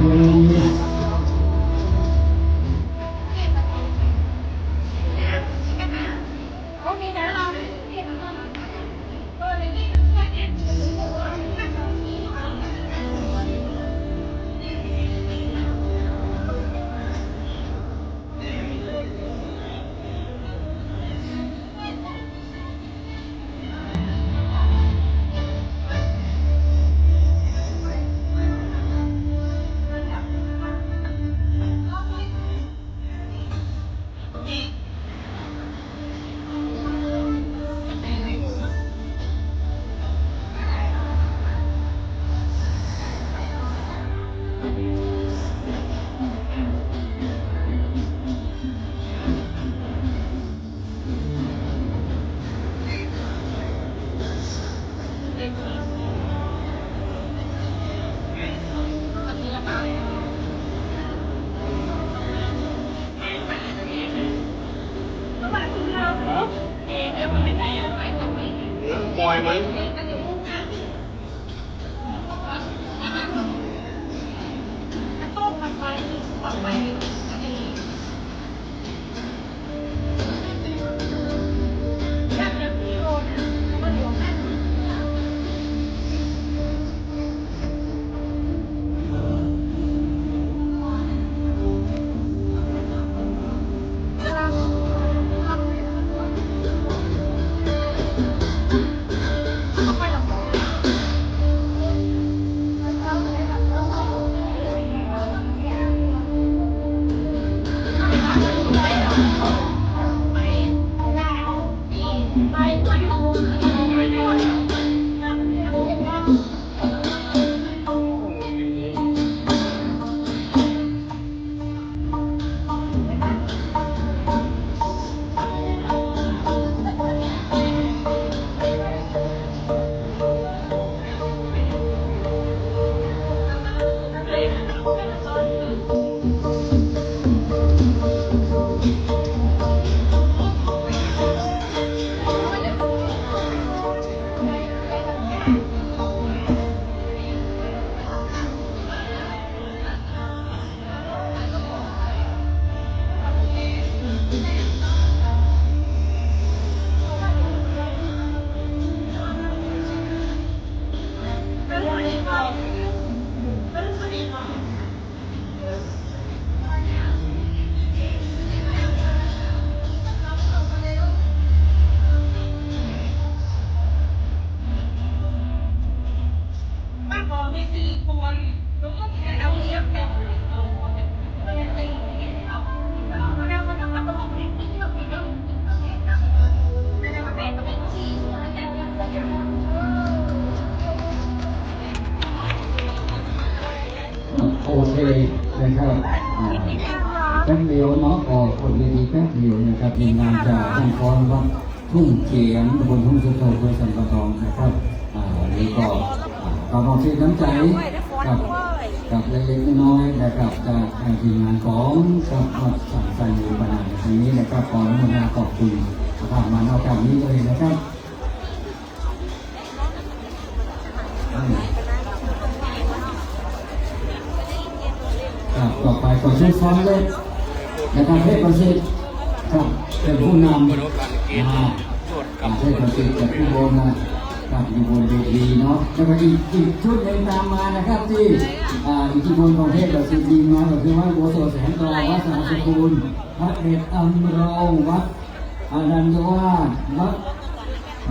มวยมั้ย เ เคนะครับแป๊บเดียวเนาะออกคนดีๆแป๊บเดียวนะครับมีงานจากท่านพรวัดทุ่งเขียนตำบลทุ่งสุโขทัยอำเภอสันปะตองนะครับวันนี้ก็ขอบอกชื่อน้ำใจกับเล็กๆน้อยๆนะครับจากทางทีมงานของกับวัดสังสรรค์อยู่ปานานในครั้งนี้นะครับขออนุโมทนาขอบคุณสถาบันเอาการนี้เลยนะครับต่อไปขอเชิญฟ้อนเลยนะครับเทพประสิทธิ์ครับเป็นผู้นำเทพประสิทธิ์จากผู้บนนะครับอยู่บนเวทีเนาะแล้วก็อีกชุดหนึ่งตามมานะครับที่อิทธิพลของเทพประสิทธิ์ดีมาก็คือว่าโบสถ์แสงทองวัดสาสกุลวัดเดชอำรองวัดอานันทวาสวัด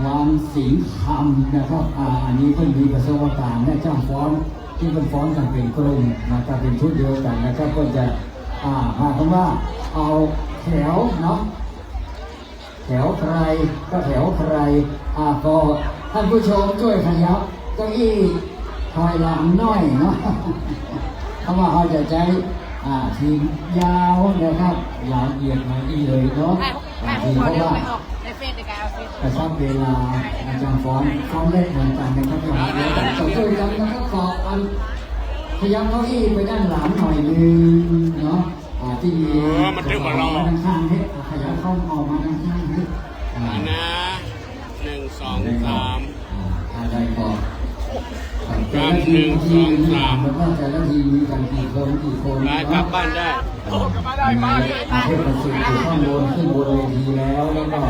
วังสิงห์คำนะครับอันนี้เพิ่งมีประสบการณ์และจ้างฟ้อนที่เป็นฟ้อนกันเป็นกลุ่มนะครับเป็นชุดเดียวกันนะครับก็จะหมายความว่าเอาแถวเนาะแถวใครก็แถวใครก็ท่านผู้ชมช่วยขยับเก้าอี้ถอยหลังหน่อยเนาะเพราะว่าเขาจะใช้ทีมยาวนะครับยาวเหยียดมาอีเลยเนาะทีเพราะว่ากระชับเวลาอาจารย์ฟ้อนเล่นเหมือนกันนะครับขยับเลยต่อช่วยกันนะครับขออันขยับเก้าอี้ไปด้านหลังหน่อยนึงเนาะที่มันดึงมาลองข้างๆให้ขยับเข้าออกมาข้างๆให้นะ1 2 3อะไรก่อนแต่ละทีมมันว่าแต่ละทีมมีกันกี่คนกลับบ้านได้ประเทศประสิทธิ์อยู่ข้างบนขึ้นบนเวทีแล้วก็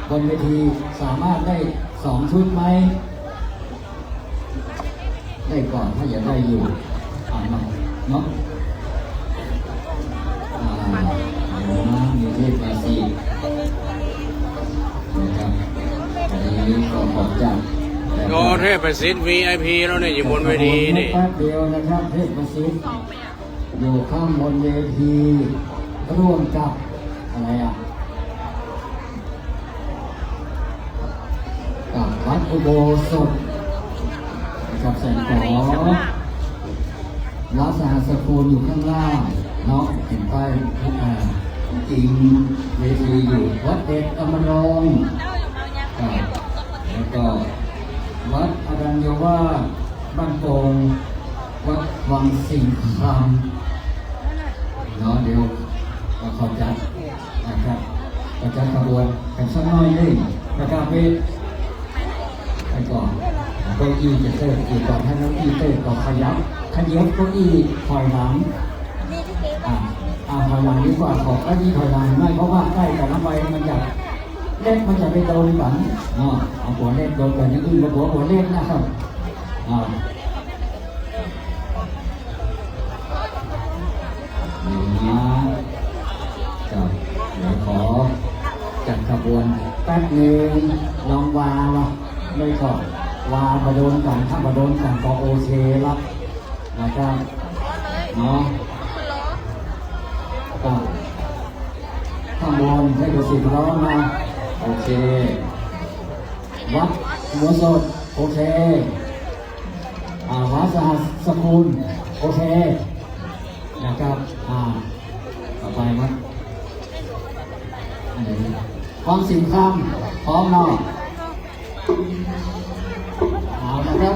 บนเวทีสามารถได้2 ชุดไหมได้ก่อนถ้าอยากได้อยู่เนาะมีเทพประสิทธิ์นะครับอันนี้ก็ขอบจัดโอ้เทพประสิทธิ์ VIP แล้วเนี่ยอยู่บนเวทีนี่แป๊บเดียวนะครับเทพประสิทธิ์อยู่ข้างบนเวทีร่วมกับอะไรกับวัดอุโบสถกับแสงขอวัดสหัสกุลอยู่ข้างล่างเนาะเห็นป้ายอิงเวทีอยู่วัดเดชอมรองแล้วก็วัดอรัญญวาสบ้านโป่งวัดวังสิงห์คำเนาะเดี๋ยวขอจัดนะครับประจัดขบวนกันสักน้อยนึงประกาศไปก่อนเก้าอี้จะเติร์อยู่ก่อนถ้าน้องอี้เติร์ก็ขยับเก้าอี้ถอยหลังถอยหลังดีกว่าขอเก้าอี้ถอยหลังไม่เพราะว่าใกล้กับน้ำใบมันจะเล็กมันจะไปโดนกันเอาหัวเล็กโดนกันอย่างอื่นกับหัวเล็กนะครับนี่นะเดี๋ยวขอจัดขบวนแป๊บนึงลองวาไม่ก่อนวามาโดนกันถ้ามาโดนกันก็โอเคละนะครับเนาะข้างบนให้ดูสิร้อนนะโอเควัดหัวสดโอเควัดสกุลโอเคนะครับต่อไปวัดความสิงคำพร้อมเนาะเอานะครับ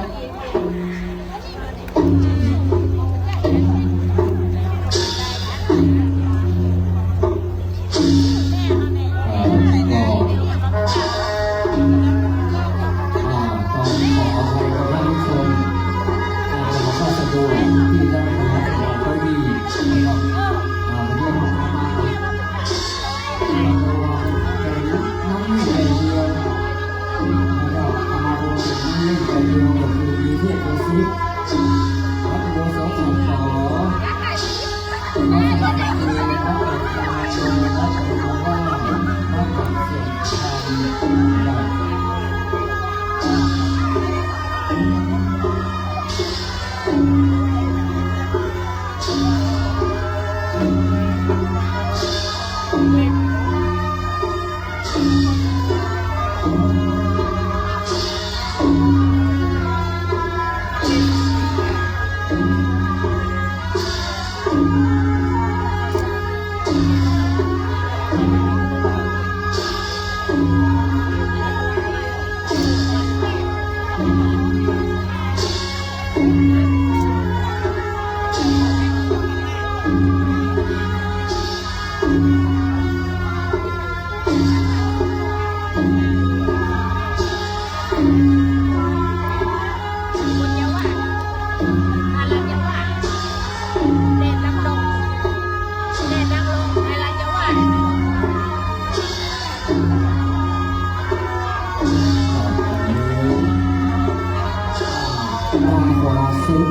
ด้านขวาสุด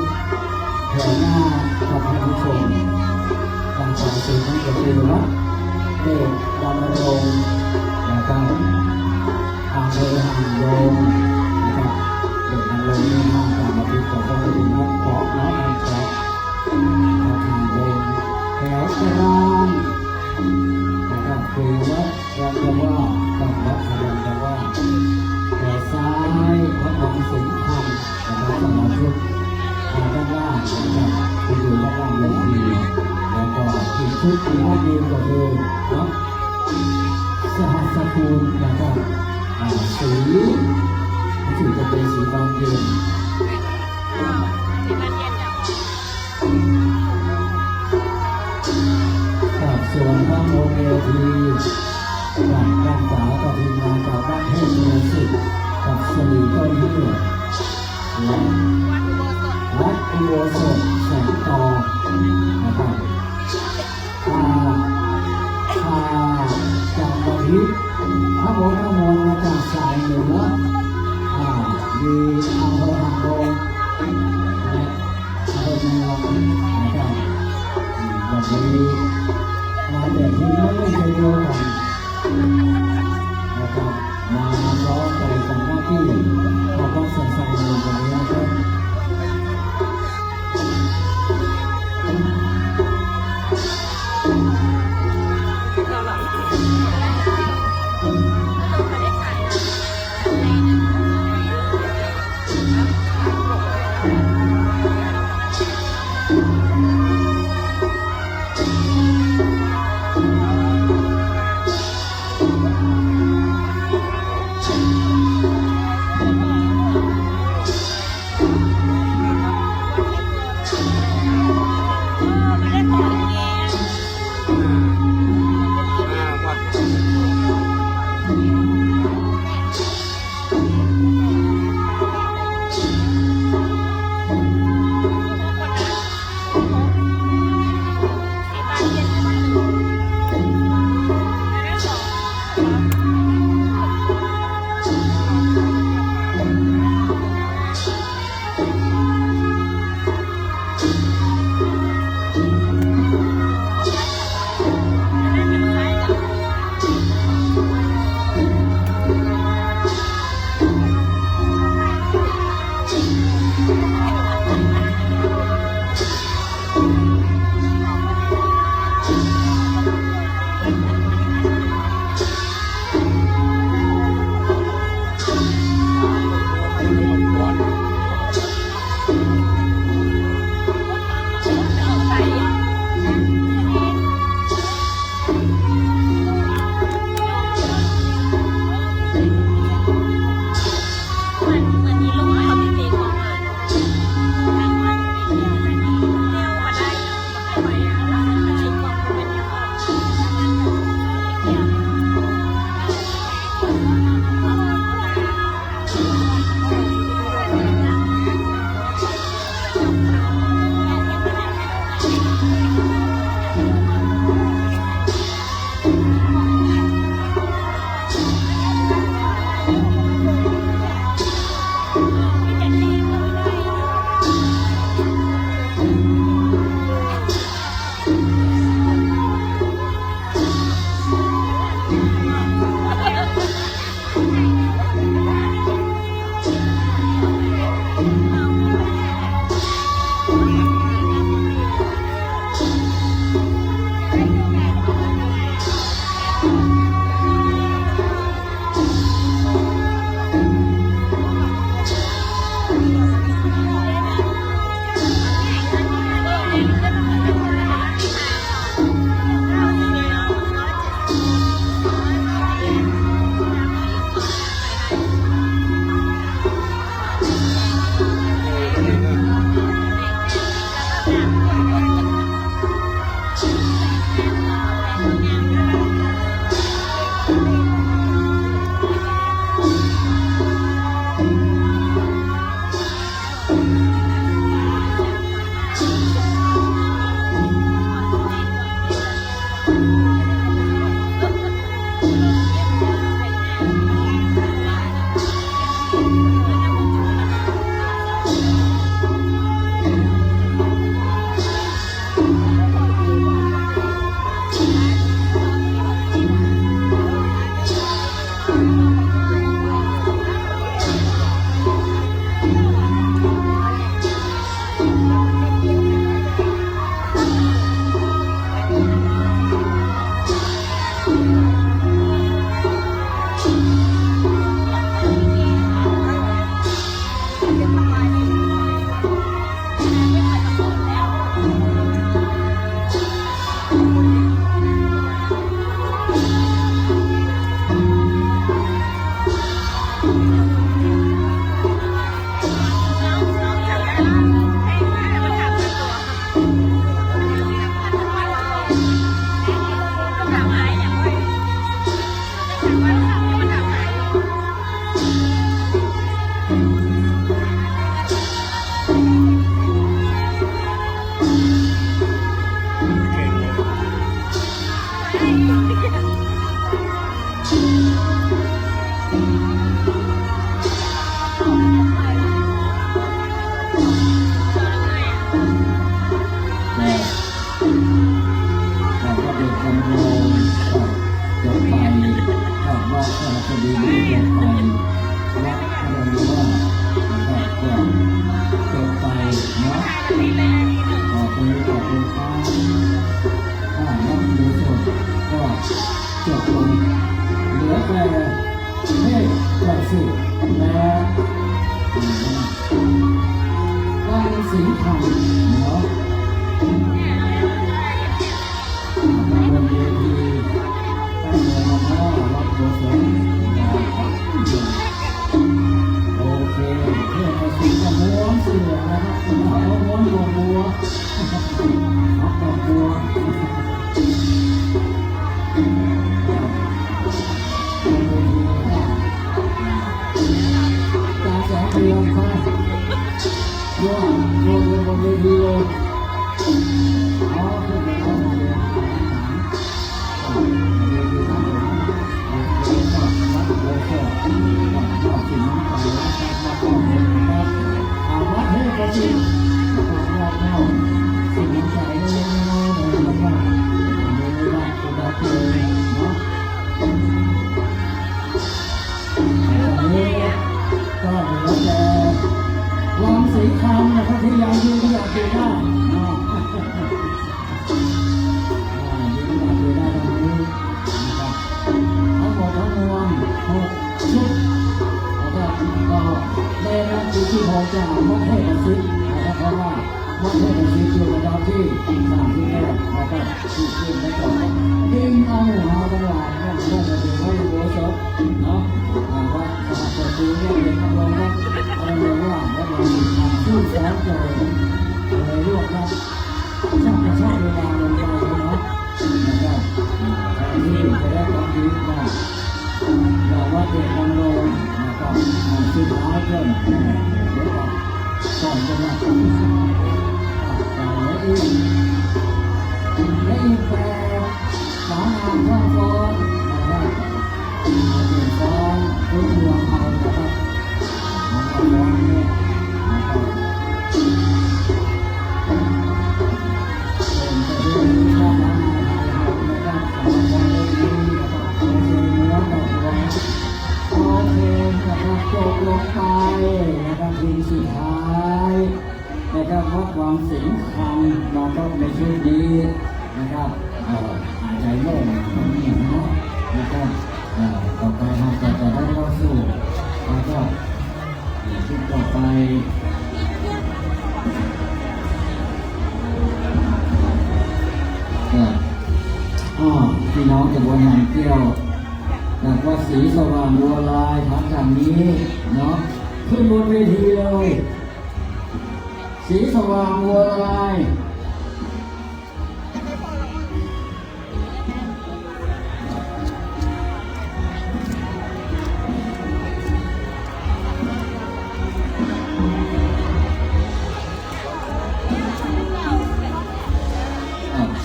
หัวหน้าของท่านผู้ชมด้านขวาสุดนั่นก็คือวัดเดชดำรงนะครับทางเดินห่างโยมนะครับเดินทางลงในห้างการบันทึกของพระพุทธรูปเกาะน้ำอันเกาะห่างโยมแถวกลางนะครับคือวัดยันทว่ากับวัดยันทว่าแต่ซ้ายวัดวังสิงห์ธรรมนะครับสมาชิกทางด้านล่างนะครับที่อยู่ด้านล่างเวทีแล้วก็อีกชุดที่ห้องยืนก็คือวัดสหัสกุลนะครับสีที่จะเป็นสีบางเย็นกับส่วนข้างบนเวทีด้านขวาก็ทีมงานจากบ้านเทพเมืองสิบกับสลีต้นหิ้วและวัดอุโบสถแสงทองนะครับจากบริษพระโบสถ์มนมาจากสายเหนือมีอำเภอหางดงและอำเภอเมืองนะครับวันนี้มาแต่ที่ไม่ได้เจอกันนะครับมาร้องไปทำหน้าที่เราก็สนใจในวันนี้นะครับ ของเจ้าวัดเทพศิษย์นะครับเพราะว่าวัดเทพศิษย์อยู่ระดับที่30แล้วนะครับที่ขึ้นแล้วก็ยิ่งเอาหาตลาดนั่นนั่นเป็นพระอุโบสถเนาะวัดสระประตูเนี่ยเป็นคำร้องว่าอะไรว่าวัดเรามีความชื่นชมใจอะไรเรียกว่าช่างกระชากเวลาลงไปเนาะนะครับที่จะได้ความดีมากเราว่าเด็กบางโรงนะครับสุดท้ายเกินเดี๋ยวก่อนจะมาต่อและอีกแปลสาวงามข้างฟ้อนนะครับเป็นฟ้อนรุ่นเมืองเอานะครับของฟ้อนเนี่ยนะครับเป็นประเด็นที่ชอบมานะครับสำหรับวันนี้นะครับเป็นเนื้อดอกบัวโอเคนะครับจบลงไปนะครับทีสุดท้ายนะครับวัดความสิงคำนะครับในช่วงนี้นะครับหายใจโล่งนะครับต่อไปเราก็จะได้เข้าสู่นะครับชุดต่อไปพี่น้องจะบนหางเกี้ยวจากวัดศรีสว่างบัวลายทางจากนี้เนาะขึ้นบนเวทีเลยศรีสว่างบัวลาย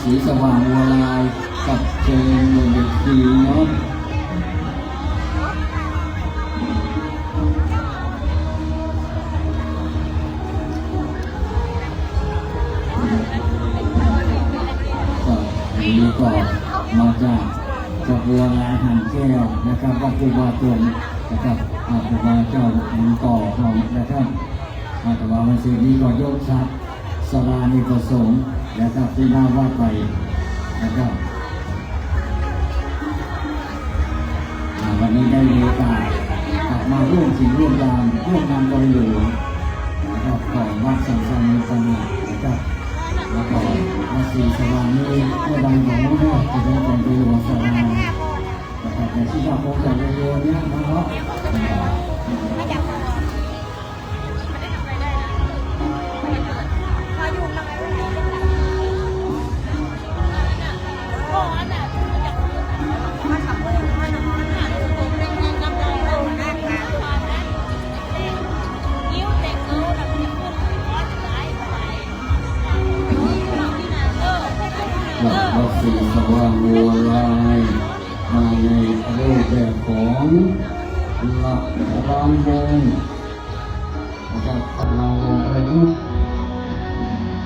ศรีสว่างบัวลายกับเชิญบนเวทีเนาะนี่ก็มาจากบัวลายหันแก้วนะครับวัดกุบาตนนะครับกุบาเจ้าหมุนต่อเขานะครับแต่ว่าวันนี้ก็ยกชัดสลานิประสงค์นะครับที่หน้าวัดไปนะครับวันนี้ได้มีโอกาสกลับมาร่วมสิ่งร่วมงานบริหารนะครับของวัดสังสรรค์สนานะครับแล้วก็วัดศรีสว่างนี้เมื่อใดของน้องเนี่ยจะได้เป็นประโยชน์สลานะครับในที่เราพบกันเร็วๆนี้นะครับ วัดศรีสว่างบัวลายมาในรูปแบบของลำวงนะครับลำวงประยุกต์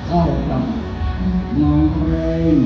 เข้ากับน้องเพลง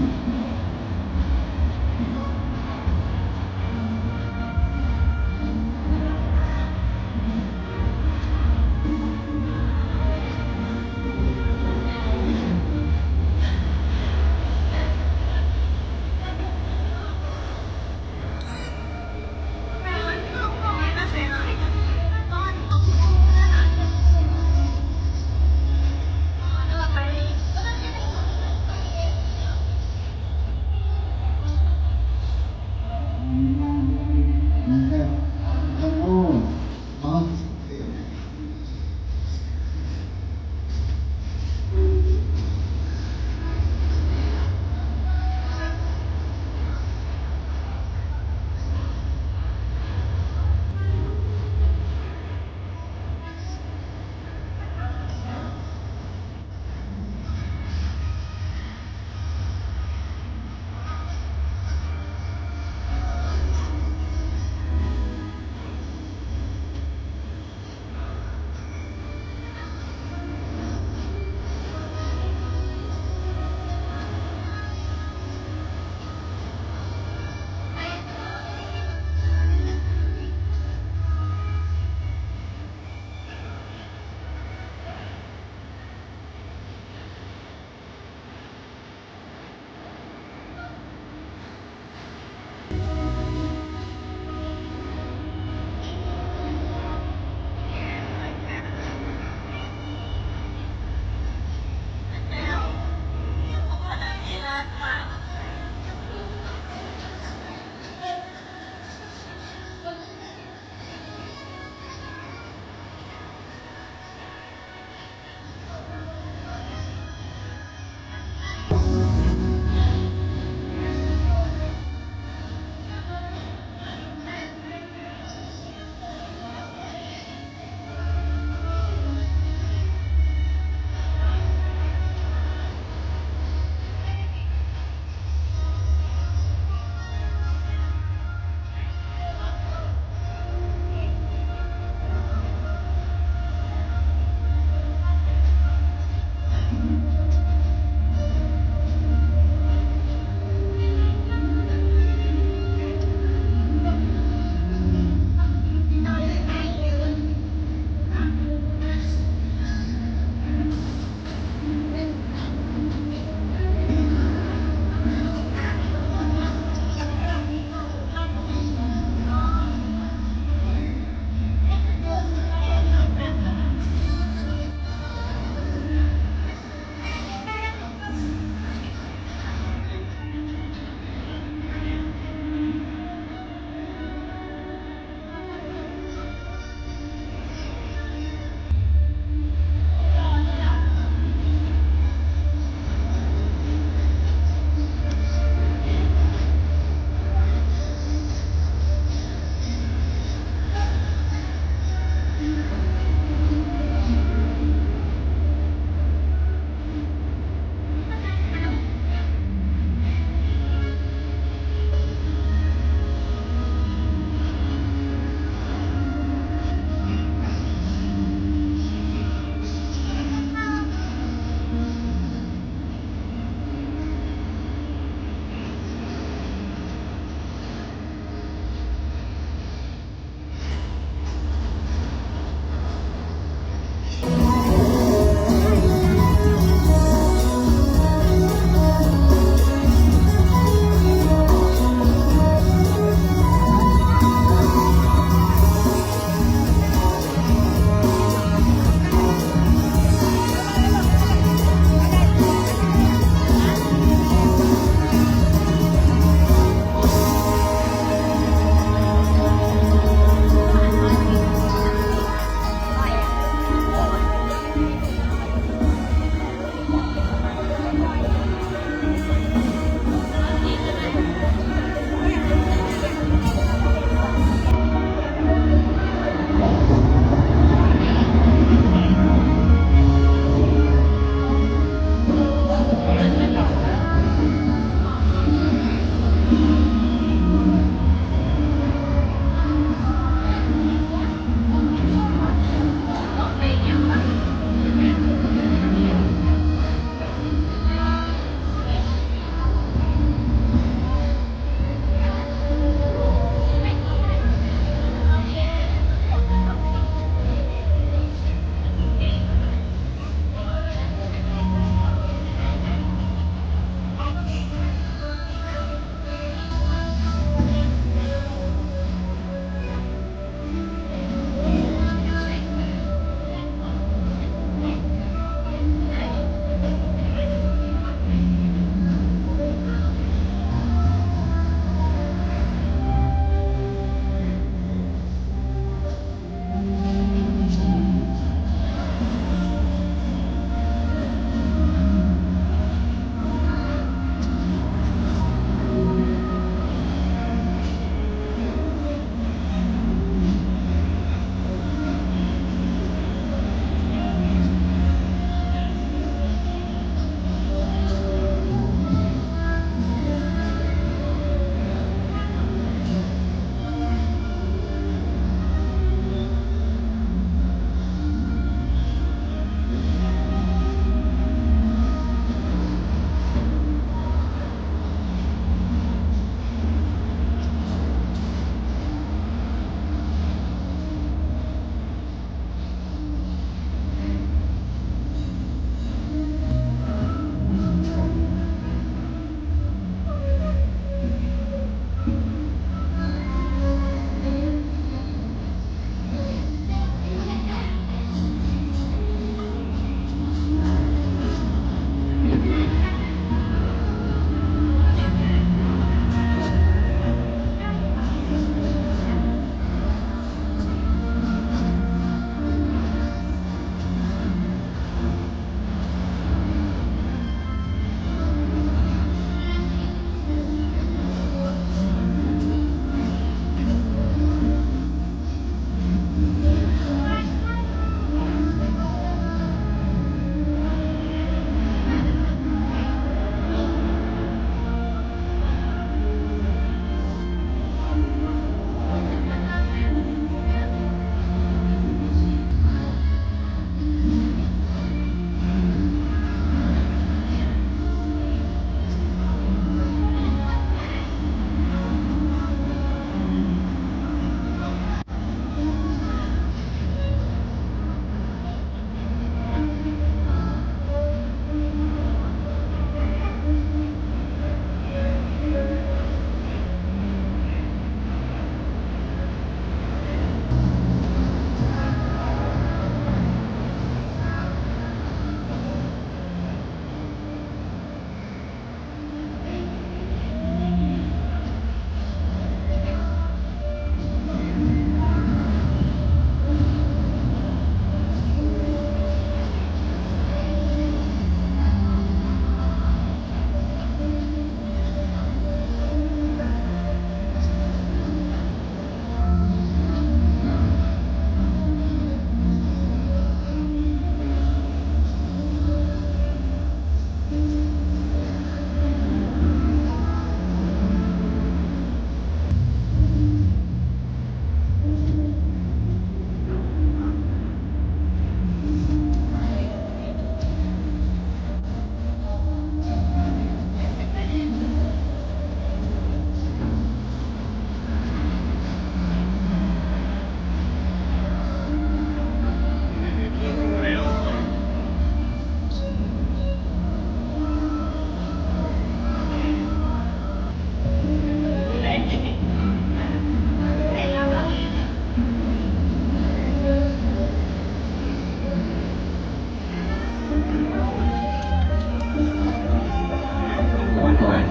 ก่อน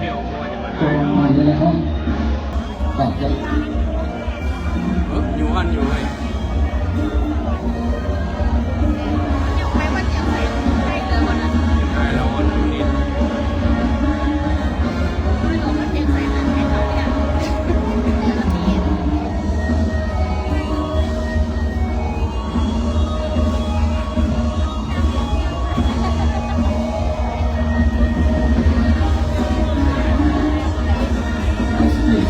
ตรงมาเลยนะครับตัดจะ อยู่กันอยู่เลย ไม่ว่าจะใส่ให้เลยวันนั้น ใช่แล้ววันนี้ ไม่รู้มันยังใส่ให้เขาเนี่ย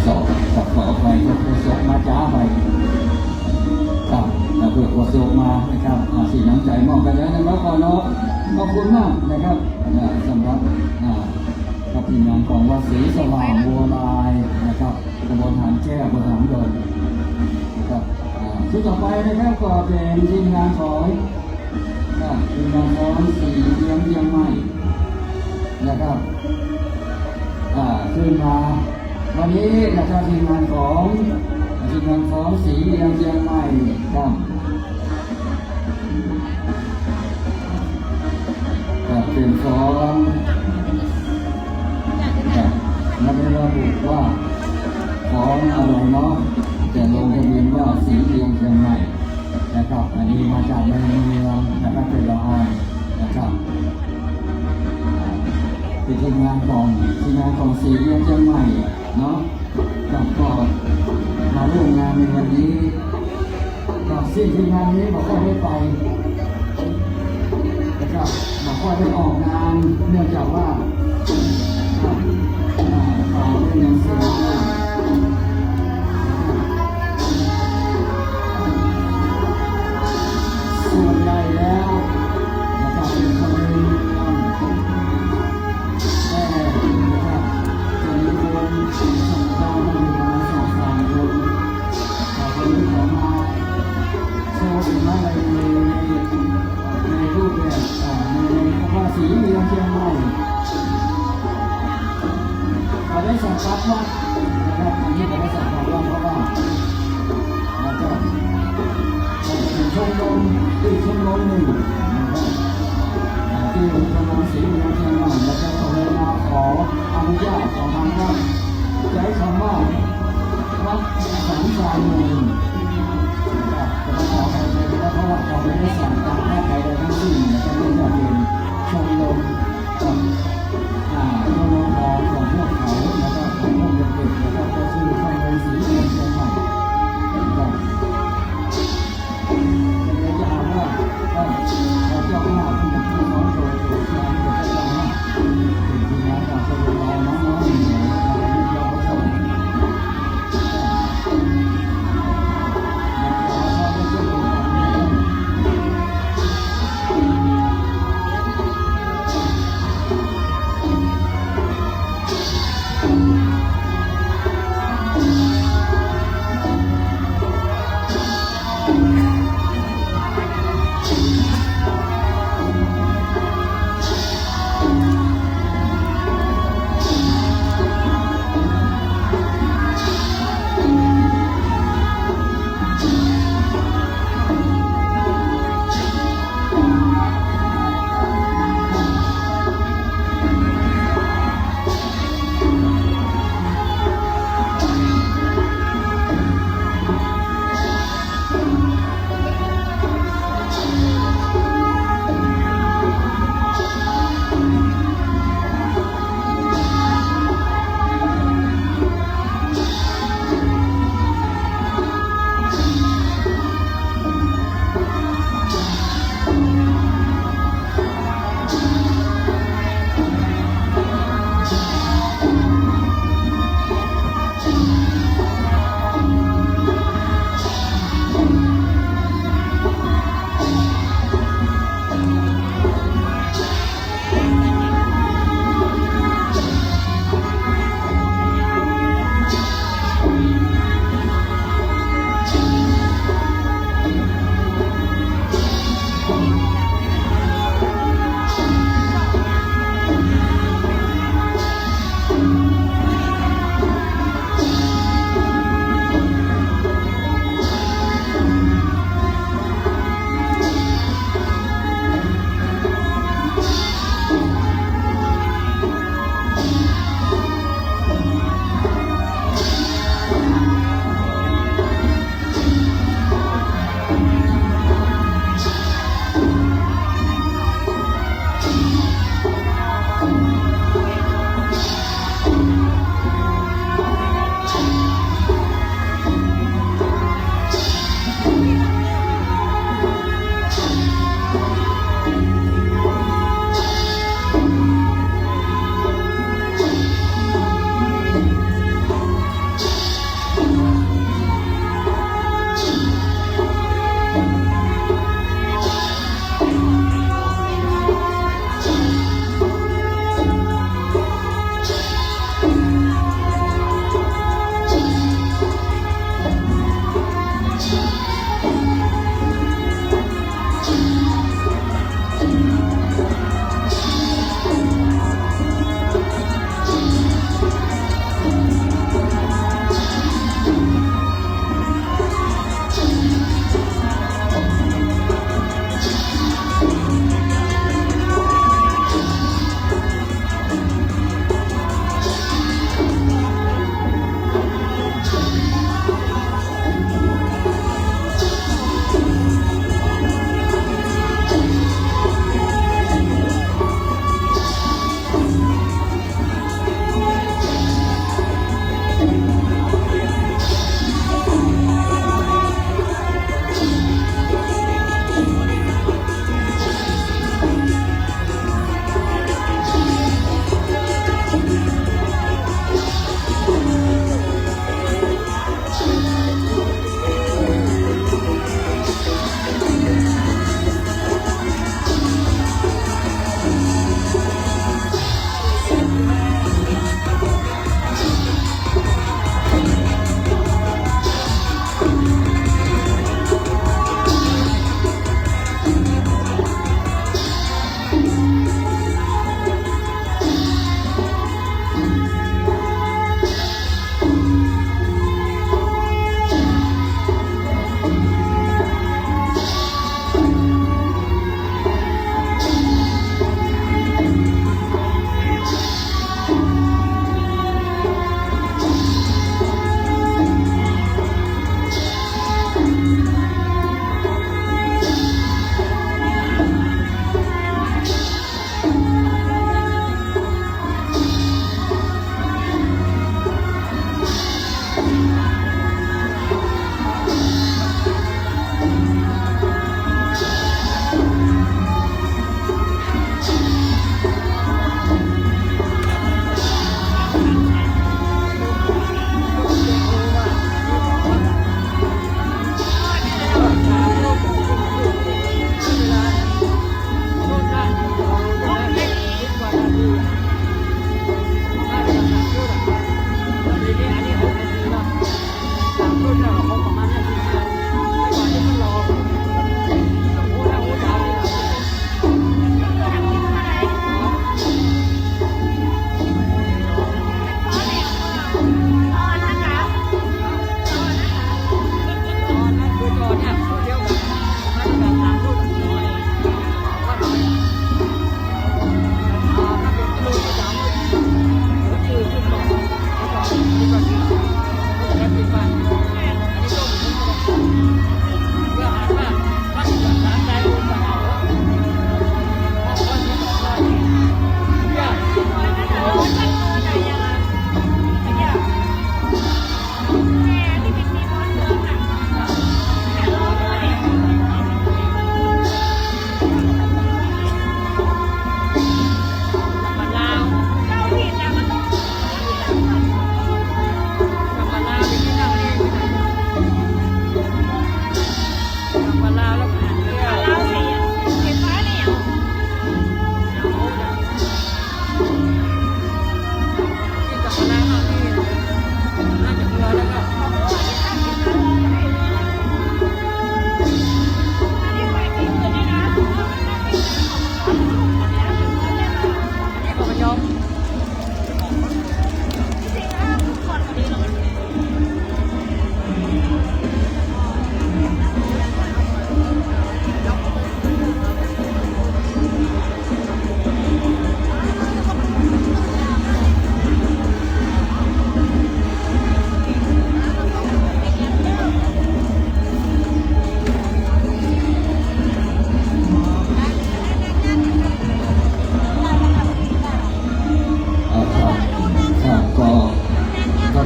สอบกับขอไปก็โฆษกมาจ้าไปครับแต่เพื่อโฆษกมานะครับสีน้ำใจมอบกันแล้วนะครับขอน้องขอบคุณมากนะครับสำหรับกับทีมงานของวัดศรีสว่างบัวลายนะครับตำบลหางแก้วอำเภอหางดงนะครับชุดต่อไปนะครับก็เป็นทีมงานของทีมงานของสีเลี้ยงเลี้ยงใหม่นะครับขึ้นมาวันนี้นะครับทีมงานของสีเลี้ยงเลี้ยงใหม่ครับเป็นของนักเรียนระบุว่าของอะไรเนาะจะลงทะเบียนว่าสีเลี้ยงเชียงใหม่นะครับอันนี้มาจากในเมืองนะครับเป็นละออนนะครับเป็นทีมงานของสีเลี้ยงเชียงใหม่เนาะก็มาร่วมงานในวันนี้กับสิ่งทีมงานนี้บอกว่าได้ไปนะครับบอกว่าได้ออกงานเนื่องจากว่าเขาได้เงินเสียส่วนใหญ่แล้วนะครับเป็นคนหนึ่งแต่นะครับจะมีคนสัมภาษณ์มาประมาณ2-3 คนแต่คนนี้ขอมาโชว์สินค้าในรูปแบบในภาษีเมืองเชียงใหม่เราได้สัมผัสว่านะครับอันนี้เราได้สัมผัสว่าเพราะว่านะครับเป็นชมรมที่ชมรมหนึ่งนะครับที่ชมรมสีเมืองเชียงใหม่แล้วก็ขอเลยมาขออนุญาตของทางวัดใช้คำว่าวัดสังสารเมืองนะครับแต่ขอให้เลยเพราะว่าเราไม่ได้สั่งการให้ใครเลยทั้งสิ้นนะครับไม่ว่าเป็นชมรมกับชมรมของพวกเขานะครับของพวกเด็กๆนะครับก็ชื่อชมรมสีเมืองเชียงใหม่นะครับจะถามว่าเจ้าหน้าที่ผู้น้องโชว์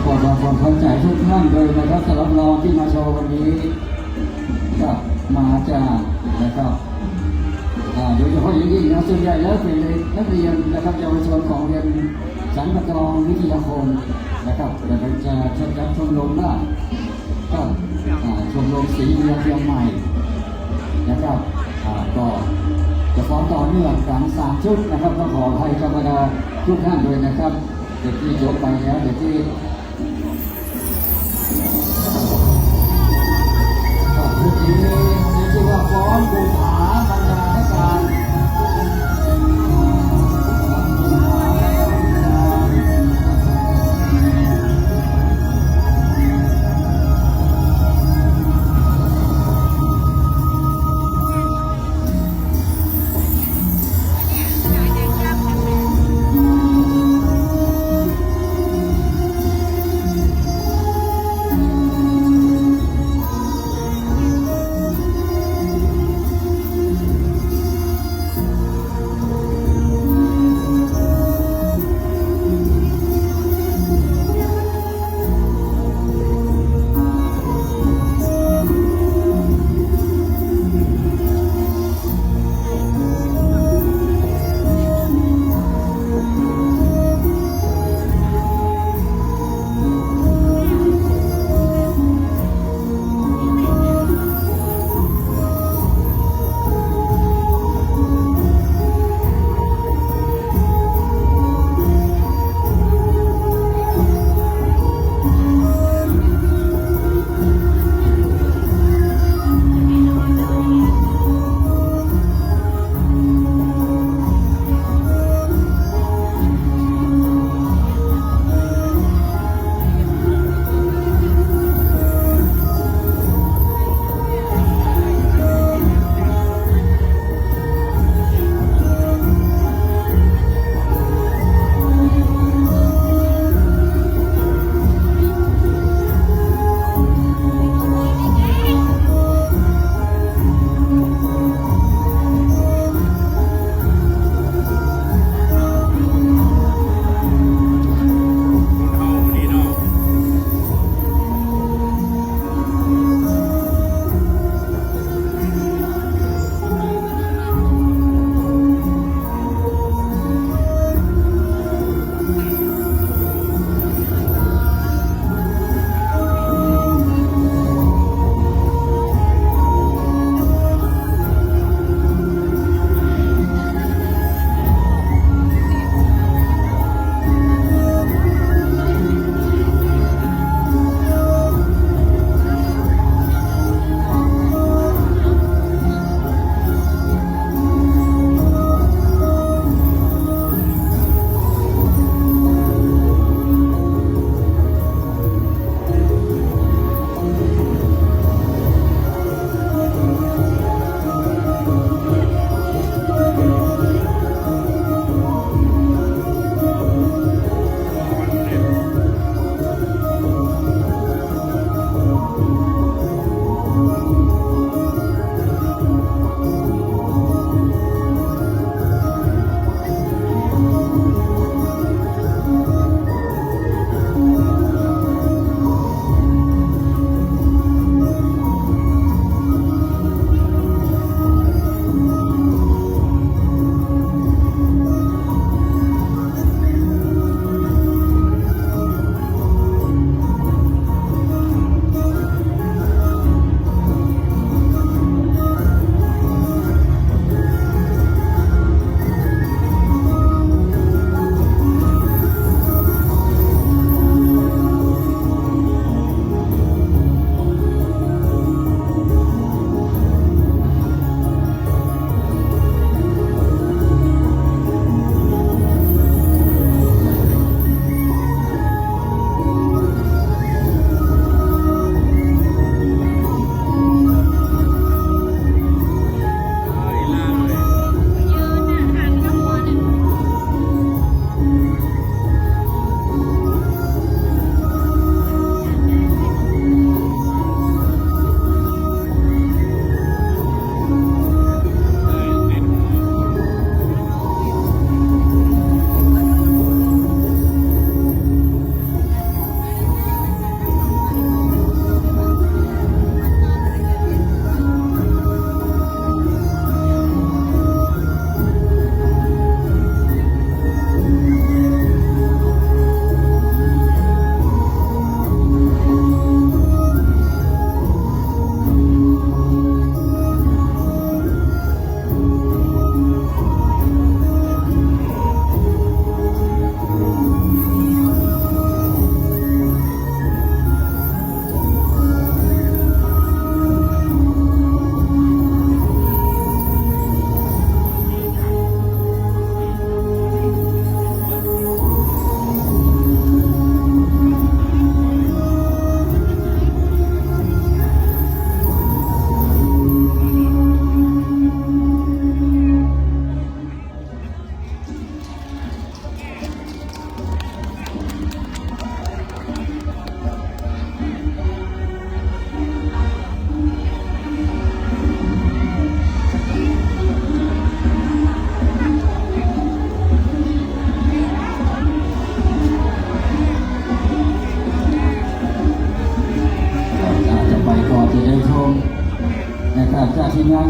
ขอความเข้าใจทุกท่านเลยนะครับสำหรับเราที่มาโชว์วันนี้ก็มาจากนะครับโดยเฉพาะอย่างยิ่งนะส่วนใหญ่แล้วเป็นนักเรียนนะครับเยาวชนของเรียนสันปกรองวิทยาคมนะครับเราจะจัดชมรมว่าก็ชมรมสีเมืองเชียงใหม่นะครับก็จะฟ้องต่อเนื่องกัน3 ชุดนะครับต้องขอให้ธรรมดาทุกท่านด้วยนะครับเด็กที่ยกไปแล้วเด็กที่ชุดนี้ชื่อว่าฟ้อนบูผาบรรดาให้การ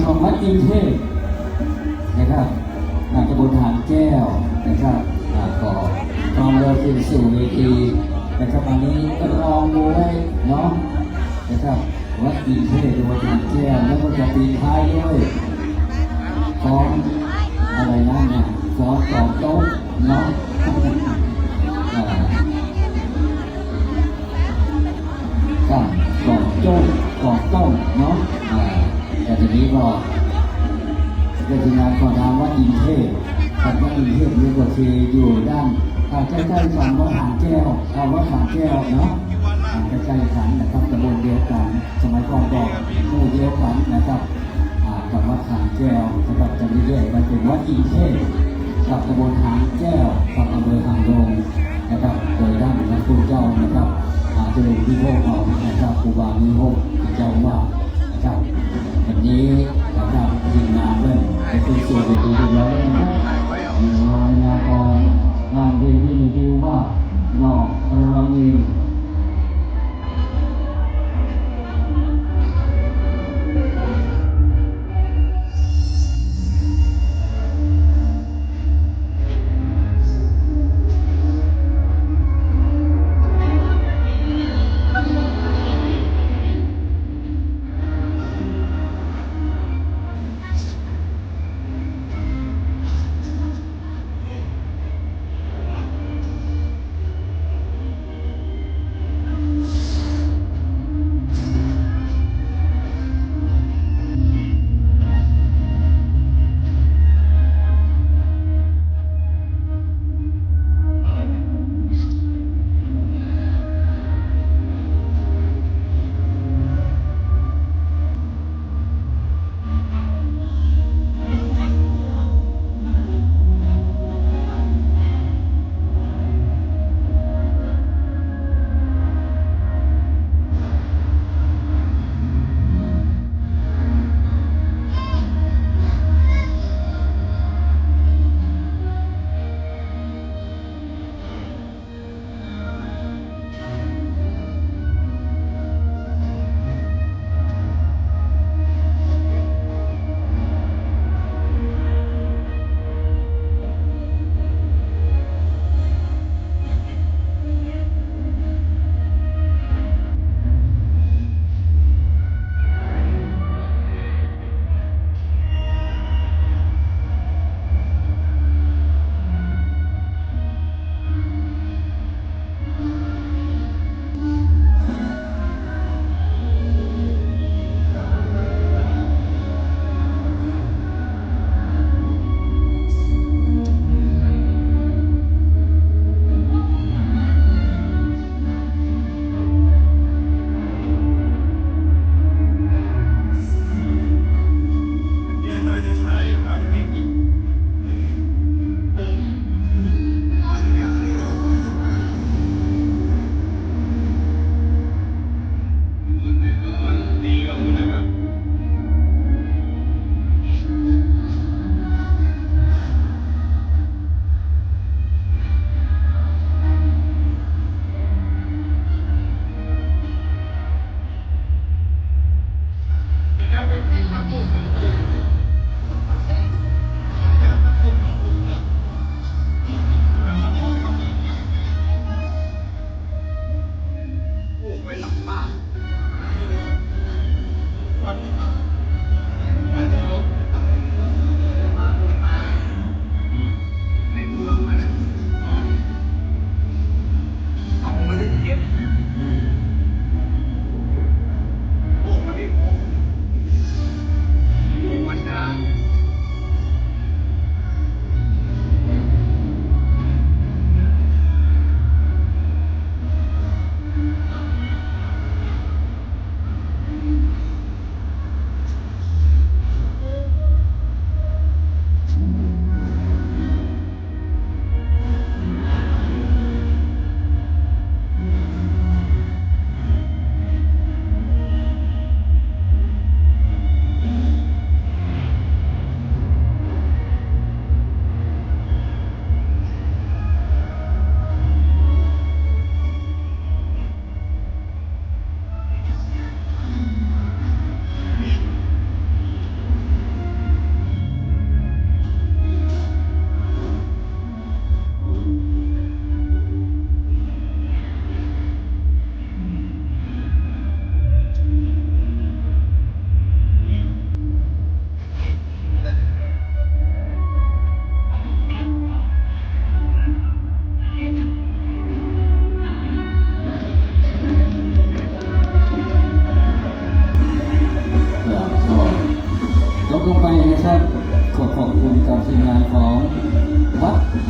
ของวัดอินเทพนะครับตำบลหางแก้วนะครับก็พร้อมเราขึ้นสู่เวทีนะครับอันนี้ก็รองมวยเนาะนะครับวัดอินเทพตำบลหางแก้วแล้วก็จะปีท้ายด้วยฟ้อนอะไรนั่นเนี่ยฟ้อนต่อโต๊ะเนาะกับกล่องโจ้กล่องต้มเนาะแต่ทีนี้ก็เป็นงานของทางวัดอินเทพกับวัดอินเทพนี่ก็คืออยู่ด้านใกล้ๆฝั่งวัดหางแก้ววัดหางแก้วเนาะใกล้ๆกันนะครับตำบลเดียวกันสมัยก่อนก็หมู่เดียวกันนะครับกับวัดหางแก้วนะครับจะมีแยกมาเป็นวัดอินเทพกับตำบลหางแก้วกับอำเภอหางดงนะครับโดยด้านพระคุณเจ้านะครับเจริญพิโภคของนะครับครูบานิโภคเจ้าว่านะครับวันนี้นะครับทีมงานเริ่มเป็นส่วนในตัวเราแล้วนะครับงานของงานที่มีชื่อว่าหล่อเราเอง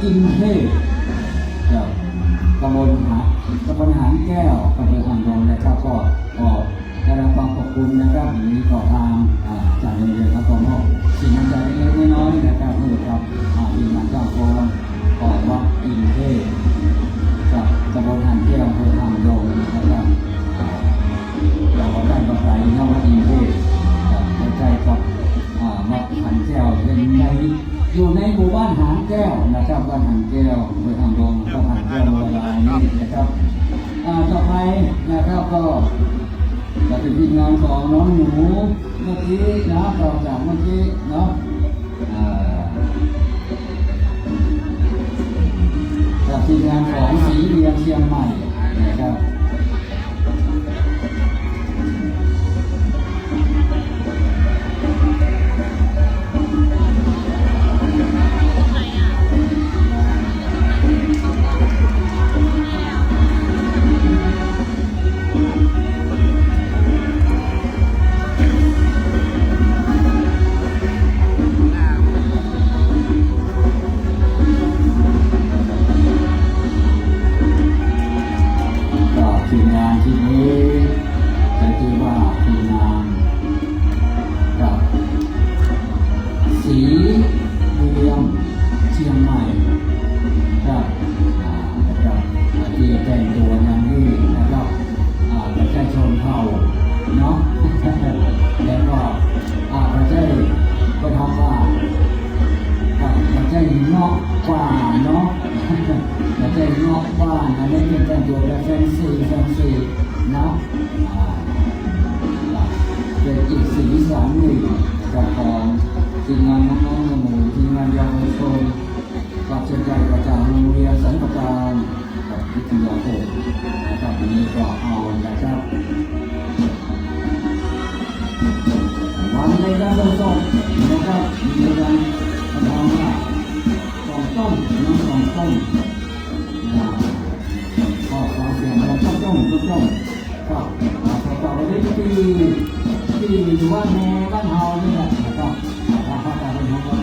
อินเทพครับตำบลหางแก้วอำเภอหางดงนะครับก็ได้รับความขอบคุณนะครับวันนี้ก็ทางจากโรงเรียนครับก็มอบสิ่งน้ำใจเล็กๆน้อยๆนะครับเพื่อครับทีมงานเจ้าของวัดอินเทพกับตำบลหางแก้วอำเภอหางดงนะครับเราก็ได้ประกาศนวัดอินเทพกับใจกับวัดหางแก้วเป็นอยู่ในหมู่บ้านหางแก้วนะครับบ้านหางแก้วอำเภอหางดงก็หางแก้วโบราณนี่นะครับต่อไปนะครับก็จะเป็นทีมงานของน้องหนูเมื่อกี้นะต่อจากเมื่อกี้เนาะจากทีมงานของสีเรียงเชียงใหม่นะครับทีมงานที่นี้จะชื่อว่าทีมงานกับสีเรียงเชียงใหม่ครับที่แต่งตัวอย่างนี้นะครับประชาชนเผ่าเนาะแล้วก็ประเทศก็ทำว่าประเทศนอกกว่าเนาะประเทศนอกบ้านอันนี้เป็นแต่งตัวแบบแฟนซีนะเป็นอีกสีสันหนึ่งจากของทีมงานน้องๆหมู่ทีมงานเยาวชนกับเชิญใจประจำโรงเรียนสันประการกับวิทยาคมนะครับวันนี้ก็เอานะครับวันในการเริ่มต้นนะครับมีการทำว่าของต้มน้ำของต้มก็ความเสี่ยงเราต้มก็ต่อไปที่อยู่บ้านแม่บ้านเฮานี่แหละนะครับทางภาคใต้เป็นของเรา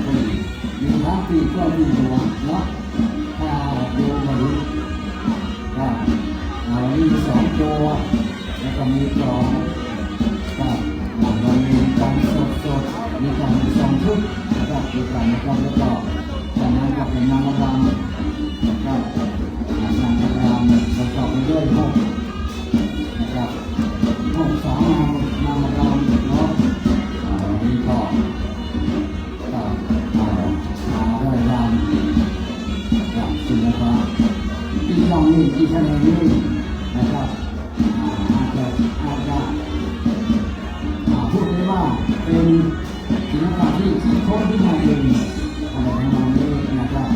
มีทั้งปีกก็มีหัวเนาะถ้าดูมาดูมี2 ตัวแล้วก็มี2ครับมันมีการสดมีการ2 ชุดนะครับมีการนะครับแล้วก็จากนั้นก็เป็นนางรำนะครับนางรำประกอบไปด้วย6นะครับ6 สาวนางรำเนาะนี่ก็ได้รำจากศิลปะที่ช่องนี้ที่ทะเลนี้นะครับอาจจะพูดได้ว่าเป็นศิลปะที่ค้นขึ้นมาเองอะไรประมาณนี้นะครับ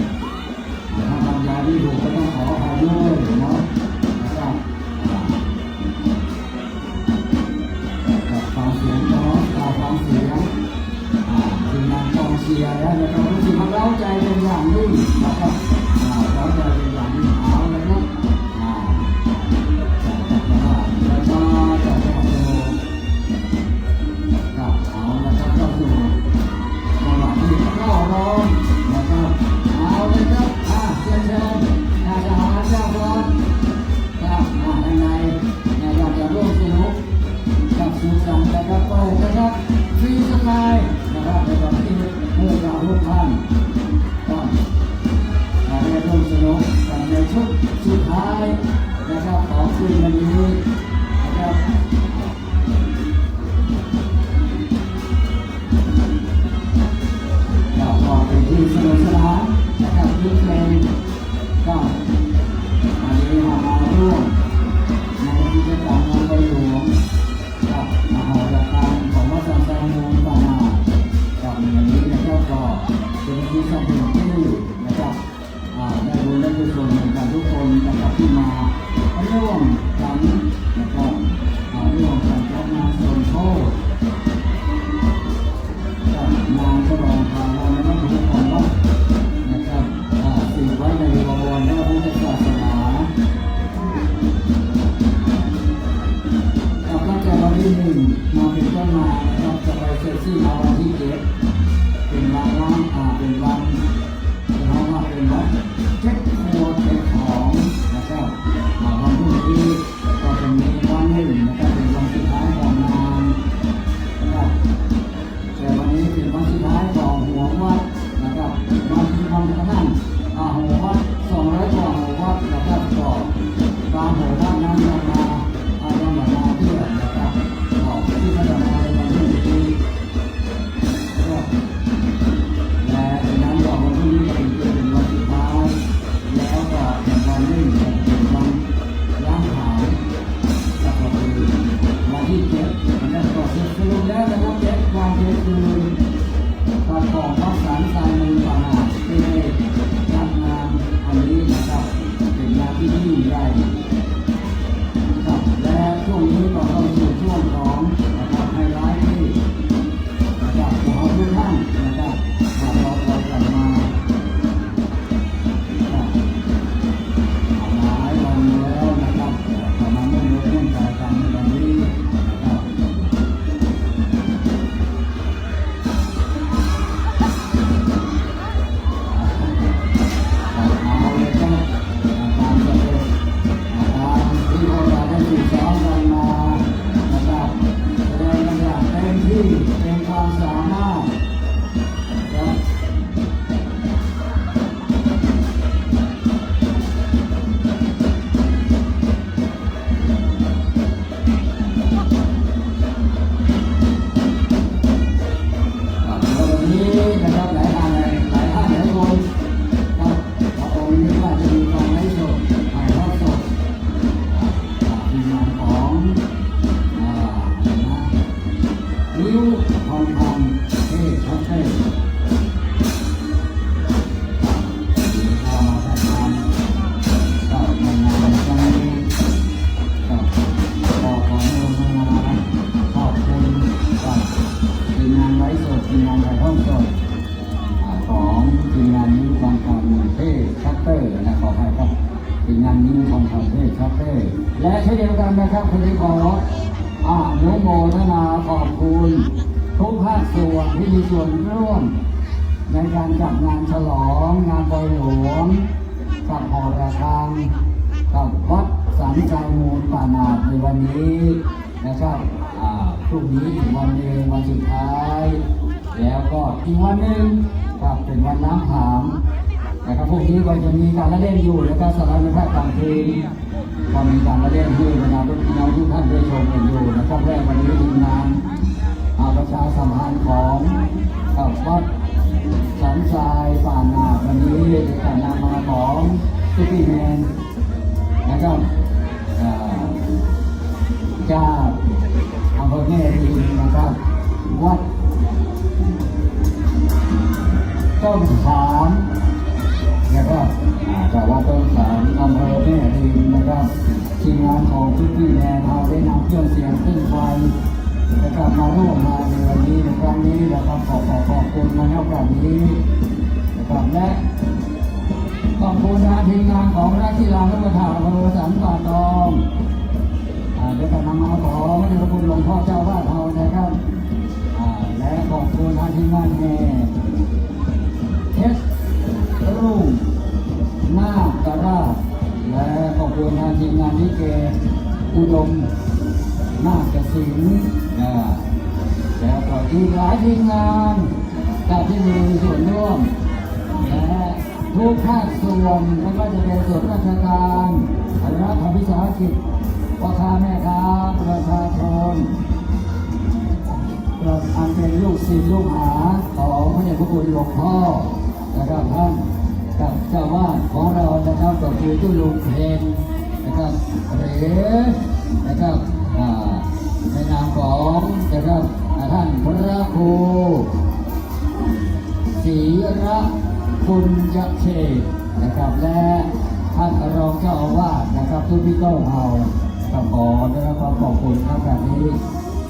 ถ้าบางอย่างที่ถูกก็ต้องขออภัยด้วยเนาะนะครับฟังเสียงน้องฟังเสียงทีมงานกองเชียร์แล้วนะครับรู้สึกมันเร้าใจเป็นอย่างยิ่งนะครับเร้าใจเป็นอย่างยิ่งเอาเลยนะแล้วก็จะเอานะครับก็คือจังหวะที่เข้าร้องนะครับเอาเลยครับเชิญจะหาเจ้าร้อนครับข้างในอยากจะร่วมสนุกกับสุสานนะครับเปิดนะครับฟรีสไตล์นะครับในตอนที่เมื่อเราทุกท่านก็ได้ร่วมสนุกกันในชุดสุดท้ายนะครับของคืนวันนี้นะครับก็เป็นที่สนุกสนานนะครับทุกเพลงก็วันนี้มาร่วมในกิจกรรมงานบริหารกับมหาวิทยาลัยของวัดสันติมูลปานากับวันนี้นะครับก็เป็นที่สนุกที่นะครับได้รู้และได้ชมกันทุกคนนะครับที่มาร่วมกันนะ และเช่นเดียวกันนะครับคุณขออนุโมทนาขอบคุณทุกภาคส่วนที่มีส่วนร่วมในการจัดงานฉลองงานปล่อยหลวงกับหอระฆังกับวัดสันใจมูลป่านาดในวันนี้นะครับพรุ่งนี้อีกวันหนึ่งวันสุดท้ายแล้วก็อีกวันหนึ่งครับเป็นวันน้ำผามนะครับพรุ่งนี้ก็จะมีการละเล่นอยู่แล้วก็สารพัดภาคกลางคืนก็มีการละเล่นที่บรรดาพี่น้องทุกท่านได้ชมกันอยู่นะครับแรกวันนี้ทีมงานประชาสัมพันธ์ของวัดสันทรายป่านาดวันนี้การนำมาของซุปปี้แมนนะครับจากอำเภอแม่ริมนะครับวัดต้นขามนะครับจากวัดต้นขามอำเภอแม่ริมนะครับทีมงานของซุปปี้แมนเราได้นำเครื่องเสียงเครื่องไฟนะครับมาร่วมมาในวันนี้ในครั้งนี้นะครับขอบคุณมาในโอกาสนี้นะครับและขอบคุณทีมงานของราชกีฬาและประธานอำเภอสันป่าตองเดี๋ยวจะนำมาขอพระเดชพระคุณหลวงพ่อเจ้าวาดเรานะครับและขอบคุณทีมงานแห่เพชรรุ่งนาคราชและขอบคุณทีมงานลิเกอุดมนาคศิลป์แล้วก็อีกหลายทีมงานที่มีส่วนร่วมและทุกภาคส่วนไม่ว่าจะเป็นส่วนราชการรัฐวิสาหกิจพ่อค้าแม่ค้าประชาชนอันเป็นลูกศิษย์ลูกหาของพระเดชพระคุณหลวงพ่อนะครับท่านกับเจ้าวาดของเรานะครับก็คือจุลุงเพนนะครับหรือนะครับในนามของนะครับท่านพระครูศรีระคุณยเขตนะครับและท่านรองเจ้าอาวาสนะครับทุกพี่เจ้าเฮาก็ขอได้รับความขอบคุณครับแบบนี้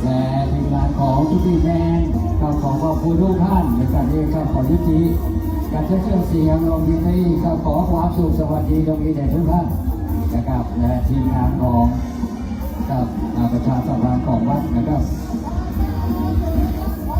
และทีมงานของทุกพี่แมนก็ขอขอบคุณทุกท่านในการที่ขอยุติการใช้เครื่องเสียงลงที่นี่ก็ขอความสุขสวัสดีตรงนี้แด่ทุกท่านนะครับและทีมงานของกับประชาสัมพันธ์ของวัดนะครับ